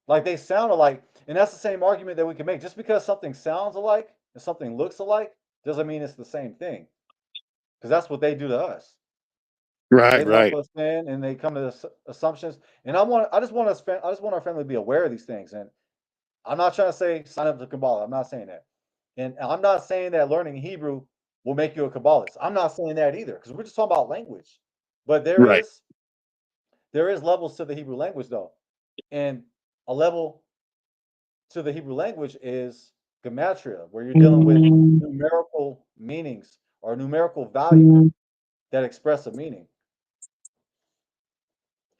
Like they sound alike, and that's the same argument that we can make. Just because something sounds alike and something looks alike doesn't mean it's the same thing. Because that's what they do to us. They Right, lump right, us in and they come to assumptions. And I just want our family to be aware of these things. And I'm not trying to say sign up to Kabbalah. I'm not saying that. And I'm not saying that learning Hebrew will make you a Kabbalist. I'm not saying that either, because we're just talking about language. But right. there is levels to the Hebrew language though. And a level to the Hebrew language is gematria, where you're dealing with numerical meanings or numerical values that express a meaning.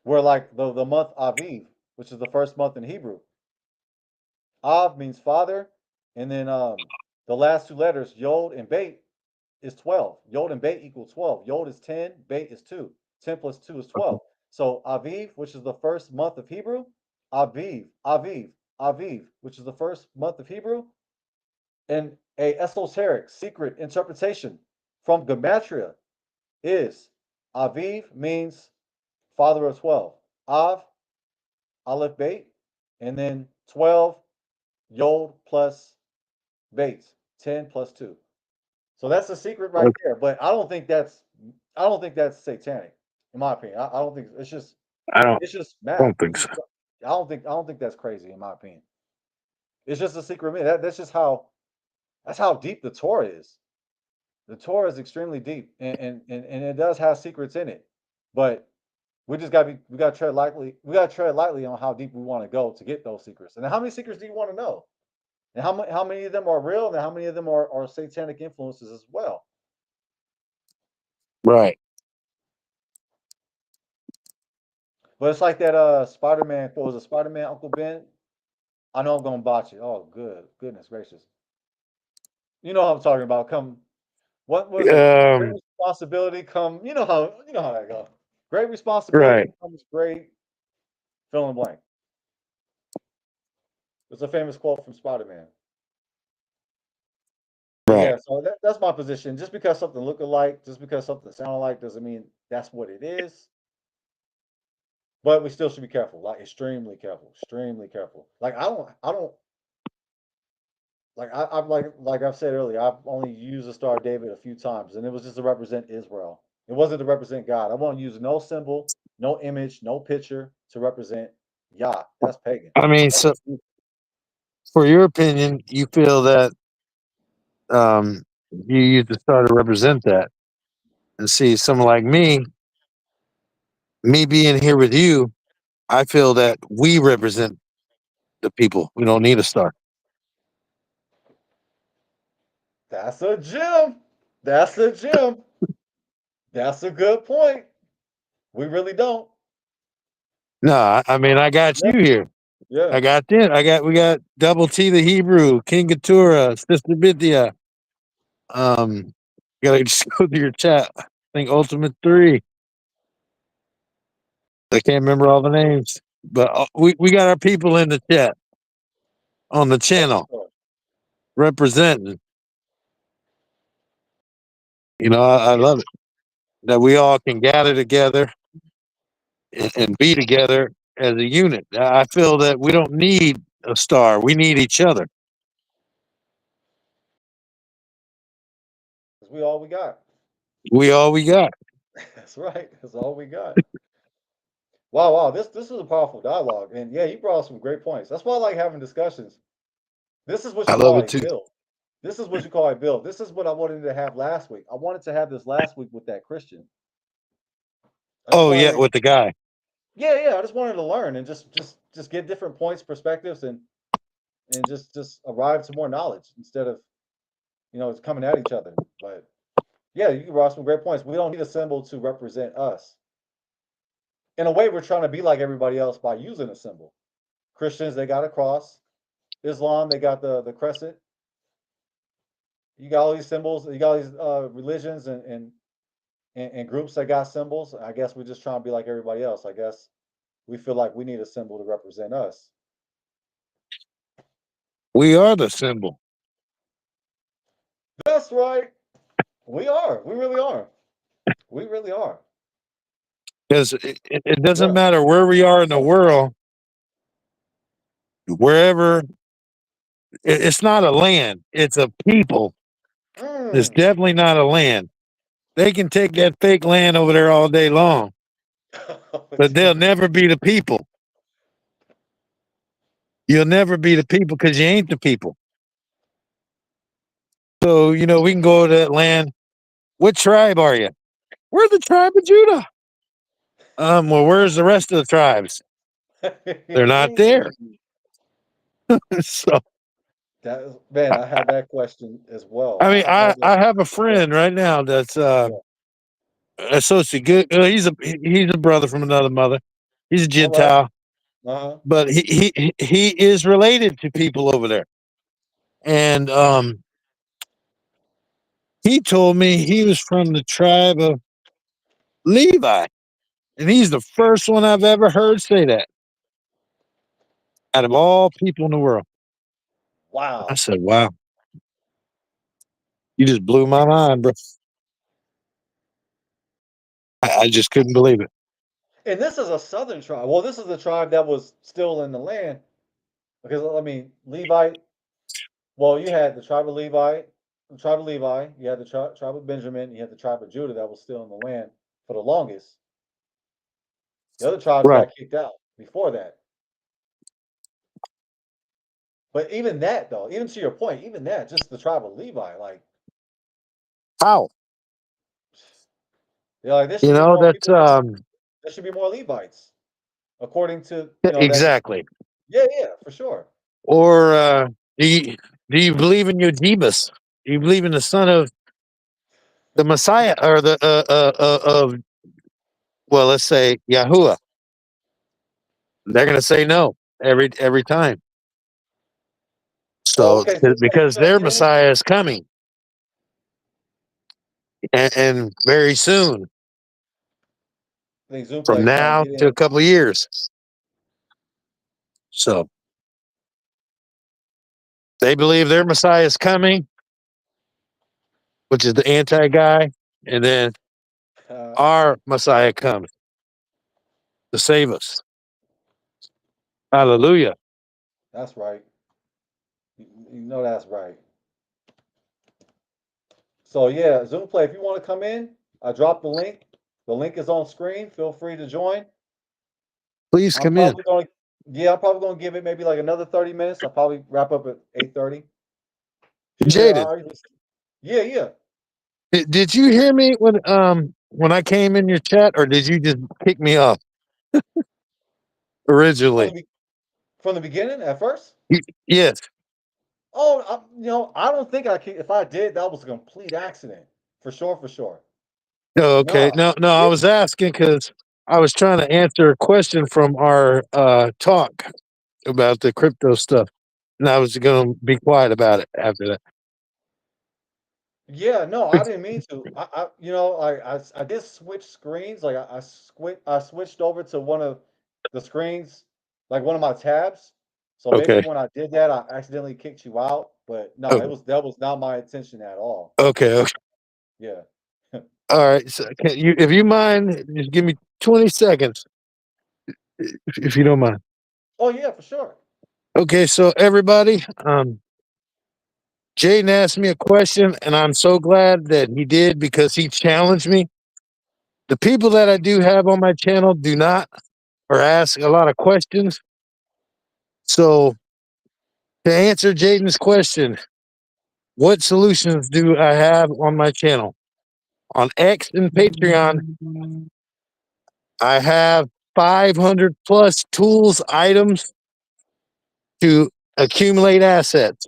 Where like the month Aviv, which is the first month in Hebrew, Av means father, and then the last two letters Yod and Beit is 12. Yod and Beit equal 12. Yod is 10, Beit is 2. 10 plus 2 is 12. So Aviv, which is the first month of Hebrew, Aviv, which is the first month of Hebrew, and a esoteric secret interpretation from Gematria is Aviv means father of 12. Av, Aleph Beit, and then 12, Yod plus Beit, 10 plus 2. So that's the secret right Okay. there. But I don't think that's satanic, in my opinion. I don't think I don't it's just math. don't think so. I don't think that's crazy, in my opinion. It's just a secret. That's just that's how deep the Torah is. The Torah is extremely deep, and it does have secrets in it. But we gotta tread lightly. We gotta tread lightly on how deep we want to go to get those secrets. And how many secrets do you want to know? And how many of them are real, and how many of them are satanic influences as well? Right. But it's like that Spider-Man, what was it, Spider-Man Uncle Ben? I know I'm gonna botch it. Oh, goodness gracious. You know what I'm talking about. What was it? Great Um. responsibility come, you know how that goes. Great Right. responsibility comes great fill in blank. It's a famous quote from Spider-Man. But Right. yeah, so that's my position. Just because something look alike, just because something sound alike doesn't mean that's what it is. But we still should be careful, like extremely careful, extremely careful. Like I don't I've like I've said earlier, I've only used the Star of David a few times, and it was just to represent Israel. It wasn't to represent God. I won't use no symbol, no image, no picture to represent Yah. That's pagan. I mean, That's so just, for your opinion, you feel that you use the star to represent that, and see someone like me being here with you, I feel that we represent the people. We don't need a star. that's a gem. That's a gem. That's a good point. We really don't. No, I mean I got Yeah, you here. yeah. I got this. We got Double T the Hebrew, King Gatura, Sister Bithia. Gotta just go through your chat. I think Ultimate 3. I can't remember all the names, but we got our people in the chat on the That's for channel sure. representing. I love it that we all can gather together and be together as a unit. I feel that we don't need a star. We need each other. Because we all we got. We all we got. That's right. That's all we got. Wow, wow. This is a powerful dialogue. And yeah, you brought up some great points. That's why I like having discussions. This is what I you love call it a too. build. This is what you call a build. This is what I wanted to have last week. I wanted to have this last week with that Christian. I just Oh yeah, wanted to, with the guy. yeah, I just wanted to learn and just get different points, perspectives, and just arrive to more knowledge instead of it's coming at each other. But yeah, you brought some great points. We don't need a symbol to represent us. In a way, we're trying to be like everybody else by using a symbol. Christians, they got a cross. Islam, they got the crescent. You got all these symbols. You got all these religions and groups that got symbols. I guess we're just trying to be like everybody else. I guess we feel like we need a symbol to represent us. We are the symbol. That's right. We are. We really are. We really are. Because it doesn't Yeah. matter where we are in the world, wherever, it's not a land, it's a people. It's Mm. definitely not a land. They can take that fake land over there all day long, but they'll never be the people. You'll never be the people because you ain't the people. So, we can go to that land. What tribe are you? We're the tribe of Judah. Well, where's the rest of the tribes? They're not there. So, Man, I had that question as well. I mean, I've heard I that. have a friend right now that's Yeah. associate good. He's a brother from another mother. He's a All right. Gentile, Uh-huh. but he is related to people over there. And he told me he was from the tribe of Levi, and he's the first one I've ever heard say that out of all people in the world. I Wow. said, "Wow, you just blew my mind, bro." I just couldn't believe it. And this is a southern tribe. Well, this is the tribe that was still in the land. Because I mean, Levite. Well, you had the tribe of Levi. You had the tribe of Benjamin. You had the tribe of Judah that was still in the land for the longest. The other tribes Right? got kicked out before that. But even that, though, even to your point, even that, just the tribe of Levi, like, How? like there should be more That's people. There should be more Levites, according to that. exactly. Yeah, yeah, for sure. Or do you believe in Yojibus? Do you believe in the son of the Messiah or the of, well, let's say Yahuwah? They're gonna say no every time. Oh, So okay. So you because saying their James? Messiah is coming, and very soon, I think Zoom from Play trying to now get to in. a couple of years. So they believe their Messiah is coming, which is the anti guy, and then our Messiah comes to save us. Hallelujah. That's right. You know that's right. So yeah, Zoom Play. If you want to come in, I dropped the link. The link is on screen. Feel free to join. Please I'm come in. probably going to, yeah, I'm probably going to give it maybe like another 30 minutes. I'll probably wrap up at 8:30. Usually, Jaden, yeah, yeah. did you hear me when I came in your chat, or did you just kick me off From originally? the from the beginning at first. Yes. Oh, I don't think I can. If I did, that was a complete accident, for sure, for sure. Oh, okay. No, No, no. I it, was asking because I was trying to answer a question from our talk about the crypto stuff, and I was going to be quiet about it after that. yeah, no, I didn't mean to. I did switch screens. Like I switched over to one of the screens, like one of my tabs. So maybe Okay. when I did that, I accidentally kicked you out. But no, Oh, that was not my intention at all. okay. Okay. Yeah. All right. So if you mind, just give me 20 seconds, if you don't mind. Oh yeah, for sure. Okay. So everybody, Jaden asked me a question, and I'm so glad that he did because he challenged me. The people that I do have on my channel do not or ask a lot of questions. So to answer Jaden's question, what solutions do I have on my channel? On X and Patreon, I have 500 plus tools, items to accumulate assets,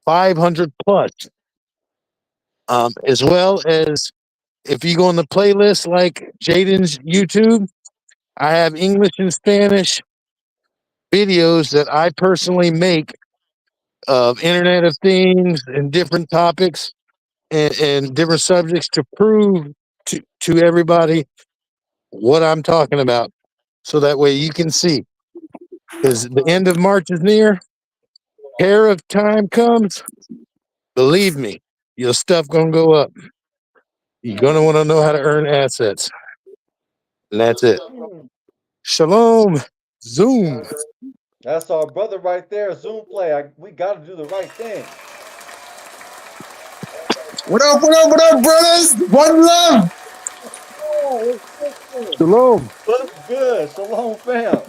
500 plus. As well as if you go on the playlist like Jaden's YouTube, I have English and Spanish videos that I personally make of Internet of Things and different topics and different subjects to prove to everybody what I'm talking about. So that way you can see. Because the end of March is near, hair of time comes, believe me, your stuff gonna go up. You're gonna want to know how to earn assets. And that's it. Shalom. Zoom. That's our brother right there, Zoom Play. We got to do the right thing. What up, brothers? One love. Shalom. What's good? Shalom, fam.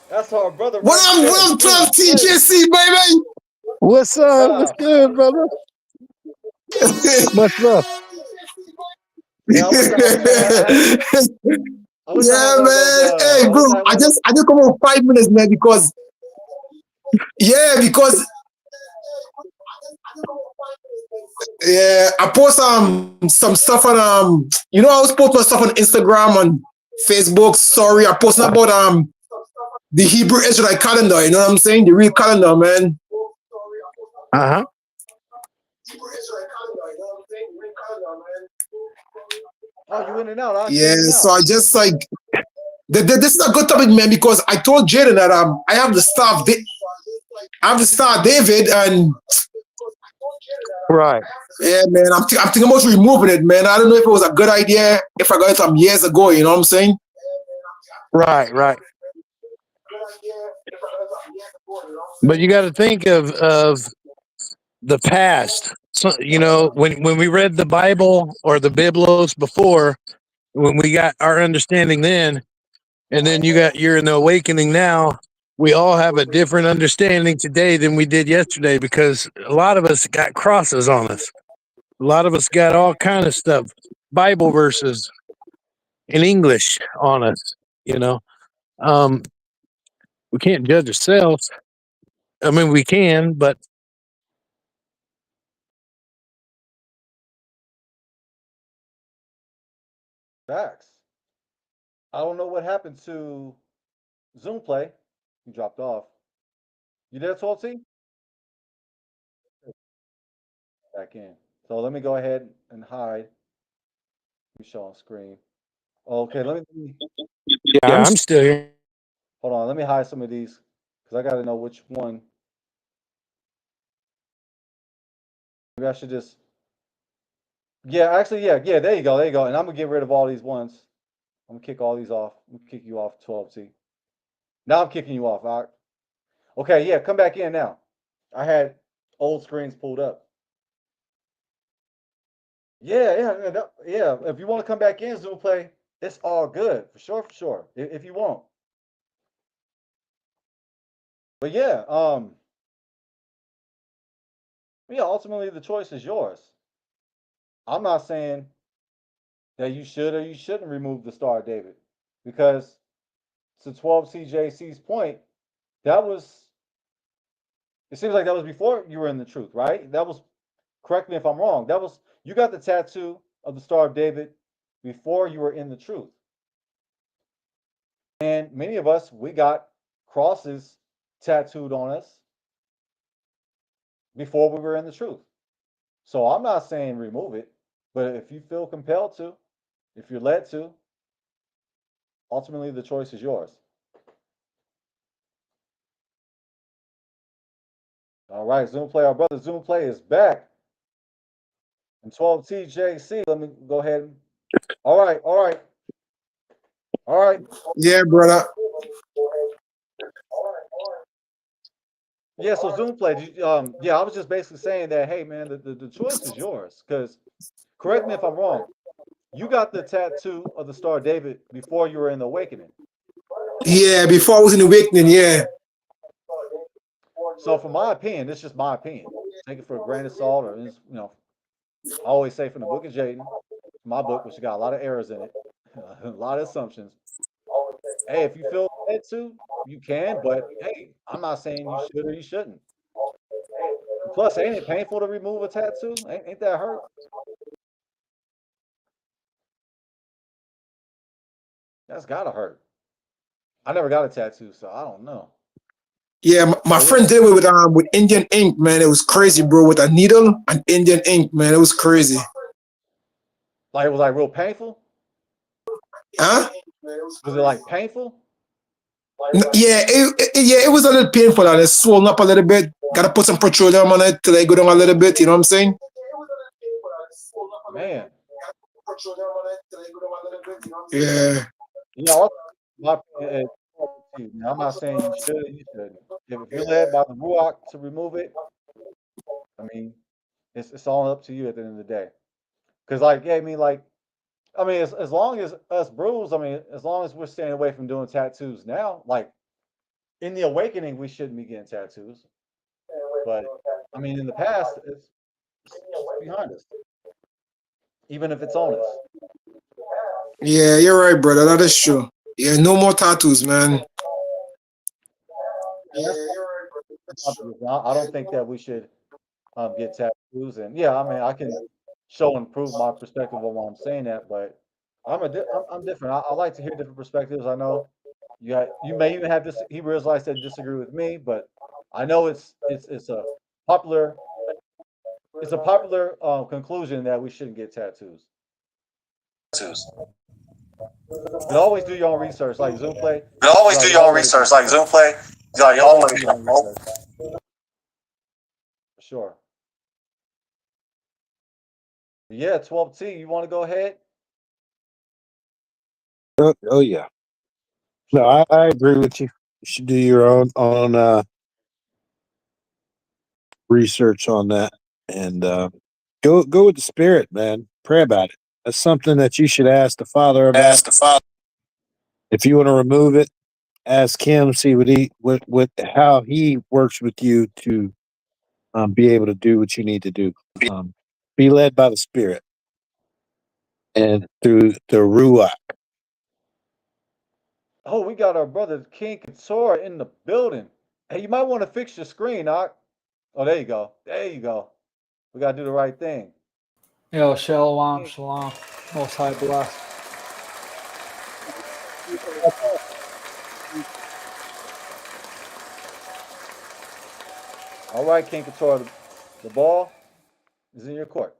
That's our brother What right up, there, what up, Zoom 12 Play. TJC, baby? What's up? What's good, brother? Much love. Yeah, I wish I Yeah, had one of those. man. Hey, I bro, wish I had I one of those. just come on 5 minutes, man, because I post some stuff on I was posting stuff on Instagram and Facebook. Sorry, I posted about the Hebrew Israelite calendar. You know what I'm saying? The real calendar, man. Uh-huh. Oh, you in and out? Yeah, so I just like this is a good topic, man, because I told Jaden that I have the staff. I have the star David, and right. Yeah, man, I'm thinking about removing it, man. I don't know if it was a good idea if I got it some years ago. You know what I'm saying? Right. But you got to think of the past. So, when we read the Bible or the Biblos before, when we got our understanding then, and then you're in the awakening now, we all have a different understanding today than we did yesterday because a lot of us got crosses on us. A lot of us got all kind of stuff, Bible verses in English on us. We can't judge ourselves. I mean, we can, but Facts. I don't know what happened to Zoom Play. He dropped off. You there, 12T? Back in. So let me go ahead and hide. Let me show on screen. Okay, let me. yeah, I'm still here. Hold on. Let me hide some of these because I got to know which one. Maybe I should just. Yeah, actually, yeah. There you go. And I'm gonna get rid of all these ones. I'm gonna kick all these off. I'm gonna kick you off, 12T. Now I'm kicking you off. All right. Okay, yeah. Come back in now. I had old screens pulled up. Yeah. If you want to come back in Zoom Play, it's all good for sure. If you want. But yeah, ultimately the choice is yours. I'm not saying that you should or you shouldn't remove the Star of David because to 12 CJC's point, it seems like that was before you were in the truth, right? Correct me if I'm wrong. You got the tattoo of the Star of David before you were in the truth. And many of us, we got crosses tattooed on us before we were in the truth. So I'm not saying remove it, but if you feel compelled to, if you're led to, ultimately the choice is yours. All right, Zoom Play, our brother Zoom Play is back. And 12 TJC, let me go ahead. All right. Yeah, brother. Yeah, so Zoom Play, I was just basically saying that, hey, man, the choice is yours. Because, correct me if I'm wrong, you got the tattoo of the Star of David before you were in the awakening. Yeah, before I was in the awakening, yeah. So, for my opinion, it's just my opinion. Take it for a grain of salt, or I always say from the book of Jaden, my book, which got a lot of errors in it, a lot of assumptions. Hey, if you feel wanted to, you can, but hey, I'm not saying you should or you shouldn't. Plus, ain't it painful to remove a tattoo? Ain't that hurt? That's gotta hurt. I never got a tattoo, so I don't know. Yeah, my But friend yeah, did it with Indian ink, man. It was crazy, bro. With a needle and Indian ink, man. It was crazy. like it was like real painful. Huh? Was it like painful? Yeah, it was a little painful and it's swollen up a little bit. Gotta put some petroleum on it till they go down a little bit, you know what I'm saying? Man, Yeah. you know, my opinion is, now, I'm not saying you should or you shouldn't. If you're led by the Ruach to remove it, I mean, it's all up to you at the end of the day. Because, like, yeah, I mean, as long as us brews, I mean, as long as we're staying away from doing tattoos now, like in the awakening, we shouldn't be getting tattoos. But I mean, in the past, it's behind us, even if it's on us. Yeah, you're right, brother. That is true. Yeah, no more tattoos, man. And that's I don't think that we should get tattoos. And yeah, I mean, I can show and prove my perspective on why I'm saying that, but I'm different. I like to hear different perspectives. I know you may even have this Hebrew Israelites that disagree with me, but I know it's a popular conclusion that we shouldn't get tattoos. But always do your own research, like Zoom play. But always do Like your own always, research, like Zoom play. Like always do always. your own research. For sure. But yeah, 12T, you want to go ahead? Oh yeah. No, Sure. I agree with you. You should do your own research on that and go with the spirit, man. Pray about it. That's something that you should ask the Father about. Ask the Father. If you want to remove it, ask him, see what how he works with you to be able to do what you need to do. Be led by the Spirit and through the Ruach. Oh, we got our brother King Couture in the building. Hey, you might want to fix your screen, Doc. Oh, there you go. There you go. We gotta do the right thing. Yo, shalom, shalom. Most high bless. All right, King Couture, the ball is in your court.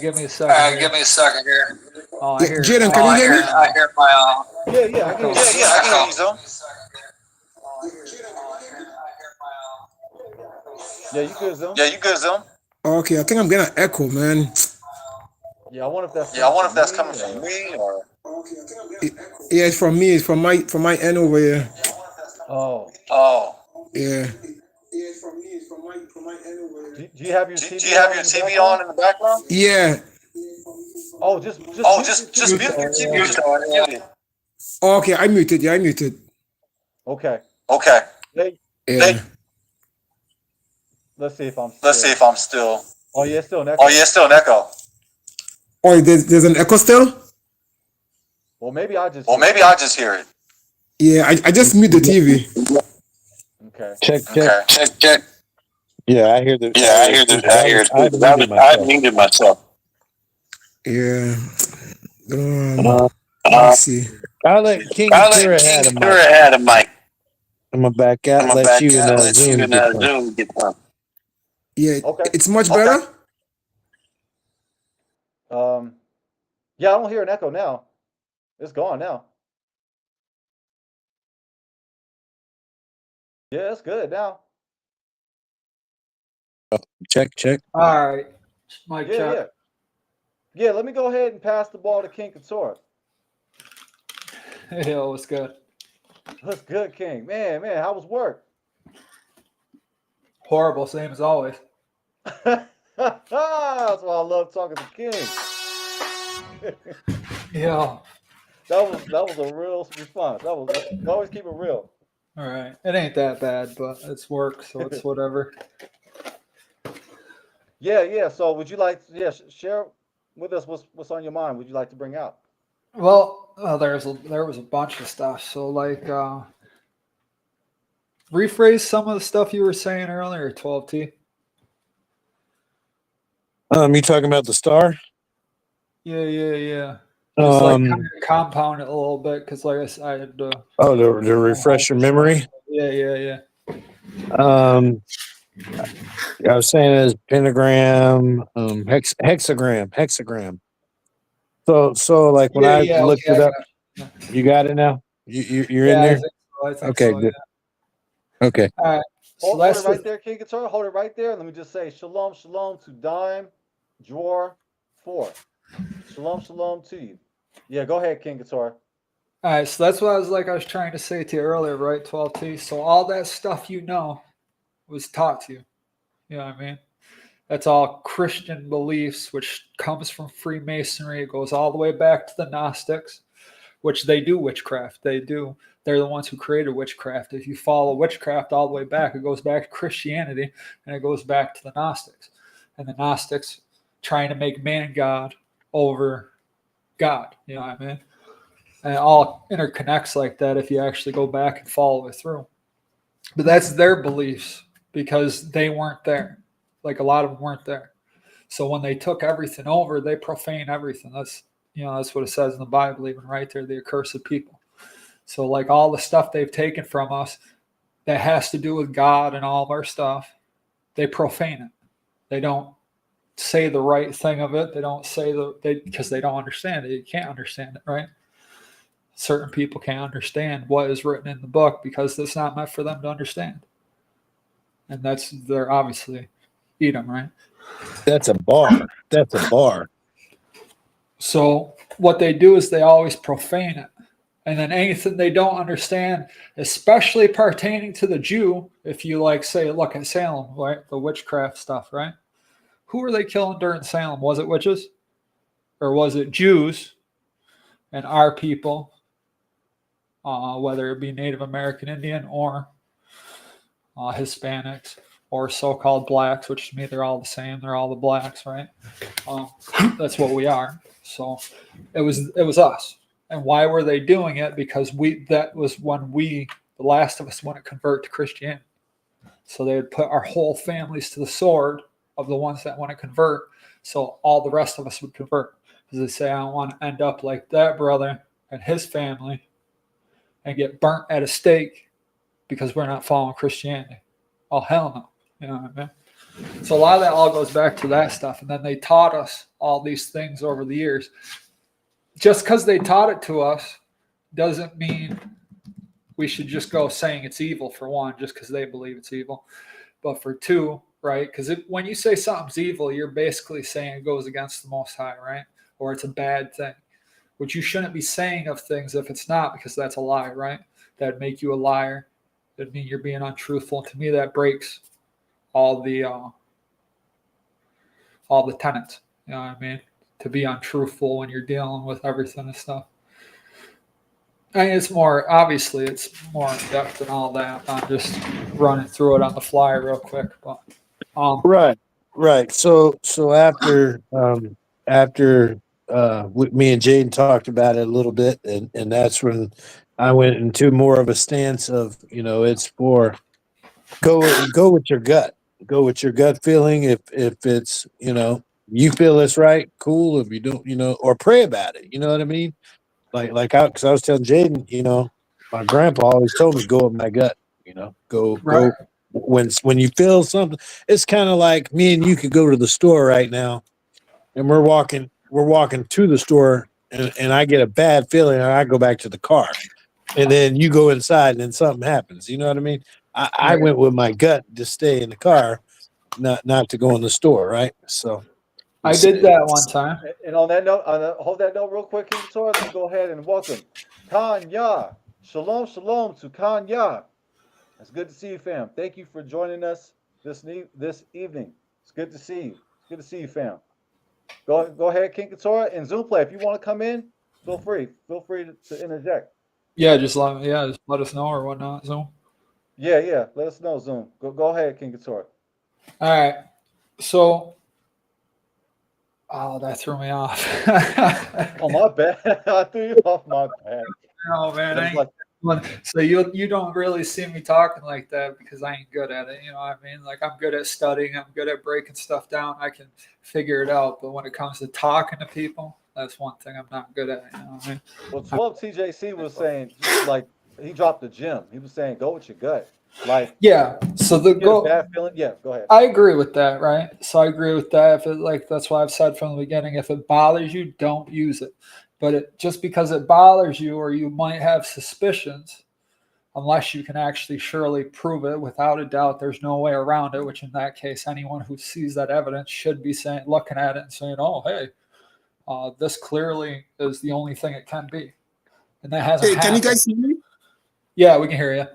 Give me a second here. Give me a second here. Oh, I hear. Jaden, can you hear me? I hear my Yeah, I can hear you. I can hear you, Zoom. Yeah, you good, Zoom? Yeah, you good, Zoom? Okay, I think I'm getting an echo, man. Yeah, I wonder if that's coming from me or. Yeah, it's from me. It's from my end over here. Oh. Yeah. Do you have your TV Do you have your TV on in the background? Yeah. Oh, just mute your TV. your TV. Okay, I muted. Yeah, I muted. Okay. Hey, Yeah. let's see if I'm still. Oh yeah, it's still an echo. Still an echo. Oh, there's an echo still? Well, maybe I just hear it. Yeah, I just muted the TV. Okay. Check. Yeah, I hear the. I hear it. I muted myself. Yeah. Let's see. I'll let King Tura had a mic. I'm gonna back out. Let you and Zoom get some. Zoom get some. Yeah, Okay. it's much better. Yeah, I don't hear an echo now. It's gone now. Yeah, it's good now. Check. All right. Mic Yeah, check. Yeah, let me go ahead and pass the ball to King Couture. Yo, what's good? That's good, King. Man, how was work? Horrible, same as always. That's why I love talking to King. Yeah. That was a real response. Always keep it real. All right. It ain't that bad, but it's work, so it's whatever. Yeah. So would you like share with us what's on your mind? Would you like to bring out? Well, there was a bunch of stuff. So like, rephrase some of the stuff you were saying earlier. 12T. You talking about the star? Yeah. Just like kind of compound it a little bit because, like I had to. Oh, to refresh your memory. Yeah. I was saying it as pentagram, hexagram. So like when I looked Okay, it up, I got you got it now. You're in yeah, there. I think Okay, so. good. Yeah. Okay. All right. So Hold it that's right there, King Guitar. Hold it right there. Let me just say shalom, shalom to Dime, Drawer 4. Shalom, shalom to you. Yeah, go ahead, King Guitar. all right. So that's what I was trying to say to you earlier, right? 12T. So all that stuff was taught to you. You know what I mean? That's all Christian beliefs, which comes from Freemasonry. It goes all the way back to the Gnostics, which they do witchcraft. They're the ones who created witchcraft. If you follow witchcraft all the way back, it goes back to Christianity and it goes back to the Gnostics. And the Gnostics trying to make man God over God. You know what I mean? And it all interconnects like that if you actually go back and follow it through. But that's their beliefs because they weren't there. Like a lot of them weren't there. So when they took everything over, they profane everything. That's what it says in the Bible, even right there, the accursed people. So like all the stuff they've taken from us that has to do with God and all of our stuff, they profane it. They don't say the right thing of it. They don't say because they don't understand it. You can't understand it, right? Certain people can't understand what is written in the book because it's not meant for them to understand. And they're obviously Edom, right? That's a bar. That's a bar. So what they do is they always profane it. And then anything they don't understand, especially pertaining to the Jew, if you like say, look at Salem, right? The witchcraft stuff, right? Who were they killing during Salem? Was it witches? Or was it Jews and our people, whether it be Native American Indian or Hispanics or so-called blacks, which to me they're all the same. They're all the blacks, right? That's what we are. So it was us. And why were they doing it? Because that was when the last of us want to convert to Christianity. So they would put our whole families to the sword of the ones that want to convert. So all the rest of us would convert. Because they say, I don't want to end up like that brother and his family and get burnt at a stake because we're not following Christianity. Oh, hell no. You know what I mean? So a lot of that all goes back to that stuff. And then they taught us all these things over the years. Just because they taught it to us doesn't mean we should just go saying it's evil, for one, just because they believe it's evil. But for two, right? Because when you say something's evil, you're basically saying it goes against the Most High, right? Or it's a bad thing, which you shouldn't be saying of things if it's not, because that's a lie, right? That'd make you a liar. That'd mean you're being untruthful. To me, that breaks all the tenets. You know what I mean? To be untruthful when you're dealing with everything and stuff. I mean, it's more in depth than all that. I'm just running through it on the fly real quick, but Right. So after me and Jaden talked about it a little bit, and that's when I went into more of a stance of, it's for go with your gut. Go with your gut feeling. If it's, you feel it's right, cool. If you don't, or pray about it. You know what I mean? Because I was telling Jaden, my grandpa always told me go with my gut. Go when you feel something. It's kind of like me and you could go to the store right now, and we're walking to the store, and I get a bad feeling, and I go back to the car, and then you go inside, and then something happens. You know what I mean? I went with my gut to stay in the car, not to go in the store, right? So I did that one time. And on that note, hold that note real quick, King Guitar. Let me go ahead and welcome Kanya. Shalom, shalom to Kanya. It's good to see you, fam. Thank you for joining us this evening. It's good to see you. It's good to see you, fam. Go ahead, King Guitar, and Zoom Play. If you want to come in, feel free. Feel free to interject. Yeah, just let us know or whatnot. Zoom. Yeah. Let us know, Zoom. Go ahead, King Guitar. All right. So Oh, that threw me off. Oh, my bad. I threw you off. My bad. No, man. It's like, So you don't really see me talking like that because I ain't good at it. You know what I mean? Like I'm good at studying. I'm good at breaking stuff down. I can figure it out. But when it comes to talking to people, that's one thing I'm not good at. You know what I mean? well, 12 TJC was saying, like, he dropped the gem. He was saying, go with your gut. Like, Yeah. So the you get a goal. bad feeling. Yeah, go ahead. I agree with that, right? So I agree with that. If it like that's why I've said from the beginning, if it bothers you, don't use it. But just because it bothers you, or you might have suspicions, unless you can actually surely prove it without a doubt, there's no way around it. Which in that case, anyone who sees that evidence should be saying, looking at it and saying, "Oh, hey, this clearly is the only thing it can be," and that hasn't Hey, can happened. you guys hear me? Yeah, we can hear you.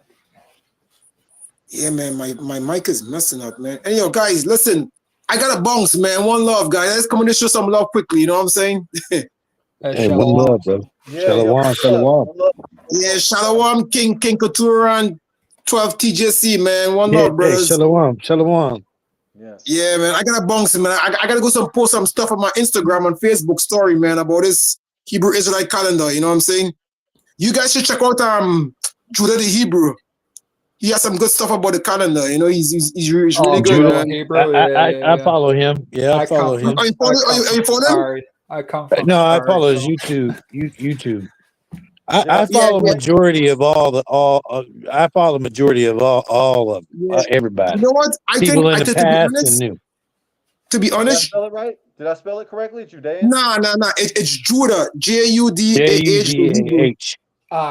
Yeah, man, my mic is messing up, man. And guys, listen, I got a bounce, man. One love, guys. Let's come in and show some love quickly. You know what I'm saying? Hey, one love, bro. Yeah, Shalom, shalom. Yeah, Shalom, King Couture, and 12 TJC, man. One Hey, love, brothers. shalom, shalom. Yes. Yeah, man. I got a bounce, man. I gotta go post some stuff on my Instagram and Facebook story, man, about this Hebrew Israelite calendar. You know what I'm saying? You guys should check out Judah the Hebrew. He has some good stuff about the calendar. You know, he's really good, Judah man. Hebrew. I follow him. Yeah, I follow him. Are you following him? Sorry, I come from. No, I Sorry, follow his so- YouTube. I follow majority of I follow majority of all of everybody. You know what? I think the past and new. To be Did I honest, spell it right? Did I spell it correctly? Judean? nah. It's Judah, Judah. H.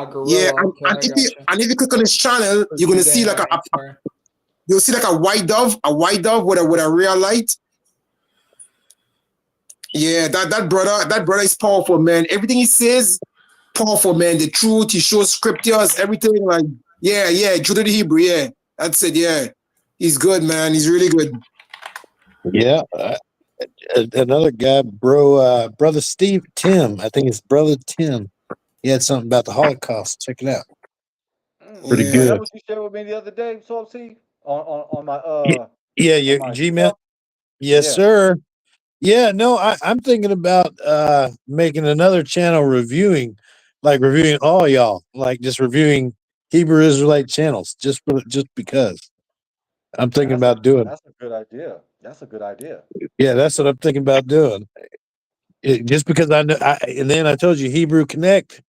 Gorilla. Yeah, Okay, and if you click on his channel, you're gonna see like you'll see like a white dove with a real light. Yeah, that brother is powerful, man. Everything he says, powerful, man. The truth, he shows scriptures, everything. Like, yeah, Judah the Hebrew, yeah. That's it, yeah. He's good, man. He's really good. Yeah. Another guy, brother Tim. I think it's brother Tim. He had something about the Holocaust. Check it out. Pretty good. That what you shared with me the other day, so see on my your Gmail. Yes, sir. Yeah, no, I'm thinking about making another channel reviewing all y'all, like just reviewing Hebrew Israelite channels, just because. I'm thinking about doing. That's a good idea. That's a good idea. Yeah, that's what I'm thinking about doing. Just because I know, and then I told you Hebrew Connect,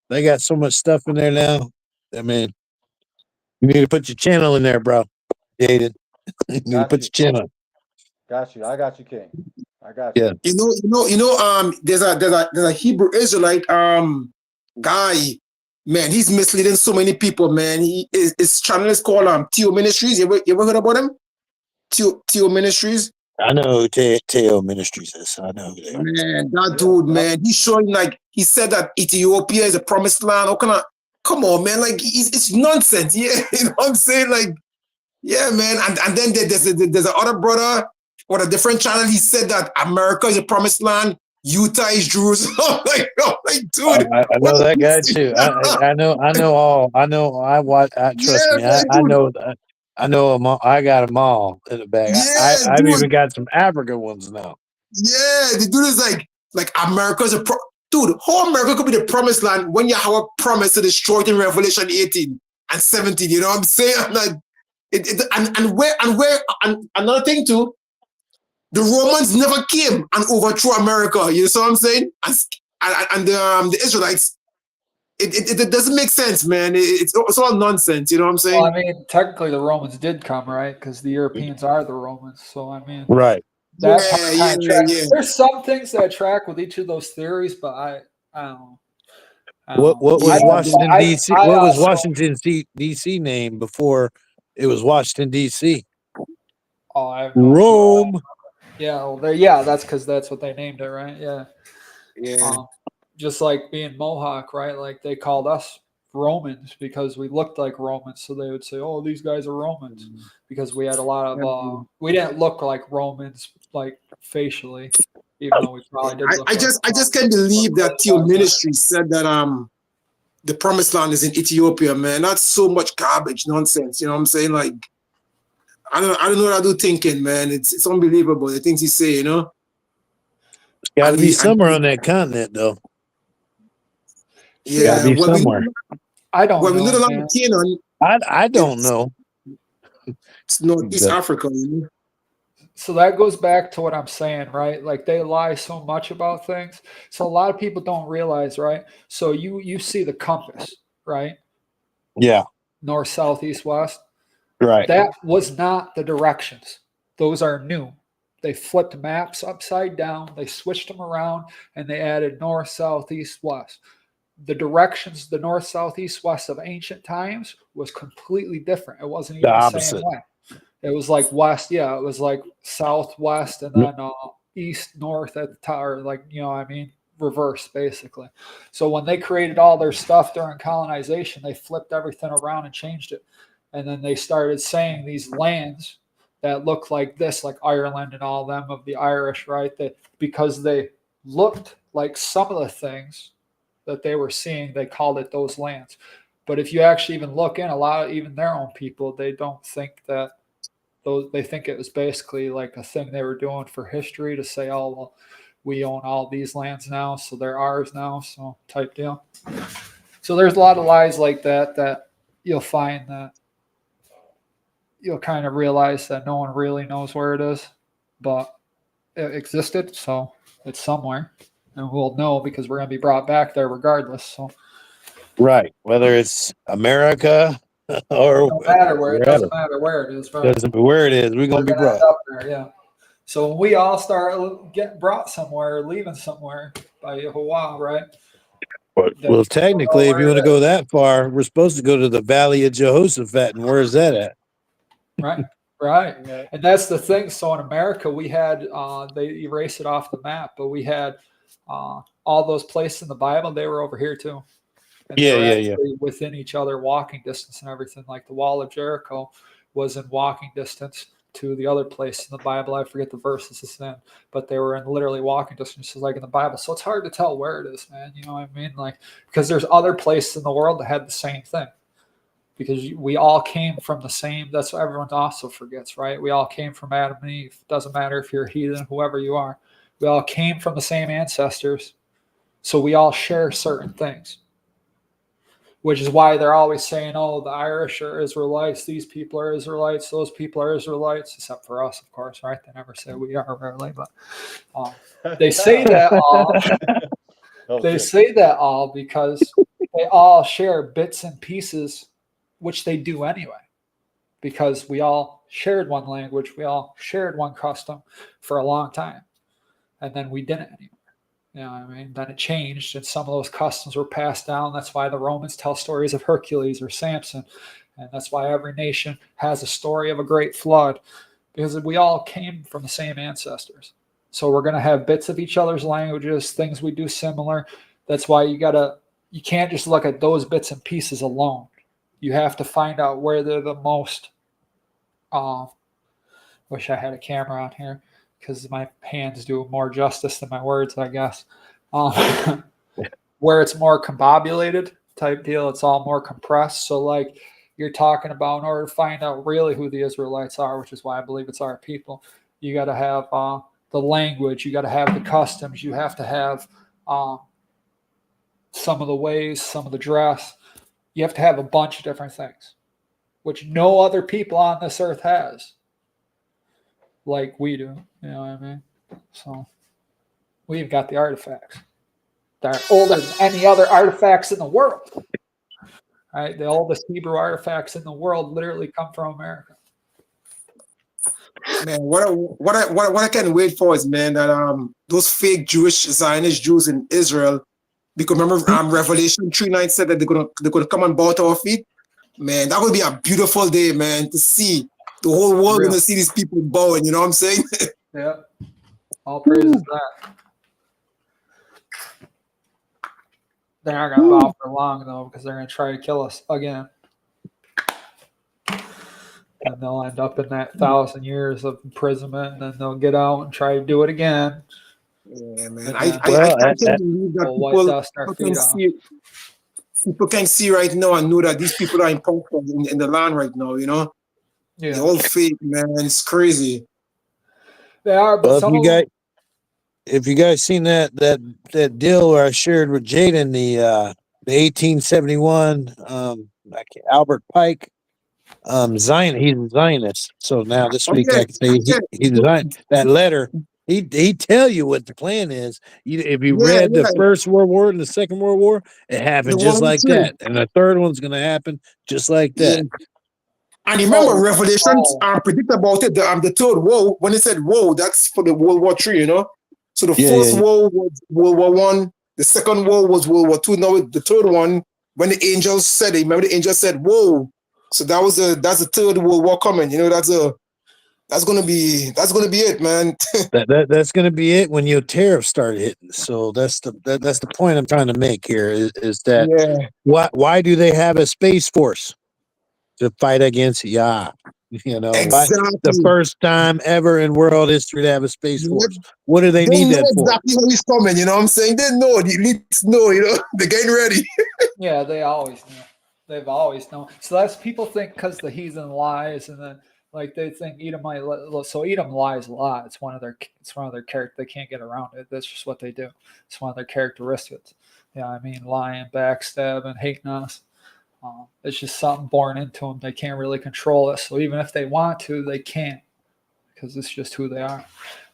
they got so much stuff in there now. I mean, you need to put your channel in there, bro. Jaden, you need to put your channel. Got you. I got you, King. I got you. Yeah. There's a Hebrew Israelite guy, man. He's misleading so many people, man. His channel is called Teo Ministries. You ever heard about him? Teo Ministries. I know who Teo Ministries is. I know who they are. Man, that dude, man. He's showing he said that Ethiopia is a promised land. Come on, man. Like it's nonsense. Yeah, you know what I'm saying? Like, yeah, man. And then there's another brother on a different channel. He said that America is a promised land. Utah is Jerusalem. like, dude. I know that guy too. I know all. I watch. Trust me. I know. I know them all. I got them all in the bag. Yeah, I've even got some African ones now. Yeah, the dude is like America's dude. How America could be the promised land when Yahweh promised to destroy it in Revelation 18 and 17? You know what I'm saying? And another thing too, the Romans never came and overthrew America. You know what I'm saying? And the Israelites. It doesn't make sense, man. It's all nonsense. You know what I'm saying? Well, I mean, technically, the Romans did come, right? Because the Europeans are the Romans. So, I mean, right. There's some things that track with each of those theories, but I don't know. What was Washington D.C.? What was Washington D.C. name before it was Washington D.C.? Oh, I have Rome. Yeah, that's because that's what they named it, right? Yeah. Yeah. Just like being Mohawk, right? Like they called us Romans because we looked like Romans, so they would say, "Oh, these guys are Romans," because we had a lot of. We didn't look like Romans, like facially, even though we probably did. I just can't believe that Teo Ministry said that the promised land is in Ethiopia, man. That's so much garbage, nonsense. You know what I'm saying? Like, I don't know what I do thinking, man. It's unbelievable the things he say, you know. Got to And be we, somewhere on that continent, though. yeah, Got to be well, somewhere. I don't we know the know, land man. of Canaan. I don't know. It's Northeast But- Africa. So that goes back to what I'm saying, right? Like they lie so much about things. So a lot of people don't realize, right? So you see the compass, right? Yeah. North, south, east, west. Right. That was not the directions. Those are new. They flipped maps upside down, they switched them around, and they added north, south, east, west. The directions, the north, south, east, west of ancient times was completely different. It wasn't The even the same opposite. way. It was like west, yeah, it was like southwest and then east, north at the top, or like, you know what I mean? Reverse, basically. So when they created all their stuff during colonization, they flipped everything around and changed it. And then they started saying these lands that look like this, like Ireland and all them of the Irish, right? That because they looked like some of the things that they were seeing, they called it those lands. But if you actually even look in, a lot of even their own people, they don't think that those, they think it was basically like a thing they were doing for history to say, oh, well, we own all these lands now, so they're ours now, so type deal. So there's a lot of lies like that that you'll find that you'll kind of realize that no one really knows where it is, but it existed, so it's somewhere, and we'll know because we're going to be brought back there regardless. So Right. Whether it's America or no matter where, it wherever. doesn't matter where it is, right? Doesn't matter where it is, we're going to be gonna end brought. up there, yeah. So when we all start getting brought somewhere, leaving somewhere by Yahuwah, right? Well, technically, if you want to go that far, we're supposed to go to the Valley of Jehoshaphat, and where's that at? Right, right. And that's the thing. So in America, we had they erased it off the map, but we had all those places in the Bible. They were over here too. And they were actually within each other, walking distance and everything. Like the Wall of Jericho was in walking distance to the other place in the Bible. I forget the verses it's in, but they were in literally walking distance, like in the Bible. So it's hard to tell where it is, man. You know what I mean? Like, because there's other places in the world that had the same thing. Because we all came from the same, that's what everyone also forgets, right? We all came from Adam and Eve. Doesn't matter if you're a heathen, whoever you are. We all came from the same ancestors. So we all share certain things. Which is why they're always saying, oh, the Irish are Israelites, these people are Israelites, those people are Israelites, except for us, of course, right? They never say we are, really, but they say that all. They say that all because they all share bits and pieces, which they do anyway, because we all shared one language, we all shared one custom for a long time, and then we didn't anymore. You know what I mean? Then it changed, and some of those customs were passed down. That's why the Romans tell stories of Hercules or Samson, and that's why every nation has a story of a great flood, because we all came from the same ancestors. So we're going to have bits of each other's languages, things we do similar. That's why you can't just look at those bits and pieces alone. You have to find out where they're the most. Wish I had a camera on here, because my hands do more justice than my words, I guess. Where it's more combobulated type deal, it's all more compressed. So like you're talking about, in order to find out really who the Israelites are, which is why I believe it's our people, you got to have the language, you got to have the customs, you have to have some of the ways, some of the dress. You have to have a bunch of different things, which no other people on this earth has. Like we do, you know what I mean? So we've got the artifacts. They're older than any other artifacts in the world. Right? The oldest Hebrew artifacts in the world literally come from America. Man, what I can't wait for is, man, that those fake Jewish Zionist Jews in Israel, because remember Revelation 3:9 said that they're gonna come and bow to our feet. Man, that would be a beautiful day, man, to see. The whole world gonna see these people bowing, you know what I'm saying? Yeah. All praises to that. They're not gonna bow for long though, because they're gonna try to kill us again. And they'll end up in that 1,000 years of imprisonment, and then they'll get out and try to do it again. Yeah, man. I can't believe that people can see right now and know that these people are imposters in the land right now, you know? Yeah. They're all fake, man. It's crazy. They are, but some of them, if you guys seen that deal where I shared with Jaden the 1871 Albert Pike Zion, he's a Zionist. So now this Oh week yeah, I can say yeah, he's a Zion. That letter, he tell you what the plan is. If you yeah, read the yeah. First World War and the Second World War, it The happened just one like too. that, and the third one's gonna happen just like Yeah. that. And remember, Oh, Revelation oh, predict about it. The third woe, when it said woe, that's for the World War III, you know. So the Yeah, first yeah, woe was World War One. The second woe was World War II. Now the third one, when the angels said it, remember the angel said, "Whoa!" So that's the third World War coming. You know, that's gonna be it, man. that's gonna be it when your tariffs start hitting. So that's the point I'm trying to make here is that Yeah, why do they have a space force to fight against Yah? You know, why the exactly. first time ever in world history to have a space force? What do they They need know that for? exactly when he's coming. You know what I'm saying? They know. The elites know. You know, they're getting ready. yeah, they always knew. They've always known. So that's people think because the heathen lies, and then like they think Edomite. So Edom lies a lot. It's one of their character. They can't get around it. That's just what they do. It's one of their characteristics. Yeah, I mean, lying, backstabbing, hating us. It's just something born into them. They can't really control it. So even if they want to, they can't because it's just who they are.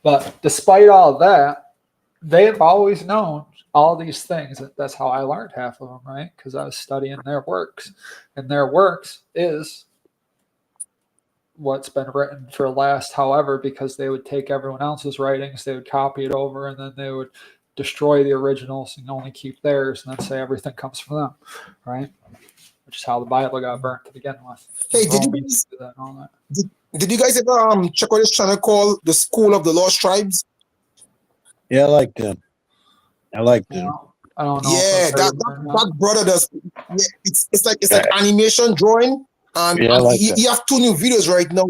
But despite all that, they have always known all these things. That's how I learned half of them, right? Because I was studying their works. And their works is what's been written for last however, because they would take everyone else's writings, they would copy it over, and then they would destroy the originals and only keep theirs and then say everything comes from them, right? Which is how the Bible got burnt to begin with. Hey, did you guys did you guys ever check out this channel called the School of the Lost Tribes? Yeah, I like them. I like them. I don't know. Yeah, that brother does. Yeah, it's like animation drawing, and Yeah, I like he, that. he have 2 new videos right now.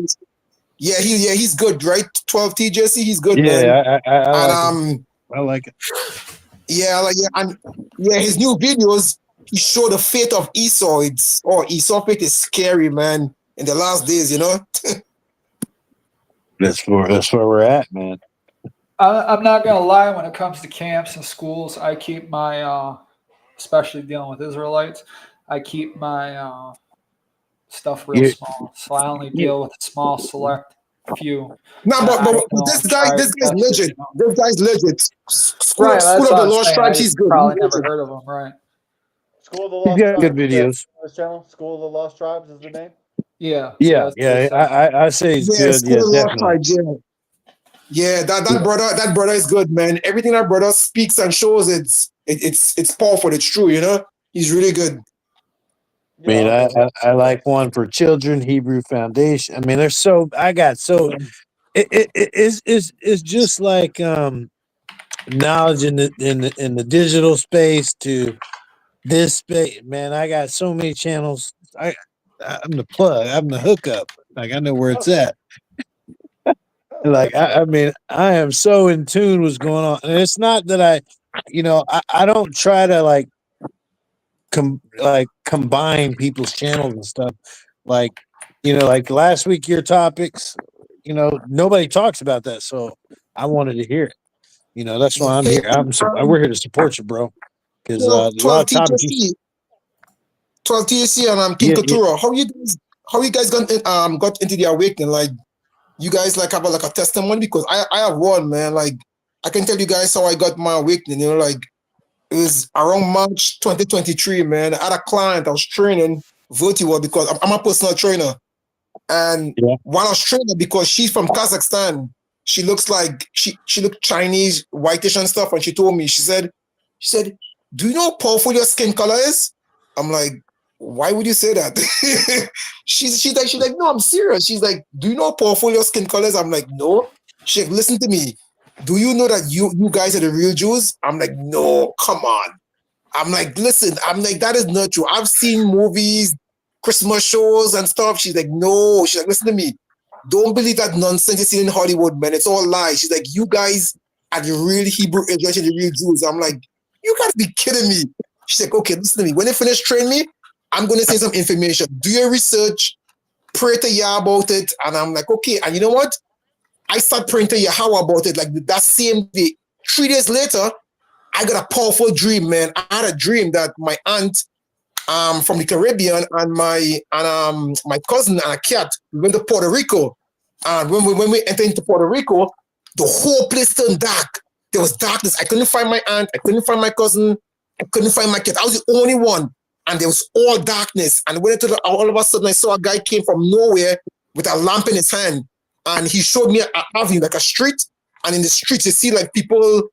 Yeah, he's good, right? 12 TJC, he's good, man. Yeah, I And like it. I like it. yeah, his new videos, he showed the fate of Esau. Esau fate is scary, man. In the last days, you know. That's where we're at, man. I'm not gonna lie. When it comes to camps and schools, I keep my, especially dealing with Israelites, I keep my stuff real small. So I only deal with a small select few. No, but this guy's legit. You know. This guy's legit. School Right, that's of what the I'm Lost saying. Tribes, I he's good. probably He's never legit. heard of him, right? School of the He's Lost got Tribes. good videos. This channel, School of the Lost Tribes is the name. Yeah. Yeah, I say he's good. School Yeah, of the Lost definitely. Tribes, yeah, that brother is good, man. Everything that brother speaks and shows, it's powerful. It's true, you know. He's really good. I mean, I like one for children, Hebrew Foundation. I mean, there's it's just like knowledge in the digital space to this space. Man, I got so many channels. I'm the plug. I'm the hookup. Like I know where it's at. Like I mean, I am so in tune with what's going on, and it's not that I don't try to like combine people's channels and stuff. Like like last week your topics, nobody talks about that, so I wanted to hear it. That's why I'm here. We're here to support you, bro. Because a lot of topics. 12 THC and King Couture. How you guys got into the awakening? Like you guys like have a testimony? Because I have one, man. Like I can tell you guys how I got my awakening. Like it was around March 2023, man. I had a client I was training virtual because I'm a personal trainer. And while I was training, because she's from Kazakhstan, she looks like she looked Chinese, whitish and stuff. And she told me, she said, do you know how powerful your skin color is? I'm like, why would you say that? she's like, no, I'm serious. She's like, do you know how powerful your skin color is? I'm like, no. She's like, listen to me. Do you know that you guys are the real Jews? I'm like, no, come on. I'm like, listen, that is not true. I've seen movies, Christmas shows and stuff. She's like, no. She's like, listen to me. Don't believe that nonsense you see in Hollywood, man. It's all lies. She's like, you guys are the real Hebrew Israelites, the real Jews. I'm like, you gotta be kidding me. She's like, okay, listen to me. When they finish training me, I'm gonna say some information. Do your research, pray to Yah about it. And I'm like, okay. And you know what? I start praying to Yahweh about it like that same day. 3 days later, I got a powerful dream, man. I had a dream that my aunt from the Caribbean and my cousin and a cat, we went to Puerto Rico. And when we entered into Puerto Rico, the whole place turned dark. There was darkness. I couldn't find my aunt. I couldn't find my cousin. I couldn't find my cat. I was the only one. And there was all darkness. And when all of a sudden I saw a guy came from nowhere with a lamp in his hand. And he showed me an avenue, like a street. And in the street, you see like people,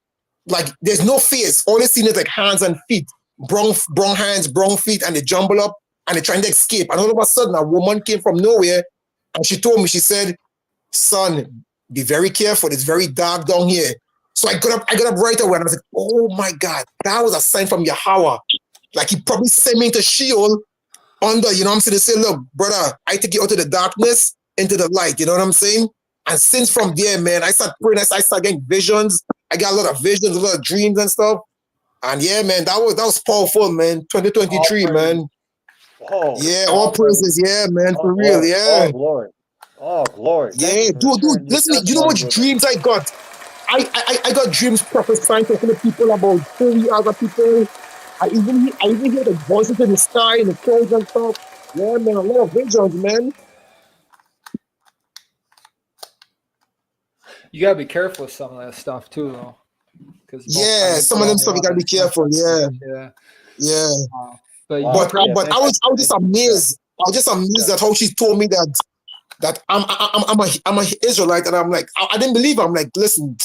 like there's no face. All they see is like hands and feet. Brown hands, brown feet, and they jumble up and they're trying to escape. And all of a sudden, a woman came from nowhere and she told me, she said, son, be very careful. It's very dark down here. So I got up right away and I was like, oh my God, that was a sign from Yahweh. Like he probably sent me into Sheol under, you know what I'm saying? They say, look, brother, I take you out of the darkness into the light. You know what I'm saying? And since from there, man, I started praying, I started getting visions. I got a lot of visions, a lot of dreams and stuff. And yeah, man, that was powerful, man. 2023, man. Oh, yeah, all praises, yeah, man, for real, yeah. All glory. All glory. Yeah, dude, listen, you know what dreams I got? I got dreams prophesying to other people about 30 other people. I even hear the voices in the sky and the clouds and stuff. Yeah, man, a lot of visions, man. You gotta be careful with some of that stuff too, though. Yeah, some of them stuff you gotta be careful. Yeah. But I was just amazed. I was just amazed at how she told me that I'm a Israelite, and I'm like, I didn't believe her. I'm like, listen,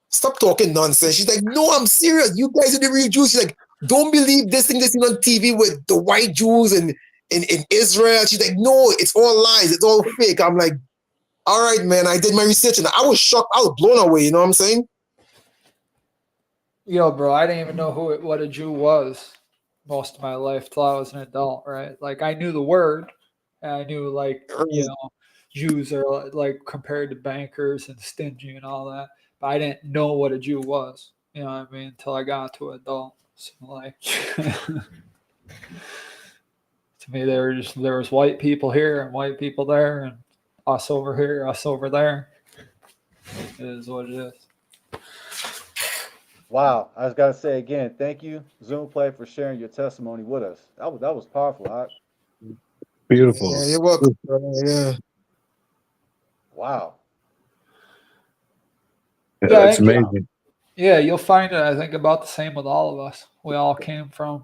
stop talking nonsense. She's like, no, I'm serious. You guys are the real Jews. She's like, don't believe this thing that's on TV with the white Jews and in Israel. She's like, no, it's all lies. It's all fake. I'm like, all right, man. I did my research and I was shocked. I was blown away. You know what I'm saying? Yo, bro, I didn't even know what a Jew was most of my life till I was an adult, right? Like I knew the word, and I knew like Jews are like compared to bankers and stingy and all that, but I didn't know what a Jew was. You know what I mean? Until I got to adult. So like, to me, there was white people here and white people there, and us over here, us over there. It is what it is. Wow, I just gotta say again, thank you, Zoom Play, for sharing your testimony with us. That was powerful. Beautiful. Yeah, you're welcome. Yeah. Wow. Yeah, it's amazing. Yeah, you'll find it, I think, about the same with all of us. We all came from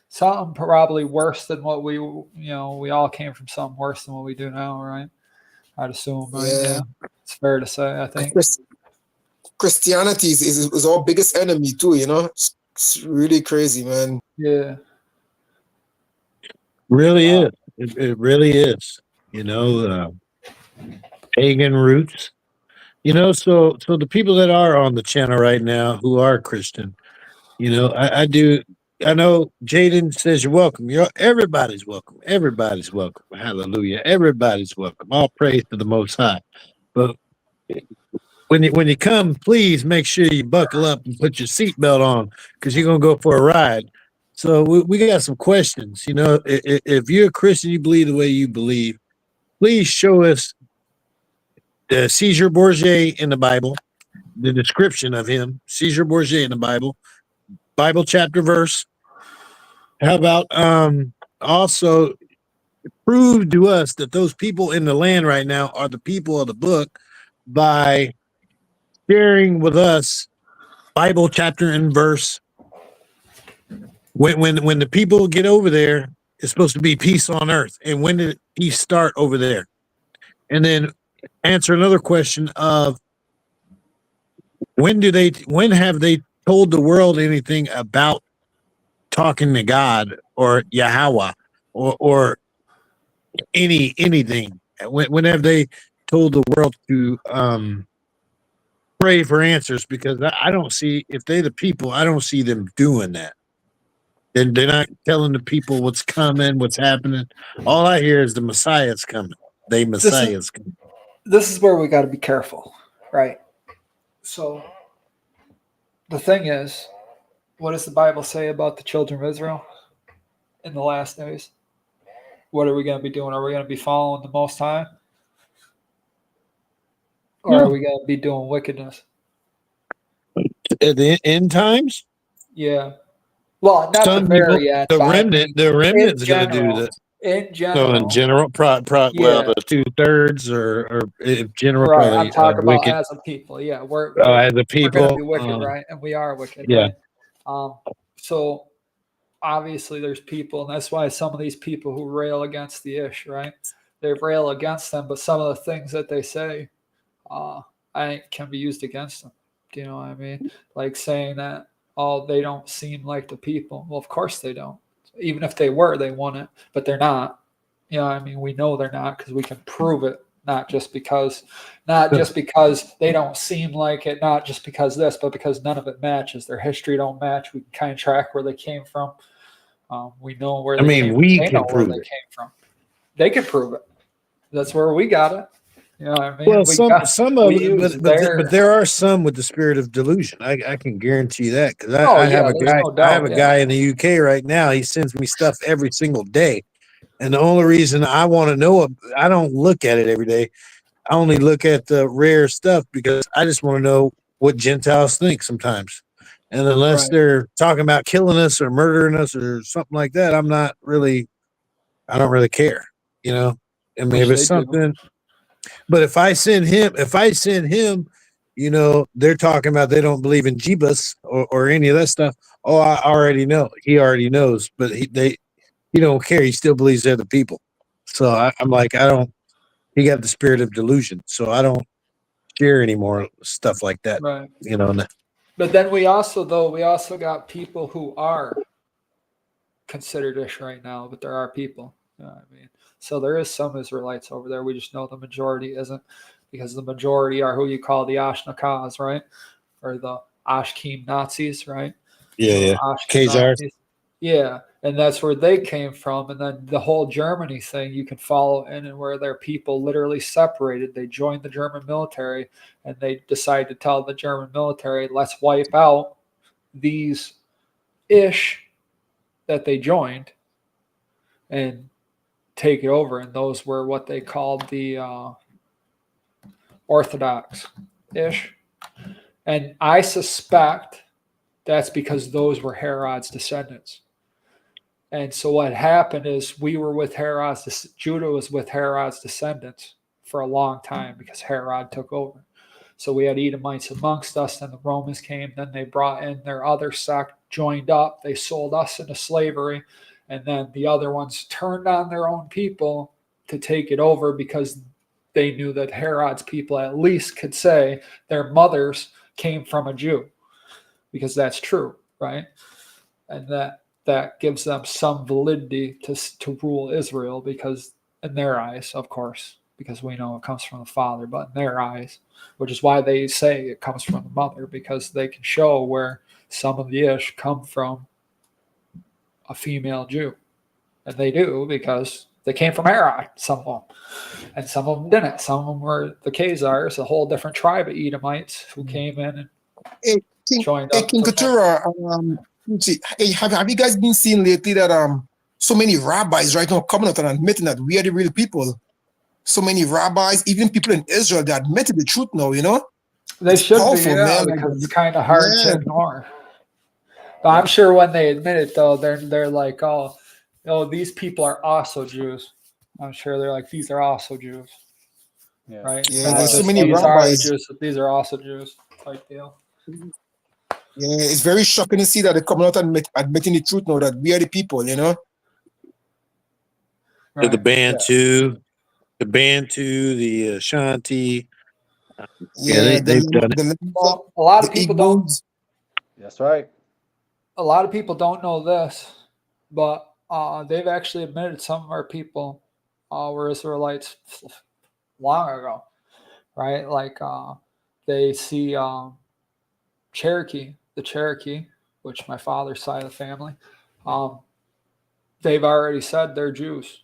something probably worse than what we all came from something worse than what we do now, right? I'd assume. Right? Yeah. It's fair to say, I think. Christianity is our biggest enemy too, you know? It's really crazy, man. Yeah. Really is. It really is. You know, pagan roots. You know, so the people that are on the channel right now who are Christian, you know, I know Jaden says you're welcome. Everybody's welcome. Everybody's welcome. Hallelujah. Everybody's welcome. All praise to the Most High. But when you come, please make sure you buckle up and put your seatbelt on, because you're gonna go for a ride. So we got some questions. You know, if you're a Christian, you believe the way you believe, please show us the Caesar Borgia in the Bible, the description of him, Caesar Borgia in the Bible chapter verse. How about also prove to us that those people in the land right now are the people of the book by sharing with us Bible chapter and verse. When the people get over there, it's supposed to be peace on earth. And when did peace start over there? And then answer another question of when have they told the world anything about talking to God or Yahweh or anything? When have they told the world to pray for answers? Because I don't see, if they're the people, I don't see them doing that. They're not telling the people what's coming, what's happening. All I hear is the Messiah's coming. Messiah's coming. This is where we got to be careful, right? So the thing is, what does the Bible say about the children of Israel in the last days? What are we going to be doing? Are we going to be following the Most High? Or are we going to be doing wickedness? At the end times, Yeah. Well, not the some people, very end. But I mean, the in remnant's going to do general. that. In So in general. general, well, Yeah. the 2/3 or in general, Right. I'm probably talking about wicked. as a people. Yeah. We're As a we're gonna people, be wicked, right? And we are wicked, yeah. right? So obviously there's people, and that's why some of these people who rail against the ish, right? They rail against them, but some of the things that they say I think can be used against them. Do you know what I mean? Like saying that, oh, they don't seem like the people. Well, of course they don't. Even if they were, they wouldn't, but they're not. You know what I mean? We know they're not because we can prove it, not just because they don't seem like it, not just because this, but because none of it matches. Their history don't match. We can kind of track where they came from. We know where I they mean, came we from. They can know where prove they it. came from. They can prove it. That's where we got it. You know what I mean? Well, We some of we it, use but there are some with the spirit of delusion. I can guarantee that because Oh I have yeah, a there's guy. no I have doubt. a Yeah. guy in the UK right now. He sends me stuff every single day, and the only reason I want to know, I don't look at it every day. I only look at the rare stuff because I just want to know what Gentiles think sometimes. And unless Right. they're talking about killing us or murdering us or something like that, I don't really care. You know, I mean, if Which it's they do. something, but if I send him, they're talking about they don't believe in Jebus or any of that stuff. Oh, I already know. He already knows, but he don't care. He still believes they're the people. So I'm like, I don't. He got the spirit of delusion, so I don't share any more stuff like that. Right. You know, But then we also got people who are considered ish right now, but there are people. You know what I mean? So there is some Israelites over there. We just know the majority isn't, because the majority are who you call the Ashnakaz, right? Or the Ashkim Nazis, right? yeah. Ashkim Khazars. Nazis. Yeah, and that's where they came from. And then the whole Germany thing you can follow in, and where their people literally separated. They joined the German military, and they decided to tell the German military, let's wipe out these ish that they joined and take it over. And those were what they called the Orthodox ish. And I suspect that's because those were Herod's descendants. And so what happened is Judah was with Herod's descendants for a long time because Herod took over. So we had Edomites amongst us, then the Romans came, then they brought in their other sect, joined up, they sold us into slavery, and then the other ones turned on their own people to take it over because they knew that Herod's people at least could say their mothers came from a Jew, because that's true, right? And that gives them some validity to rule Israel, because in their eyes, of course, because we know it comes from the father, but in their eyes, which is why they say it comes from the mother, because they can show where some of the ish come from a female Jew. And they do, because they came from Herod, some of them. And some of them didn't. Some of them were the Khazars, a whole different tribe of Edomites who came in and joined up. King Keturah, have you guys been seeing lately that so many rabbis right now coming out and admitting that we are the real people? So many rabbis, even people in Israel, they admitted the truth now, you know? They It's should powerful, be, yeah, man. because it's kind of hard to ignore. But I'm sure when they admit it, though, they're like, oh, these people are also Jews. I'm sure they're like, these are also Jews, Yeah. right? Yeah, Not there's so just many these are the rabbis. Jews, but these are also Jews, type deal. Yeah, it's very shocking to see that they're coming out and admitting the truth now, that we are the people, you know? Right. The Bantu, the Ashanti. Yeah, they've done it. Well, a lot of people don't. That's right. A lot of people don't know this, but they've actually admitted some of our people were Israelites long ago, right? Like they see the Cherokee, which my father's side of the family, they've already said they're Jews.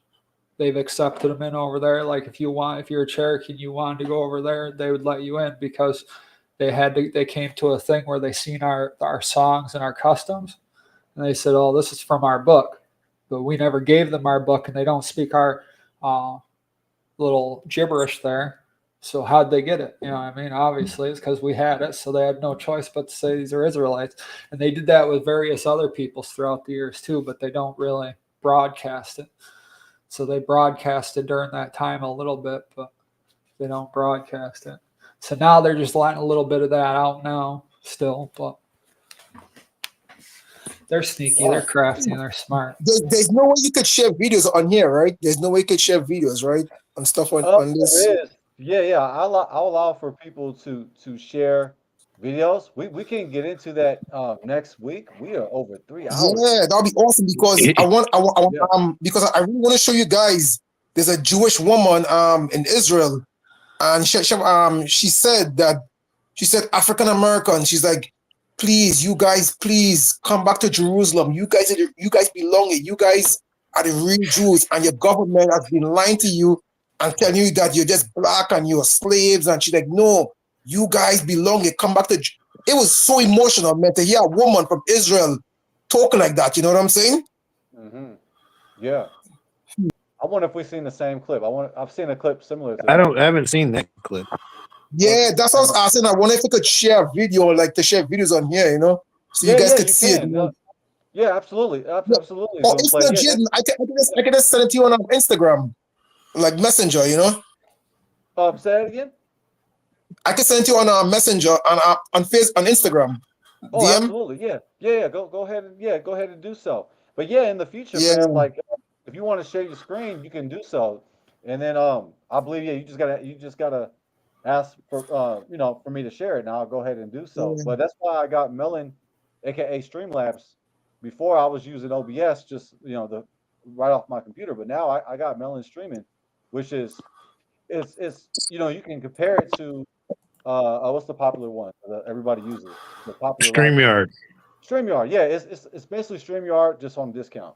They've accepted them in over there. Like if you're a Cherokee and you wanted to go over there, they would let you in, because they came to a thing where they seen our songs and our customs, and they said, oh, this is from our book, but we never gave them our book, and they don't speak our little gibberish there. So how'd they get it? You know what I mean? Obviously, it's because we had it, so they had no choice but to say these are Israelites. And they did that with various other peoples throughout the years too, but they don't really broadcast it. So they broadcast it during that time a little bit, but they don't broadcast it. So now they're just letting a little bit of that out now still, but they're sneaky, they're crafty, and they're smart. There's no way you could share videos on here, right? There's no way you could share videos, right? On stuff on this. There is. Yeah. I'll allow for people to share videos. We can get into that next week. We are over 3 hours. Yeah, that'll be awesome because Yeah. because I really want to show you guys. There's a Jewish woman in Israel, and she said African American. She's like, please, you guys, please come back to Jerusalem. You guys belong here. You guys are the real Jews, and your government has been lying to you and telling you that you're just black and you're slaves. And she's like, no, you guys belong here. Come back to. It was so emotional, man, to hear a woman from Israel talking like that. You know what I'm saying? Mm-hmm. Yeah. I wonder if we've seen the same clip. I've seen a clip similar to that. I haven't seen that clip. Yeah, that's what I was asking. I wonder if we could share a video, like to share videos on here, you know, so you guys could see it. You know? Yeah, absolutely. Absolutely. Oh, it's legit. I can just send it to you on Instagram, like Messenger, you know. Say it again. I can send it to you on Messenger on Instagram. Oh, DM? absolutely. Yeah. Go ahead and do so. But yeah, in the future, Yeah. man, like if you want to share your screen, you can do so. And then I believe you just gotta ask for for me to share it, and I'll go ahead and do so. Yeah. But that's why I got Melon, aka Streamlabs. Before I was using OBS, just the right off my computer, but now I got Melon streaming, which is it's you can compare it to what's the popular one that everybody uses, the popular StreamYard. StreamYard, yeah, it's basically StreamYard just on discount.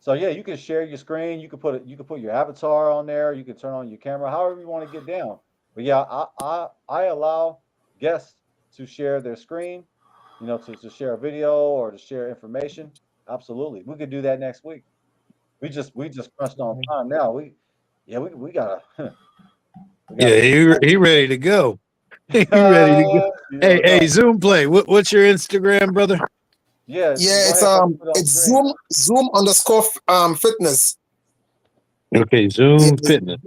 So yeah, you can share your screen. You can put your avatar on there. You can turn on your camera, however you want to get down. But yeah, I allow guests to share their screen, to share a video or to share information. Absolutely, we could do that next week. We just crunched on time now. We gotta. Yeah, he ready to go. He ready to go. Hey, Zoom play. What's your Instagram, brother? Yeah, it's Zoom_fitness. Okay, Zoom Fitness.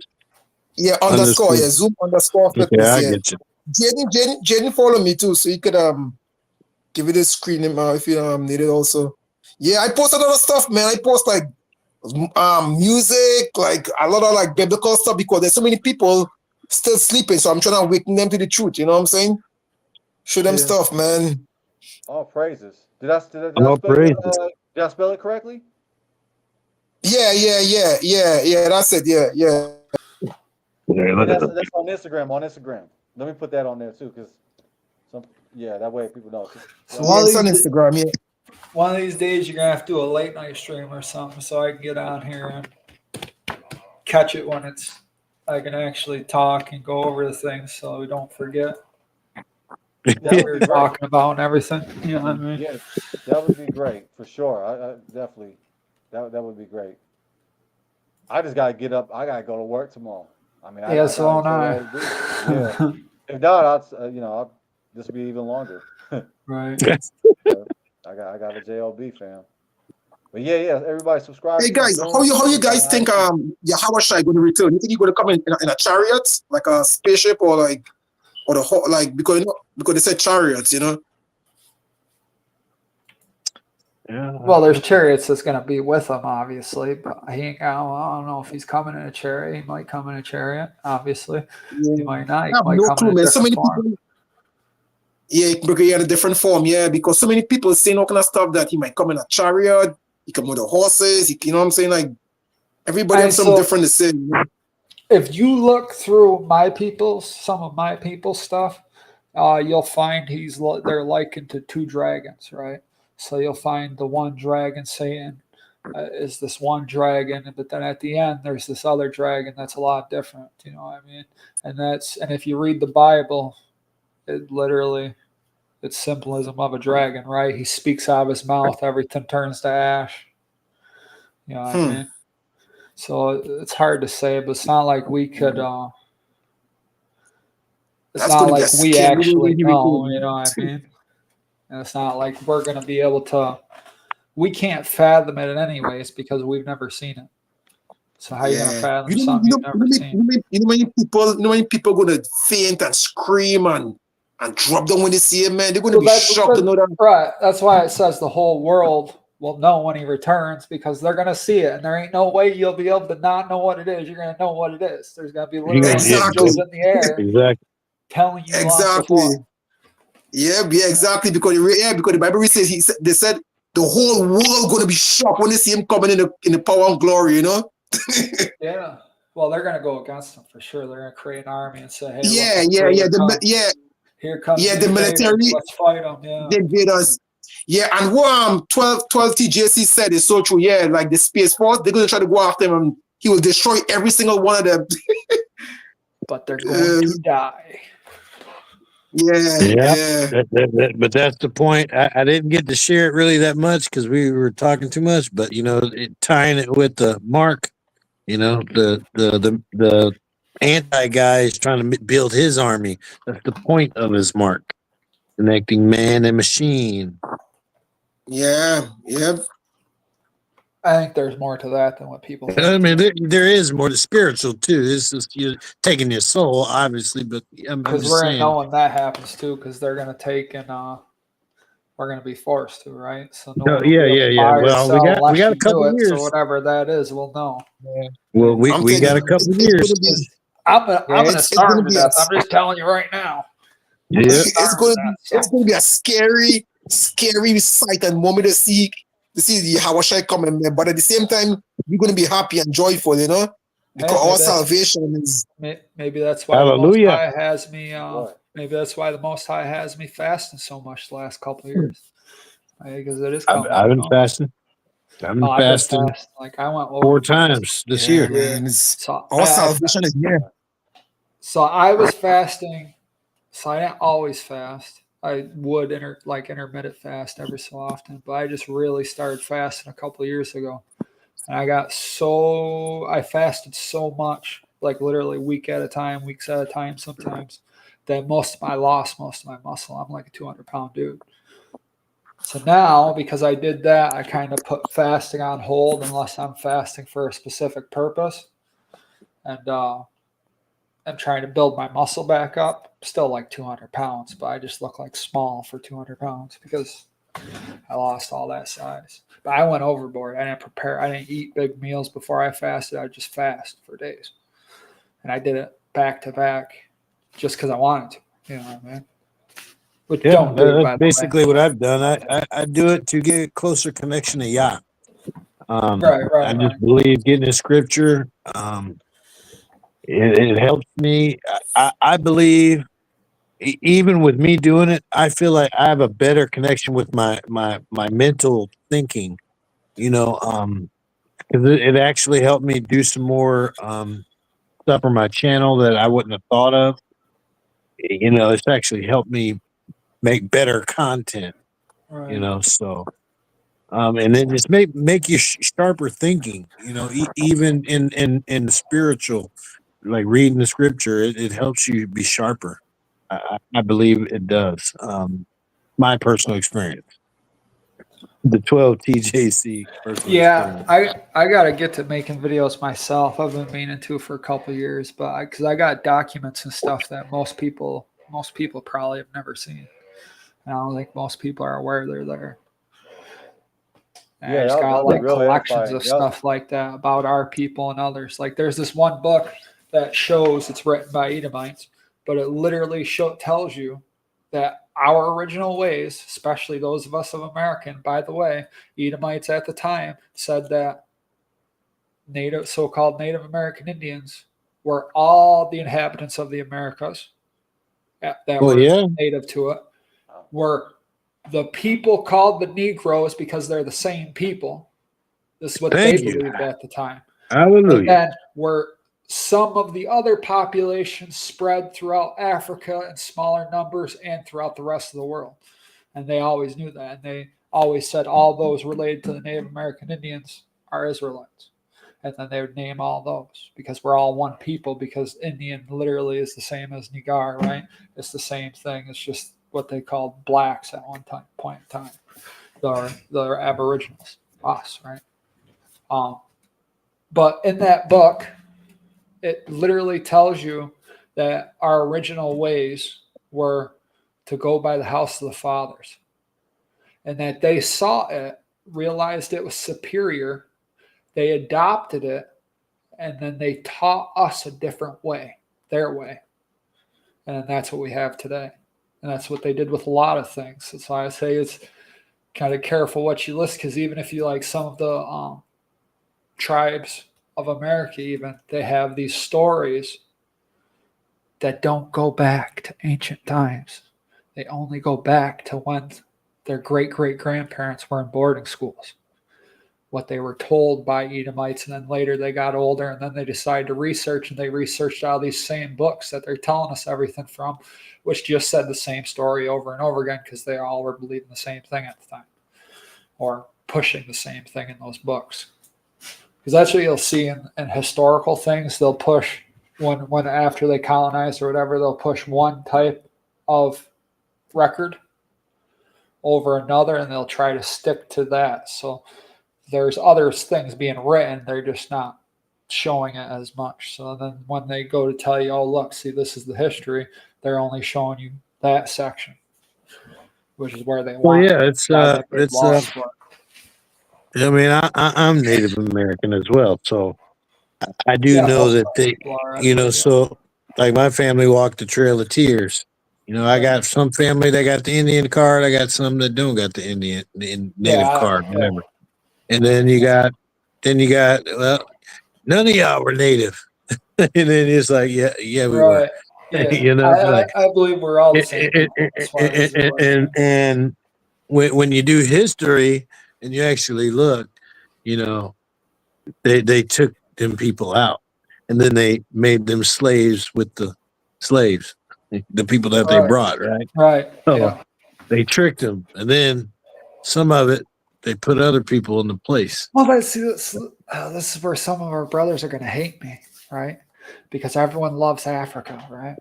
Yeah, underscore. Yeah, Zoom_fitness. Okay, I yeah. get you. Jaden follow me too, so you could give it a screen if you need it also. Yeah, I post a lot of stuff, man. I post like music, like a lot of like biblical stuff because there's so many people still sleeping, so I'm trying to awaken them to the truth. You know what I'm saying? Show them stuff, man. All praises. Did I spell it correctly? Yeah. That's it. Yeah. That's on Instagram. Let me put that on there too, because that way people know. So it's on Instagram. Yeah. One of these days, you're gonna have to do a late night stream or something, so I can get on here and catch it when I can actually talk and go over the things, so we don't forget what we were talking about and everything. You know what I mean? Yeah, that would be great for sure. I definitely that would be great. I just gotta get up. I gotta go to work tomorrow. I mean, so am I. Yeah. If not, I'll just be even longer. Right. I got a JLB fam. But yeah, everybody subscribe. Hey guys, how you guys think Yahusha going to return? You think he's going to come in a chariot, like a spaceship, or because they said chariots, Yeah. Well, there's chariots that's going to be with him, obviously, but I don't know if he's coming in a chariot. He might come in a chariot, obviously. Yeah. He might not. He might come in a different form. Yeah, he could be in a different form, yeah, because so many people saying all kind of stuff that he might come in a chariot, he come with the horses, you know what I'm saying? Like, everybody has something different to say. If you look through some of my people's stuff, you'll find they're likened to two dragons, right? So you'll find the one dragon Satan is this one dragon, but then at the end there's this other dragon that's a lot different. You know what I mean? And if you read the Bible, it's symbolism of a dragon, right? He speaks out of his mouth, everything turns to ash. You know what I mean? So it's hard to say, but it's not like we could It's That's not going to be a like we scary actually way know, you know what I mean? And it's not like we're going to be able to, we can't fathom it in any ways because we've never seen it. So how are you going to Yeah. fathom You know, something you know, you've never seen? you know many people going to faint and scream and drop down when they see it, man. They're going to Well, be shocked to know that. right. That's why it says the whole world will know when he returns because they're going to see it. And there ain't no way you'll be able to not know what it is. You're going to know what it is. There's going to be literally Exactly. angels in the air Exactly. telling you long Exactly. before. Yeah, exactly. Because because the Bible says they said the whole world going to be shocked when they see him coming in the power and glory, you know? Yeah. Well, they're going to go against him for sure. They're going to create an army and say, hey, look, Yeah, the yeah, yeah. Creator comes. Here comes Yeah, the the invaders. military, Let's fight them. Yeah. they invade us. Yeah, and what 12 TJC said is so true. Yeah, like the Space Force, they're going to try to go after him and he will destroy every single one of them. But they're going to die. Yeah. But that's the point. I didn't get to share it really that much because we were talking too much. But tying it with the mark, the anti guy is trying to build his army. That's the point of his mark, connecting man and machine. Yeah. I think there's more to that than what people think. I mean, there is more to spiritual too. This is you're taking your soul, obviously, but I'm Because just we're going to saying. know when that happens too, because they're going to take and we're going to be forced to, right? So no one will Yeah. be able to buy or Well, sell unless we got a you couple do it. So years. whatever that is, we'll know. Yeah. Well, I'm we telling got you, a couple it's years. going to be. I'm gonna It's going starve to to be death. I'm just telling you right now. I'm gonna starve to death. it's going to be a scary sight and moment to see the Yahusha coming, man. But at the same time, you're going to be happy and joyful, you know, because Hey, our salvation is. Maybe that's why the Most High has me. Maybe that's why the Most High has me fasting so much the last couple of years. Because it is coming. I've been fasting. I've been fasting Like I went 4 times this year. Man, So our salvation is here. So I was fasting. So I didn't always fast. I would intermittent fast every so often, but I just really started fasting a couple of years ago. And I fasted so much, like literally weeks at a time sometimes, that I lost most of my muscle. I'm like a 200-pound dude. So now, because I did that, I kind of put fasting on hold unless I'm fasting for a specific purpose. And I'm trying to build my muscle back up. Still like 200 pounds, but I just look like small for 200 pounds because I lost all that size. But I went overboard. I didn't eat big meals before I fasted. I just fast for days. And I did it back to back just because I wanted to. You know what I mean? But don't do it, That's basically what I've done. I do it to get a closer connection to Yah. I just believe getting the scripture. It helps me. I believe even with me doing it, I feel like I have a better connection with my mental thinking, because it actually helped me do some more stuff on my channel that I wouldn't have thought of. It's actually helped me make better content, so and then just make you sharper thinking, even in the spiritual, like reading the scripture, it helps you be sharper. I believe it does. My personal experience. The 12 TJC personal experience. I gotta get to making videos myself. I've been meaning to for a couple of years, but because I got documents and stuff that most people probably have never seen. And I don't think most people are aware they're there. And I just got like collections of stuff like that about our people and others. Like there's this one book that shows it's written by Edomites, but it literally tells you that our original ways, especially those of us of American, by the way, Edomites at the time said that so-called Native American Indians were all the inhabitants of the Americas that were native to it, were the people called the Negroes because they're the same people. This is what they believed at the time. Hallelujah. And then were some of the other populations spread throughout Africa in smaller numbers and throughout the rest of the world. And they always knew that. And they always said all those related to the Native American Indians are Israelites. And then they would name all those because we're all one people, because Indian literally is the same as Nigar, right? It's the same thing. It's just what they called blacks at one point in time. They're aboriginals, us, right? But in that book, it literally tells you that our original ways were to go by the house of the fathers, and that they saw it, realized it was superior, they adopted it, and then they taught us a different way, their way. And that's what we have today. And that's what they did with a lot of things. That's why I say it's kind of careful what you list, because even if you like some of the tribes of America, even, they have these stories that don't go back to ancient times. They only go back to when their great-great-grandparents were in boarding schools, what they were told by Edomites, and then later they got older, and then they decided to research, and they researched all these same books that they're telling us everything from, which just said the same story over and over again, because they all were believing the same thing at the time, or pushing the same thing in those books. Because that's what you'll see in historical things. They'll push, when after they colonize or whatever, they'll push one type of record over another, and they'll try to stick to that. So there's other things being written, they're just not showing it as much. So then when they go to tell you, oh, look, see, this is the history, they're only showing you that section, which is where they want. Well, yeah, I mean, I'm Native American as well, so I do know that they, so like my family walked the Trail of Tears. I got some family that got the Indian card. I got some that don't got the native card, whatever. And then you got, well, none of y'all were native. And then it's like, yeah, we were. Yeah. I believe we're all the same. And when you do history and you actually look, they took them people out, and then they made them slaves with the slaves, the people that they brought, right? Right. So they tricked them, and then some of it they put other people in the place. Well, but see, this is where some of our brothers are going to hate me, right? Because everyone loves Africa, right?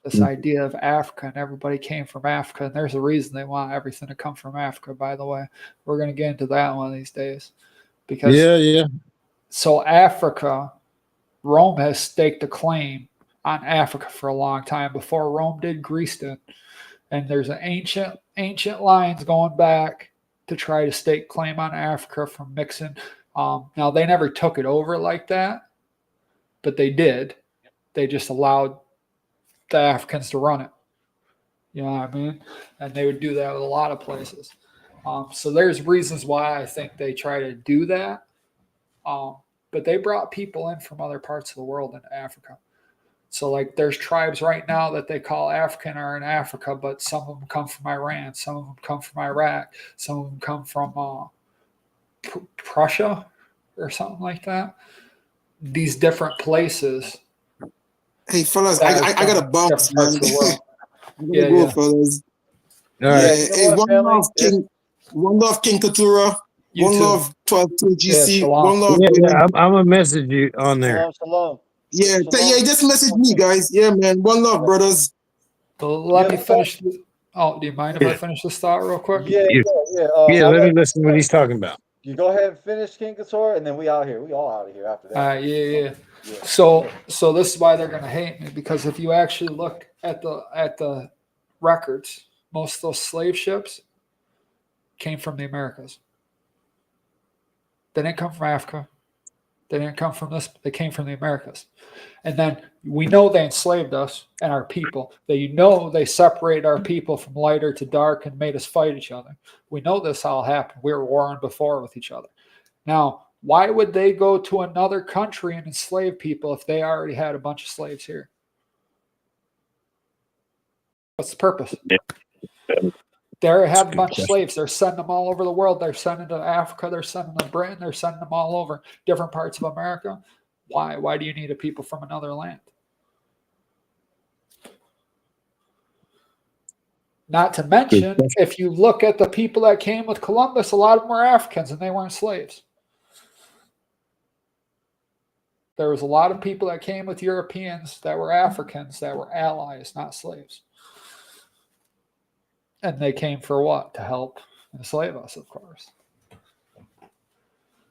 This idea of Africa, and everybody came from Africa, and there's a reason they want everything to come from Africa, by the way. We're going to get into that one of these days. Because so Africa, Rome has staked a claim on Africa for a long time. Before Rome did, Greece did. And there's an ancient lines going back to try to stake claim on Africa from mixing. Now, they never took it over like that, but they did. They just allowed the Africans to run it. You know what I mean? And they would do that with a lot of places. So there's reasons why I think they try to do that. But they brought people in from other parts of the world into Africa. So like there's tribes right now that they call African are in Africa, but some of them come from Iran, some of them come from Iraq, some of them come from Prussia or something like that. These different places. Hey fellas, I got a bounce, man. Fellas. All right. Hey, one love King Katura. One love 12 GC. One love. I'm gonna message you on there. Shalom. Yeah, just message me, guys. Yeah, man. One love, brothers. Let me finish. Do you mind if I finish this thought real quick? Yeah. Let me listen to what he's talking about. You go ahead and finish King Couture, and then we out here. We all out of here after that. Yeah. So this is why they're gonna hate me, because if you actually look at the records, most of those slave ships came from the Americas. They didn't come from Africa. They didn't come from this. They came from the Americas. And then we know they enslaved us and our people. They separated our people from lighter to dark and made us fight each other. We know this all happened. We were warring before with each other. Now, why would they go to another country and enslave people if they already had a bunch of slaves here? What's the purpose? They have a bunch of slaves. They're sending them all over the world. They're sending to Africa. They're sending to Britain. They're sending them all over different parts of America. Why? Why do you need a people from another land? Not to mention, if you look at the people that came with Columbus, a lot of them were Africans and they weren't slaves. There was a lot of people that came with Europeans that were Africans that were allies, not slaves. And they came for what? To help enslave us, of course.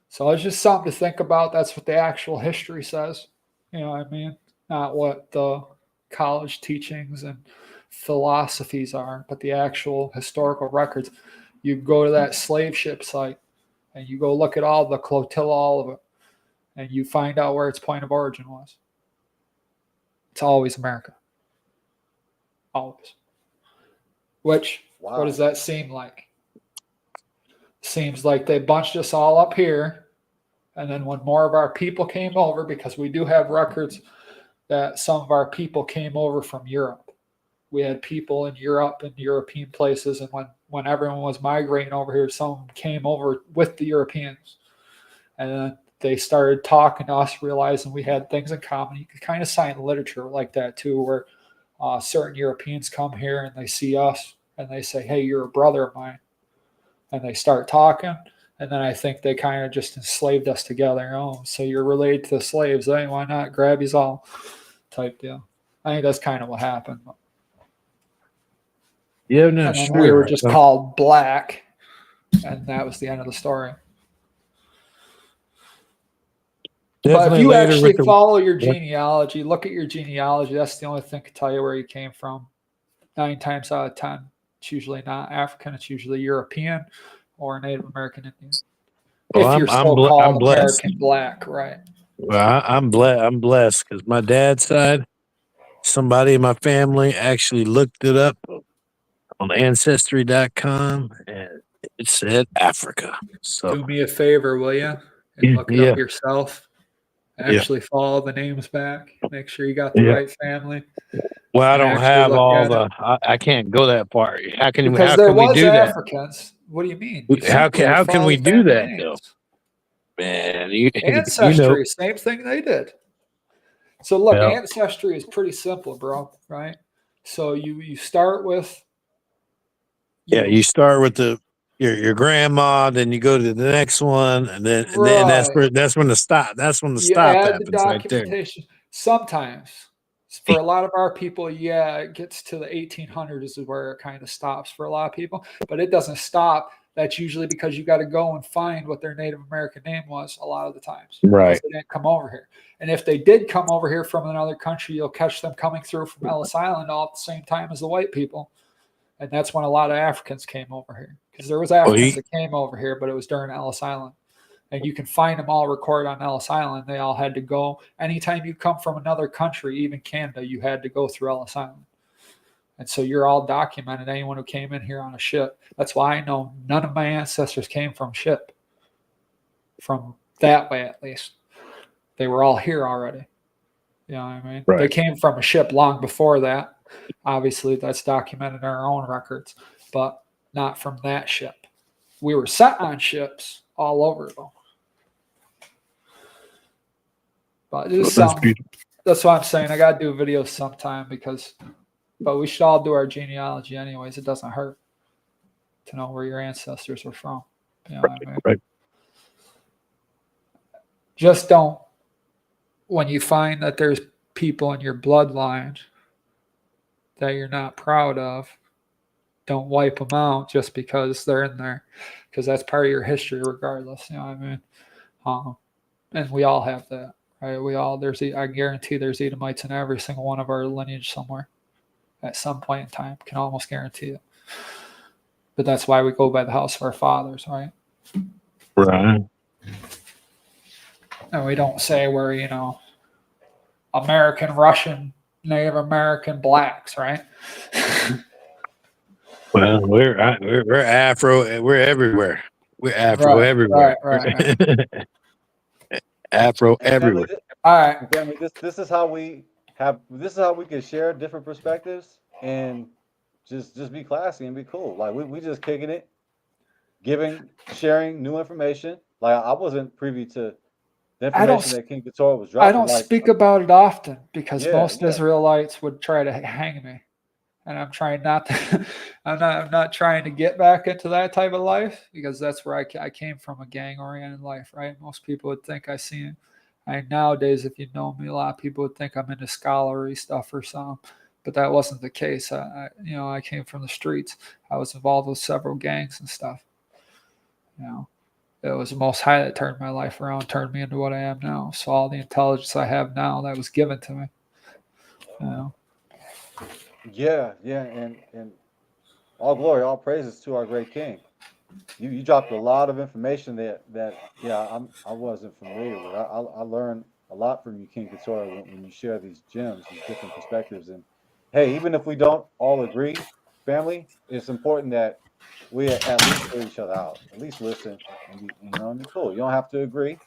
So it's just something to think about. That's what the actual history says. You know what I mean? Not what the college teachings and philosophies are, but the actual historical records. You go to that slave ship site and you go look at all the flotilla, all of it, and you find out where its point of origin was. It's always America. Always. Which, Wow. what does that seem like? Seems like they bunched us all up here, and then when more of our people came over, because we do have records that some of our people came over from Europe. We had people in Europe and European places, and when everyone was migrating over here, some came over with the Europeans. And then they started talking to us, realizing we had things in common. You could kind of sign literature like that too, where certain Europeans come here and they see us and they say, hey, you're a brother of mine. And they start talking. And then I think they kind of just enslaved us together. Oh, so you're related to the slaves. Hey, why not grab you all type deal. I think that's kind of what happened. Yeah, no, And then sure. we were just called black. And that was the end of the story. But if you actually follow your genealogy, look at your genealogy, that's the only thing to tell you where you came from. 9 times out of 10, it's usually not African, it's usually European or Native American Indian. Well, if you're so-called American black, right? Well, I'm blessed because my dad's side, somebody in my family actually looked it up on Ancestry.com and it said Africa. So do me a favor, will you? And look it up yourself. Actually follow the names back. Make sure you got the right family. Well, I don't have all the. I can't go that far. How can we do Africans. What do you mean? You how can we do that though? Man, Ancestry, same thing they did. So look, Ancestry is pretty simple, bro. Right? So you start with. You start with your grandma, then you go to the next one, and then that's when the stop. That's when the stop add happens the documentation. Right there. Sometimes, for a lot of our people, it gets to the 1800s is where it kind of stops for a lot of people, but it doesn't stop. That's usually because you got to go and find what their Native American name was a lot of the times. Right. They didn't come over here. And if they did come over here from another country, you'll catch them coming through from Ellis Island all at the same time as the white people. And that's when a lot of Africans came over here. Because there was Africans that came over here, but it was during Ellis Island. And you can find them all recorded on Ellis Island. They all had to go. Anytime you come from another country, even Canada, you had to go through Ellis Island. And so you're all documented, anyone who came in here on a ship. That's why I know none of my ancestors came from ship. From that way, at least. They were all here already. You know what I mean? Right. They came from a ship long before that. Obviously, that's documented in our own records, but not from that ship. We were sent on ships all over, though. But it is something. That's why I'm saying I got to do videos sometime but we should all do our genealogy anyways. It doesn't hurt to know where your ancestors were from. You know what I mean? Right. Just don't, when you find that there's people in your bloodline that you're not proud of, don't wipe them out just because they're in there, because that's part of your history regardless. You know what I mean? And we all have that, right? I guarantee there's Edomites in every single one of our lineage somewhere at some point in time. Can almost guarantee it. But that's why we go by the house of our fathers, right? Right. And we don't say we're, American, Russian, Native American, blacks, right? Well, we're Afro. We're everywhere. We're Afro everywhere. Right. Afro everywhere. All right. Family, this is how we can share different perspectives and just be classy and be cool. Like we just kicking it, sharing new information. Like I wasn't privy to the information that King Keturah was dropping. I don't speak about it often because most Israelites would try to hang me. And I'm trying not to, I'm not trying to get back into that type of life because that's where I came from, a gang-oriented life, right? Most people would think I Nowadays, if you know me, a lot of people would think I'm into scholarly stuff or something, but that wasn't the case. I came from the streets. I was involved with several gangs and stuff. It was the Most High that turned my life around, turned me into what I am now. So all the intelligence I have now, that was given to me. Yeah, and all glory, all praises to our great King. You dropped a lot of information that I wasn't familiar with. I learned a lot from you, King Katora, when you share these gems, these different perspectives. And hey, even if we don't all agree, family, it's important that we at least hear each other out, at least listen, and be cool. You don't have to agree.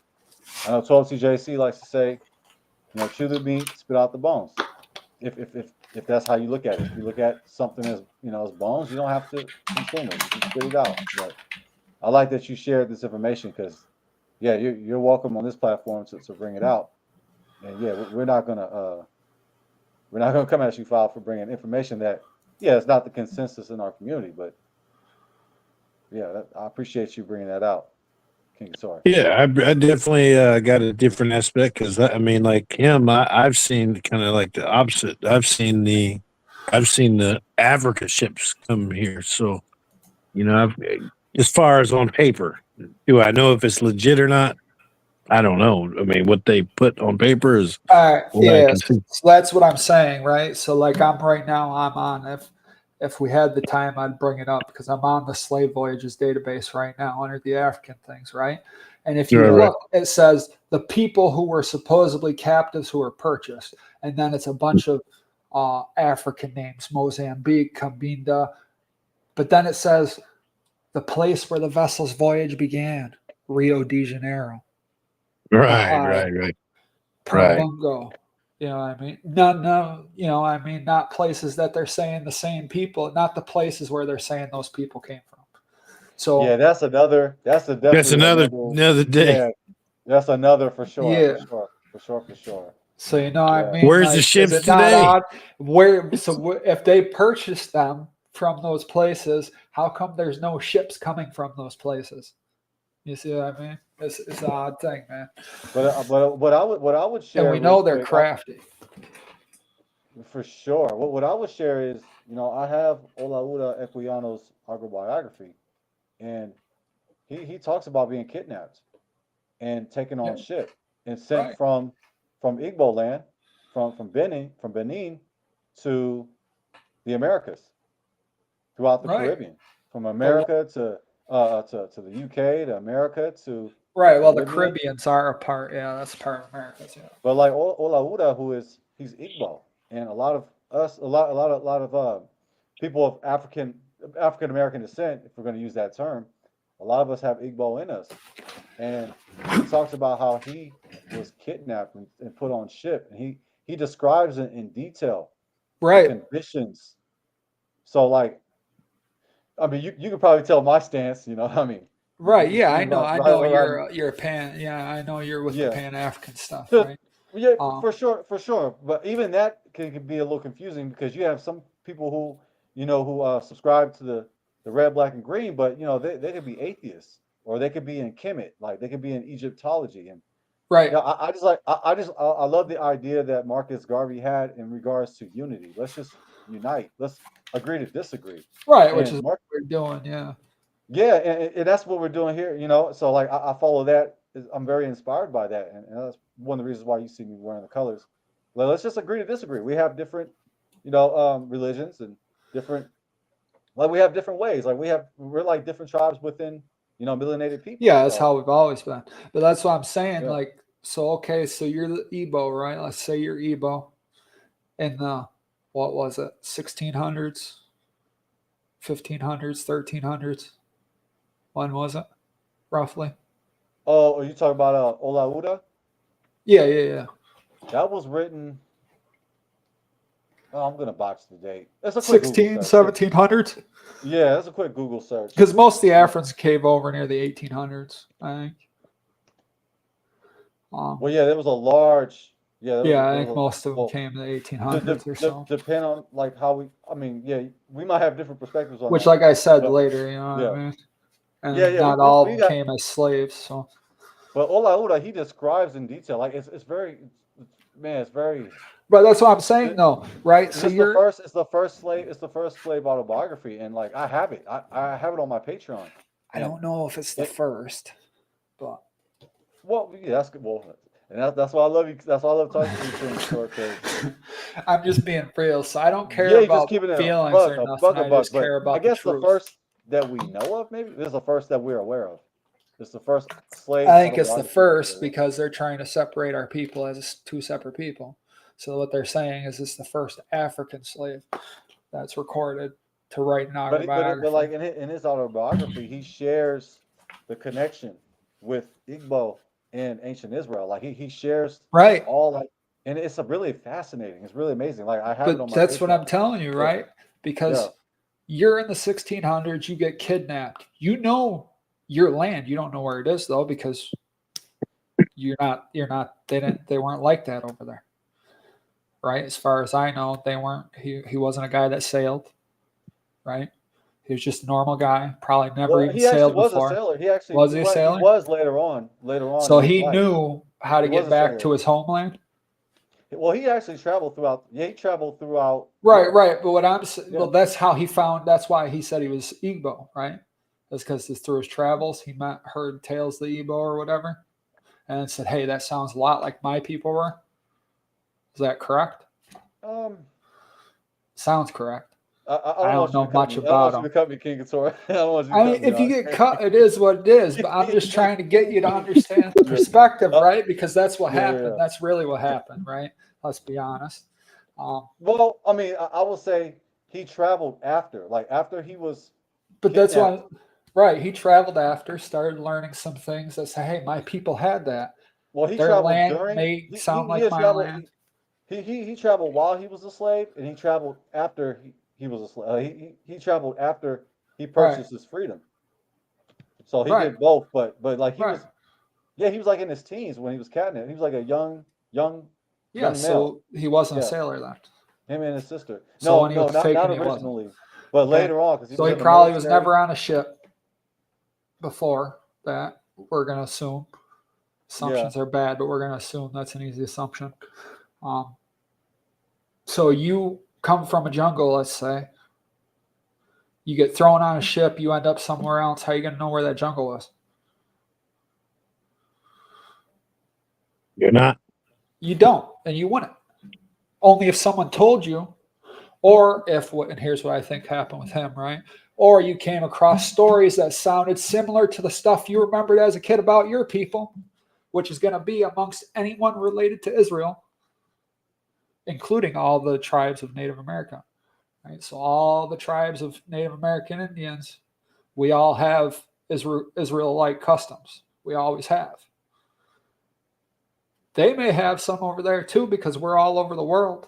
I know 12TJC likes to say, chew the meat, spit out the bones. If that's how you look at it, if you look at something as as bones, you don't have to consume it. You can spit it out. But I like that you shared this information because, yeah, you're welcome on this platform to bring it out. And yeah, we're not gonna come at you foul for bringing information that it's not the consensus in our community, but yeah, I appreciate you bringing that out, King Sorry. Yeah, I definitely got a different aspect because I mean, like him, I've seen kind of like the opposite. I've seen the Africa ships come here, so as far as on paper, do I know if it's legit or not? I don't know. I mean, what they put on paper is what I can see. So that's what I'm saying, right? So like I'm on. If we had the time, I'd bring it up because I'm on the slave voyages database right now under the African things, right? And if you look, it says the people who were supposedly captives who were purchased, and then it's a bunch of African names: Mozambique, Cabinda, but then it says the place where the vessel's voyage began, Rio de Janeiro. Right. Prabungo. You know what I mean? No, not places that they're saying the same people, not the places where they're saying those people came from. So yeah, that's another day. Yeah, that's another for sure. Yeah. For sure. So I mean, where's the ships is it today? not odd? If they purchased them from those places, how come there's no ships coming from those places? You see what I mean? It's an odd thing, man. But what I would share, and we know they're crafty. For sure. What I would share is, I have Olaudah Equiano's autobiography, and he talks about being kidnapped and taken on ship and sent from Igbo land, from Benin to the Americas, throughout the Caribbean, from America to the UK, to America, to well, the Caribbeans are a part. Yeah, that's part of America. Yeah. But like Olaudah, he's Igbo, and a lot of people of African American descent, if we're going to use that term, a lot of us have Igbo in us. And he talks about how he was kidnapped and put on ship, and he describes it in detail, the conditions. So like, I mean, you could probably tell my stance, I mean. Right. Yeah, I know you're a pan. Yeah, I know you're with the Pan African stuff. Right? Yeah, for sure. But even that can be a little confusing because you have some people who subscribe to the red, black, and green, but they could be atheists or they could be in Kemet, like they could be in Egyptology, and I love the idea that Marcus Garvey had in regards to unity. Let's just unite. Let's agree to disagree. Right, which is what we're doing. Yeah. Yeah, and that's what we're doing here, So like I follow that. I'm very inspired by that, and that's one of the reasons why you see me wearing the colors. Well, let's just agree to disagree. We have different, religions and different, like we have different ways. Like we're like different tribes within, melanated people. Yeah, that's how we've always been. But that's what I'm saying. Yeah. Like, so you're the Igbo, right? Let's say you're Igbo, in the what was it, 1600s, 1500s, 1300s. When was it, roughly? Oh, are you talking about Olaudah? Yeah. That was written. Oh, I'm gonna botch the date. That's a quick 1700s. Yeah, that's a quick Google search. Because most of the Africans came over near the 1800s, I think. Well, yeah, there was a large. Yeah, I think most of them came in the 1800s or so. Depend on like how we might have different perspectives on which, that. like I said later, what I mean. And not all of them came as slaves. So But Ola he describes in detail, like it's very, man, it's very. But that's what I'm saying, It, though, right? So it's the you're. first, it's the first slave autobiography, and like I have it, I have it on my Patreon. I don't know if it's the first, but well, yeah, that's good. Well, and that's why I love you. That's why I love talking to you, because I'm just being real. So I don't care yeah, you're just about keeping it feelings buck, or a nothing. buck, a I buck. just But care I about the guess the truth. first that we know of, maybe this is the first that we're aware of. It's the first slave. I think it's the autobiography first because they're trying to separate our people as two separate people. So what they're saying is it's the first African slave that's recorded to write an autobiography. But like in his autobiography, he shares the connection with Igbo in ancient Israel. Like he shares right. all like, and it's a really fascinating. It's really amazing. Like I have it on But my. that's what Patreon. I'm telling you, right? Because you're in the 1600s, you get kidnapped. You know your land. You don't know where it is though, because they weren't like that over there. Right? As far as I know, they weren't. He wasn't a guy that sailed, right? He was just a normal guy, probably never even sailed before. A sailor. He actually Was he a sailor? He was later on. So In his he life. knew how to He was get a back sailor. to his homeland. Well, he actually traveled throughout. Yeah, he traveled throughout. Right, right. But what I'm saying, well, that's how he found. That's why he said he was Igbo, right? That's because through his travels, he heard tales of the Igbo or whatever, and said, "Hey, that sounds a lot like my people were." Is that correct? Sounds correct. I don't know much about him. Cut me, King Couture. I mean, if you get cut, it is what it is. But I'm just trying to get you to understand the perspective, right? Because that's what happened. That's really what happened, right? Let's be honest. Well, I mean, I will say he traveled after he was. But that's why, right? He traveled after, started learning some things that say, "Hey, my people had that." Well, he Their traveled land during. may sound like my land. He traveled while he was a slave, and he traveled after he was a slave. He traveled after he purchased his freedom. So he did both, but like he was, he was like in his teens when he was catnip. He was like a young Yeah, so male. he wasn't a sailor then. Him and his sister. So No, not originally, but later on. So he probably was never on a ship before that. We're gonna assume. Assumptions are bad, but we're gonna assume that's an easy assumption. So you come from a jungle, let's say. You get thrown on a ship, you end up somewhere else. How are you going to know where that jungle was? You're not. You don't, and you wouldn't. Only if someone told you, or if, and here's what I think happened with him, right? Or you came across stories that sounded similar to the stuff you remembered as a kid about your people, which is going to be amongst anyone related to Israel, including all the tribes of Native America. Right? So all the tribes of Native American Indians, we all have Israelite customs. We always have. They may have some over there too because we're all over the world.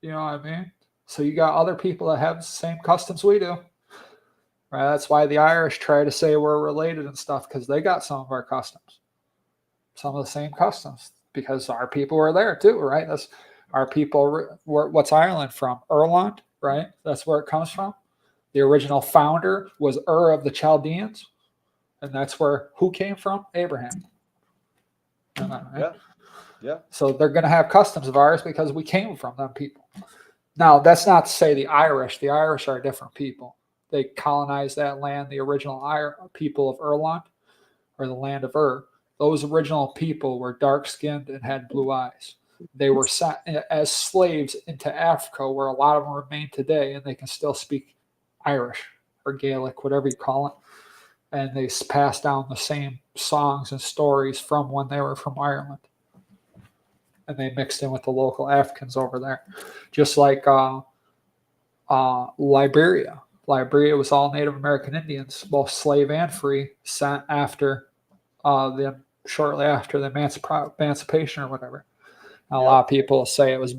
You know what I mean? So you got other people that have the same customs we do. Right? That's why the Irish try to say we're related and stuff, because they got some of our customs. Some of the same customs, because our people were there too, right? That's our people. What's Ireland from? Ireland, right? That's where it comes from. The original founder was Ur of the Chaldeans, and that's where who came from? Abraham. Right? Yeah. So they're going to have customs of ours because we came from them people. Now, that's not to say the Irish. The Irish are different people. They colonized that land. The original people of Ireland, or the land of Ur, those original people were dark-skinned and had blue eyes. They were sent as slaves into Africa, where a lot of them remain today, and they can still speak Irish or Gaelic, whatever you call it. And they pass down the same songs and stories from when they were from Ireland. And they mixed in with the local Africans over there. Just like Liberia. Liberia was all Native American Indians, both slave and free, sent after shortly after the emancipation or whatever. A lot of people say it was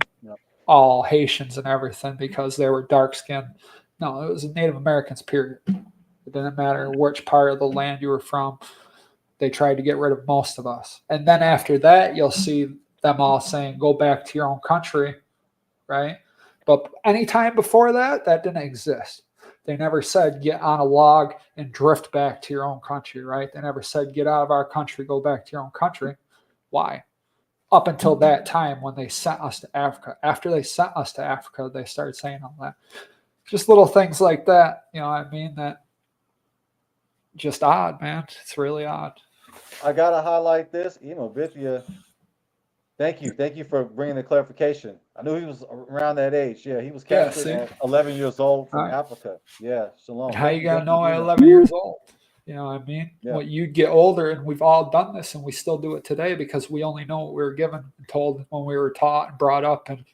all Haitians and everything because they were dark-skinned. No, it was Native Americans, period. It didn't matter which part of the land you were from. They tried to get rid of most of us. And then after that, you'll see them all saying, go back to your own country, right? But anytime before that, that didn't exist. They never said get on a log and drift back to your own country, right? They never said get out of our country, go back to your own country. Why? Up until that time when they sent us to Africa. After they sent us to Africa, they started saying all that. Just little things like that, you know what I mean? That just odd, man. It's really odd. I gotta highlight this. Bithia, thank you for bringing the clarification. I knew he was around that age. Yeah, he was captured at 11 years old from Africa. Yeah, shalom. And how you gotta know at 11 years old? You know what I mean? Yeah. Well, you get older, and we've all done this, and we still do it today because we only know what we were given and told when we were taught and brought up, and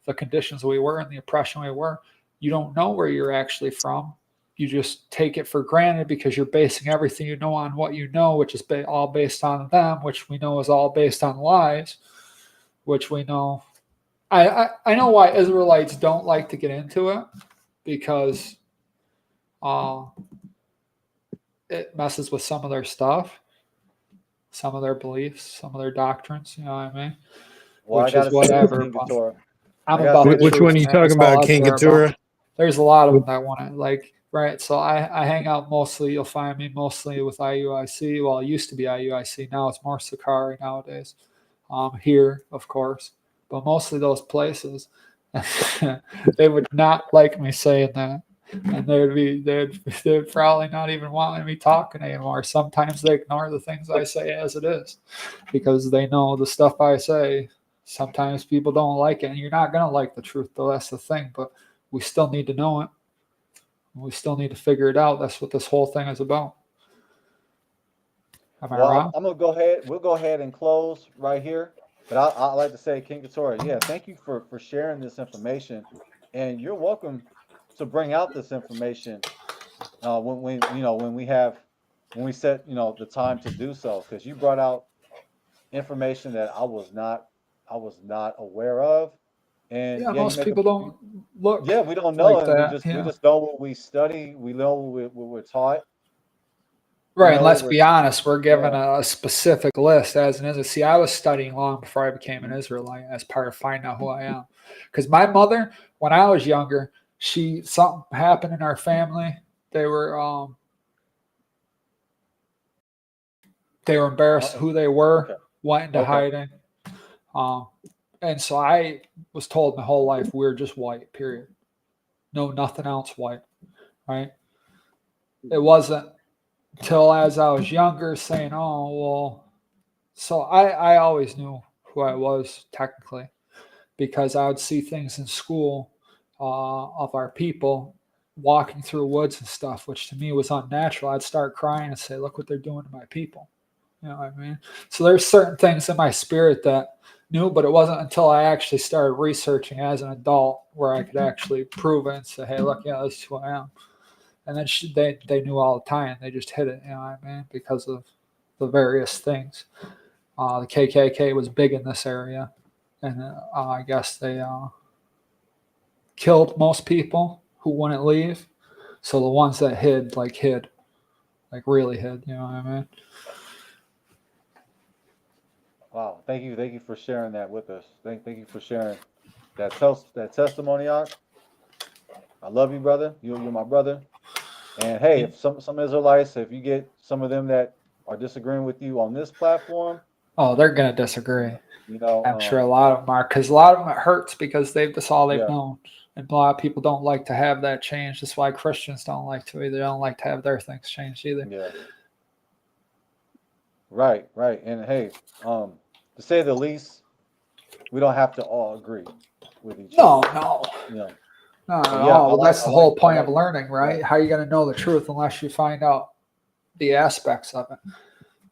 the conditions we were and the oppression we were. You don't know where you're actually from. You just take it for granted because you're basing everything you know on what you know, which is all based on them, which we know is all based on lies, which we know. I know why Israelites don't like to get into it, because it messes with some of their stuff, some of their beliefs, some of their doctrines. You know what I mean? Well, which is whatever. I'm about which one are you talking about, King Keturah? There's a lot of them that want to right. So I hang out mostly. You'll find me mostly with IUIC. Well, it used to be IUIC. Now it's more Sakari nowadays. Here, of course, but mostly those places. They would not like me saying that, and they'd probably not even want me talking anymore. Sometimes they ignore the things I say as it is, because they know the stuff I say. Sometimes people don't like it, and you're not gonna like the truth, though. That's the thing. But we still need to know it. We still need to figure it out. That's what this whole thing is about. Am I wrong? I'm gonna go ahead. We'll go ahead and close right here. But I like to say, King Keturah, yeah, thank you for sharing this information, and you're welcome to bring out this information when we set the time to do so, because you brought out information that I was not aware of. And most people don't look. Yeah, we don't know, like and that, we just know what we study. We know what we're taught. Right, and let's be honest, we're given a specific list as an Israelite. See, I was studying long before I became an Israelite as part of finding out who I am. Because my mother, when I was younger, something happened in our family. They were embarrassed who they were, went into hiding. And so I was told my whole life we're just white, period. No, nothing else white, right? It wasn't till as I was younger saying, oh, well, so I always knew who I was technically, because I would see things in school of our people walking through woods and stuff, which to me was unnatural. I'd start crying and say, look what they're doing to my people. You know what I mean? So there's certain things in my spirit that knew, but it wasn't until I actually started researching as an adult where I could actually prove it and say, hey, look, yeah, this is who I am. And then they knew all the time. They just hid it, you know what I mean? Because of the various things. The KKK was big in this area. And I guess they killed most people who wouldn't leave. So the ones that hid, like really hid, you know what I mean? Wow, thank you for sharing that with us. Thank you for sharing that testimony out. I love you, brother. You're my brother. And hey, if some Israelites, if you get some of them that are disagreeing with you on this platform, oh, they're gonna disagree. I'm sure a lot of them are, because a lot of them it hurts because that's all they've known, and a lot of people don't like to have that change. That's why Christians don't like to either. They don't like to have their things changed either. Yeah. Right. And hey, to say the least, we don't have to all agree with each other. No. Yeah. Well, that's the whole point of learning, right? How are you going to know the truth unless you find out the aspects of it?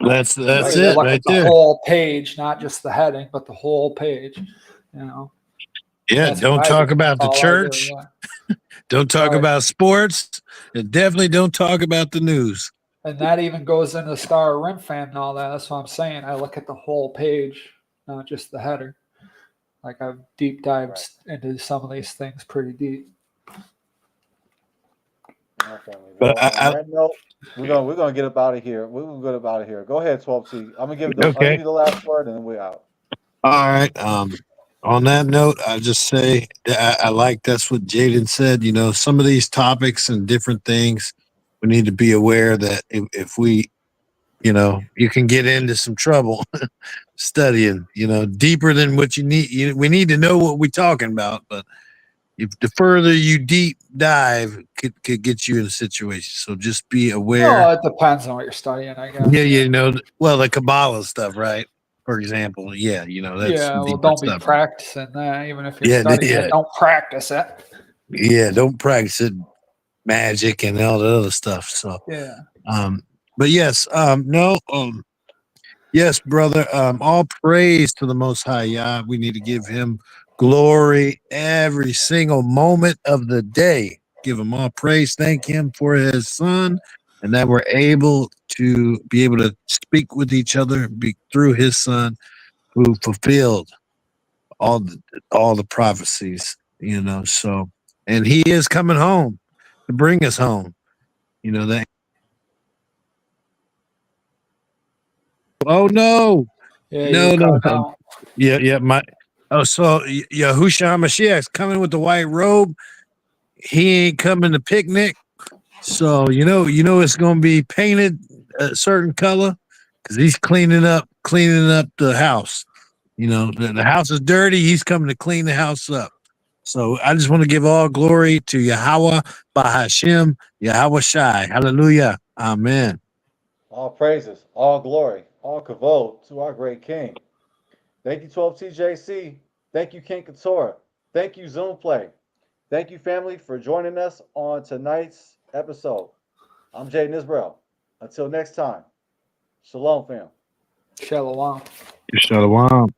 That's right? it Look right at there. The whole page, not just the heading, but the whole page. Yeah, don't talk about the church. Don't talk about sports, and definitely don't talk about the news. And that even goes into Star Rim Fan and all that. That's what I'm saying. I look at the whole page, not just the header. Like I've deep dived into some of these things pretty deep. But on that note, we're gonna get up out of here. We're gonna get up out of here. Go ahead, 12C. I'll give you the last word and then we're out. All right. On that note, I just say I like that's what Jaden said. You know, some of these topics and different things, we need to be aware that if we, you know, you can get into some trouble studying, you know, deeper than what you need. We need to know what we're talking about, but if the further you deep dive could get you in a situation. So just be aware. Well, it depends on what you're studying, I guess. Yeah, you know, well, the Kabbalah stuff, right? For example, yeah, you know, that's Yeah, some well, deeper don't be stuff. practicing that. Even if you're Yeah, studying yeah. it, don't practice it. Yeah, don't practice it, magic and all the other stuff. So, Yeah. But yes, yes, brother. All praise to the Most High Yah. We need to give Him glory every single moment of the day. Give Him all praise. Thank Him for His Son, and that we're able to speak with each other through His Son, who fulfilled all the prophecies. You know, so and He is coming home to bring us home. You know that. Oh no! Yeah, No, you no, cut no. out. Yeah. So Yahusha Mashiach's coming with the white robe. He ain't coming to picnic. So you know it's gonna be painted a certain color because he's cleaning up the house. You know, the house is dirty. He's coming to clean the house up. So I just want to give all glory to Yahweh, Bahashem, Yahweh Shai. Hallelujah. Amen. All praises, all glory, all kavod to our great King. Thank you, 12 TJC. Thank you, King Katora. Thank you, Zoom Play. Thank you, family, for joining us on tonight's episode. I'm Jaden Israel. Until next time, shalom, fam. Shalom. Shalom.